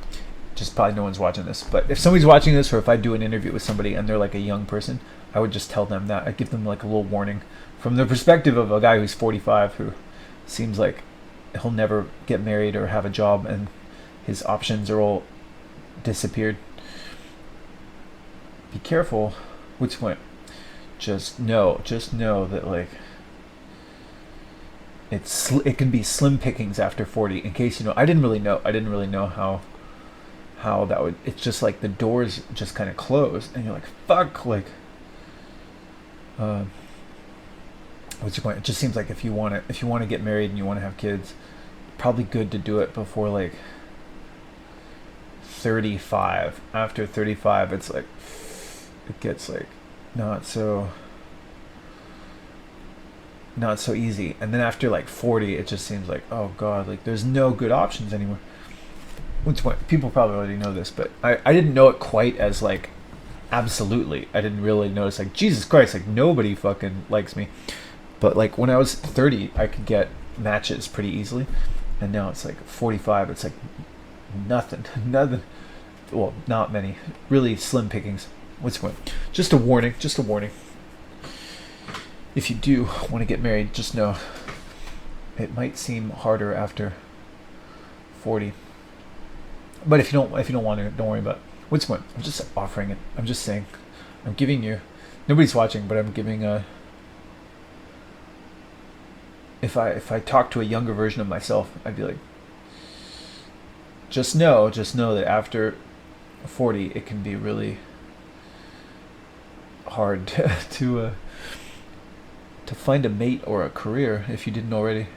just probably no one's watching this, but if somebody's watching this, or if I do an interview with somebody and they're like a young person, I would just tell them that. I'd give them like a little warning from the perspective of a guy who's 45 who seems like he'll never get married or have a job and his options are all disappeared. Be careful. Which point? Just know that like it can be slim pickings after 40. In case you know, I didn't really know how how that would, it's just like the doors just kind of close and you're like, fuck, like, uh, what's your point? It just seems like if you want to get married and you want to have kids, probably good to do it before like 35. After 35, it's like, it gets like not so easy. And then after like 40, it just seems like, oh god, like there's no good options anymore. Which point, people probably already know this, but I didn't know it quite as like absolutely. I didn't really notice like, Jesus Christ, like nobody fucking likes me. But like when I was 30, I could get matches pretty easily, and now it's like 45. It's like nothing. Well, not many. Really slim pickings. What's the point? Just a warning. If you do want to get married, just know it might seem harder after 40. But if you don't want to, don't worry about it. What's the point? I'm just offering it. I'm just saying. I'm giving you. Nobody's watching, but I'm giving a. If I talk to a younger version of myself, I'd be like, just know that after 40, it can be really hard to find a mate or a career if you didn't already.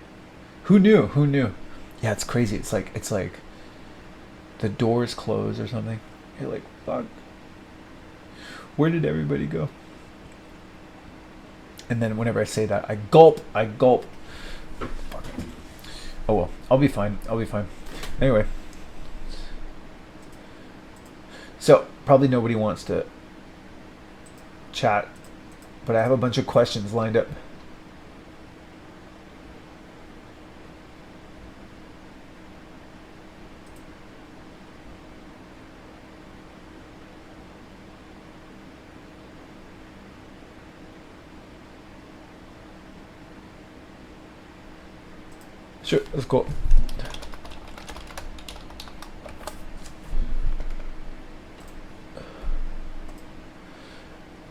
Who knew? Yeah, it's crazy. It's like the doors close or something. You're like, fuck. Where did everybody go? And then whenever I say that, I gulp. Fuck. Oh well, I'll be fine. Anyway. So, probably nobody wants to chat, but I have a bunch of questions lined up. Sure, let's go.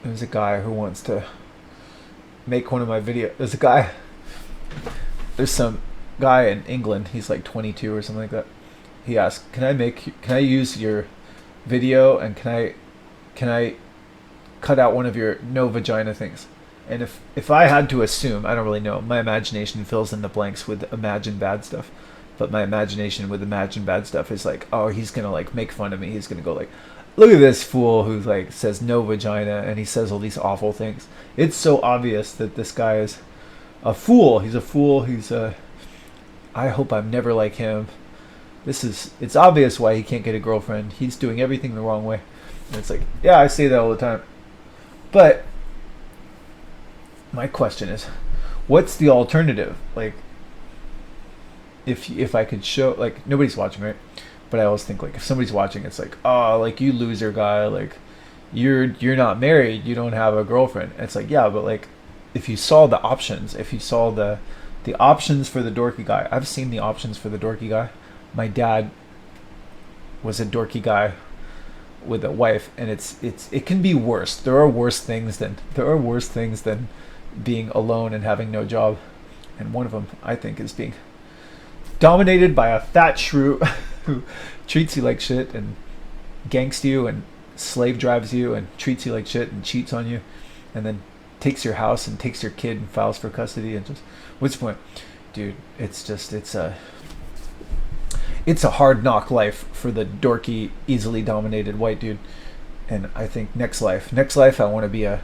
There's a guy who wants to make one of my videos. There's some guy in England. He's like 22 or something like that. He asked, "Can I use your video and can I cut out one of your no vagina things?" And if I had to assume, I don't really know. My imagination fills in the blanks with imagined bad stuff. But my imagination with imagined bad stuff is like, oh, he's gonna like make fun of me. He's gonna go like, look at this fool who like says no vagina and he says all these awful things. It's so obvious that this guy is a fool. He's a fool. I hope I'm never like him. It's obvious why he can't get a girlfriend. He's doing everything the wrong way. And it's like, yeah, I say that all the time. But my question is, what's the alternative? Like, if I could show, like, nobody's watching, right? But I always think like if somebody's watching, it's like, oh, like you loser guy, like you're not married, you don't have a girlfriend. And it's like, yeah, but like if you saw the options, if you saw the options for the dorky guy, I've seen the options for the dorky guy. My dad was a dorky guy with a wife, and it can be worse. There are worse things than being alone and having no job. And one of them, I think, is being dominated by a fat shrew who treats you like shit and ganks you and slave drives you and treats you like shit and cheats on you and then takes your house and takes your kid and files for custody and just, what's the point? Dude, it's a hard knock life for the dorky, easily dominated white dude. And I think next life I want to be a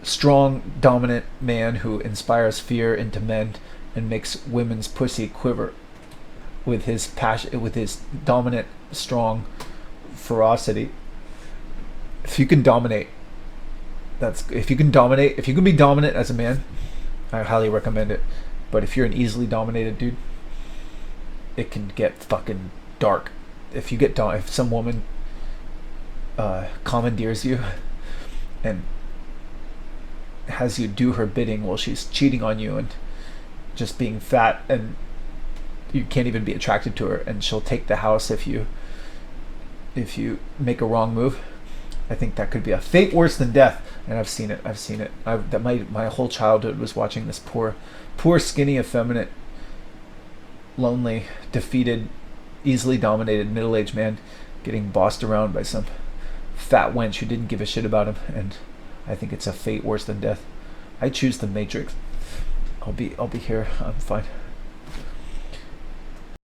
strong, dominant man who inspires fear into men and makes women's pussy quiver with his passion, with his dominant, strong ferocity. If you can dominate, if you can be dominant as a man, I highly recommend it. But if you're an easily dominated dude, it can get fucking dark. If some woman commandeers you and has you do her bidding while she's cheating on you and just being fat, and you can't even be attracted to her, and she'll take the house if you make a wrong move, I think that could be a fate worse than death. And I've seen it. My whole childhood was watching this poor, skinny, effeminate, lonely, defeated, easily dominated middle-aged man getting bossed around by some fat wench who didn't give a shit about him, and I think it's a fate worse than death. I choose the Matrix. I'll be here. I'm fine.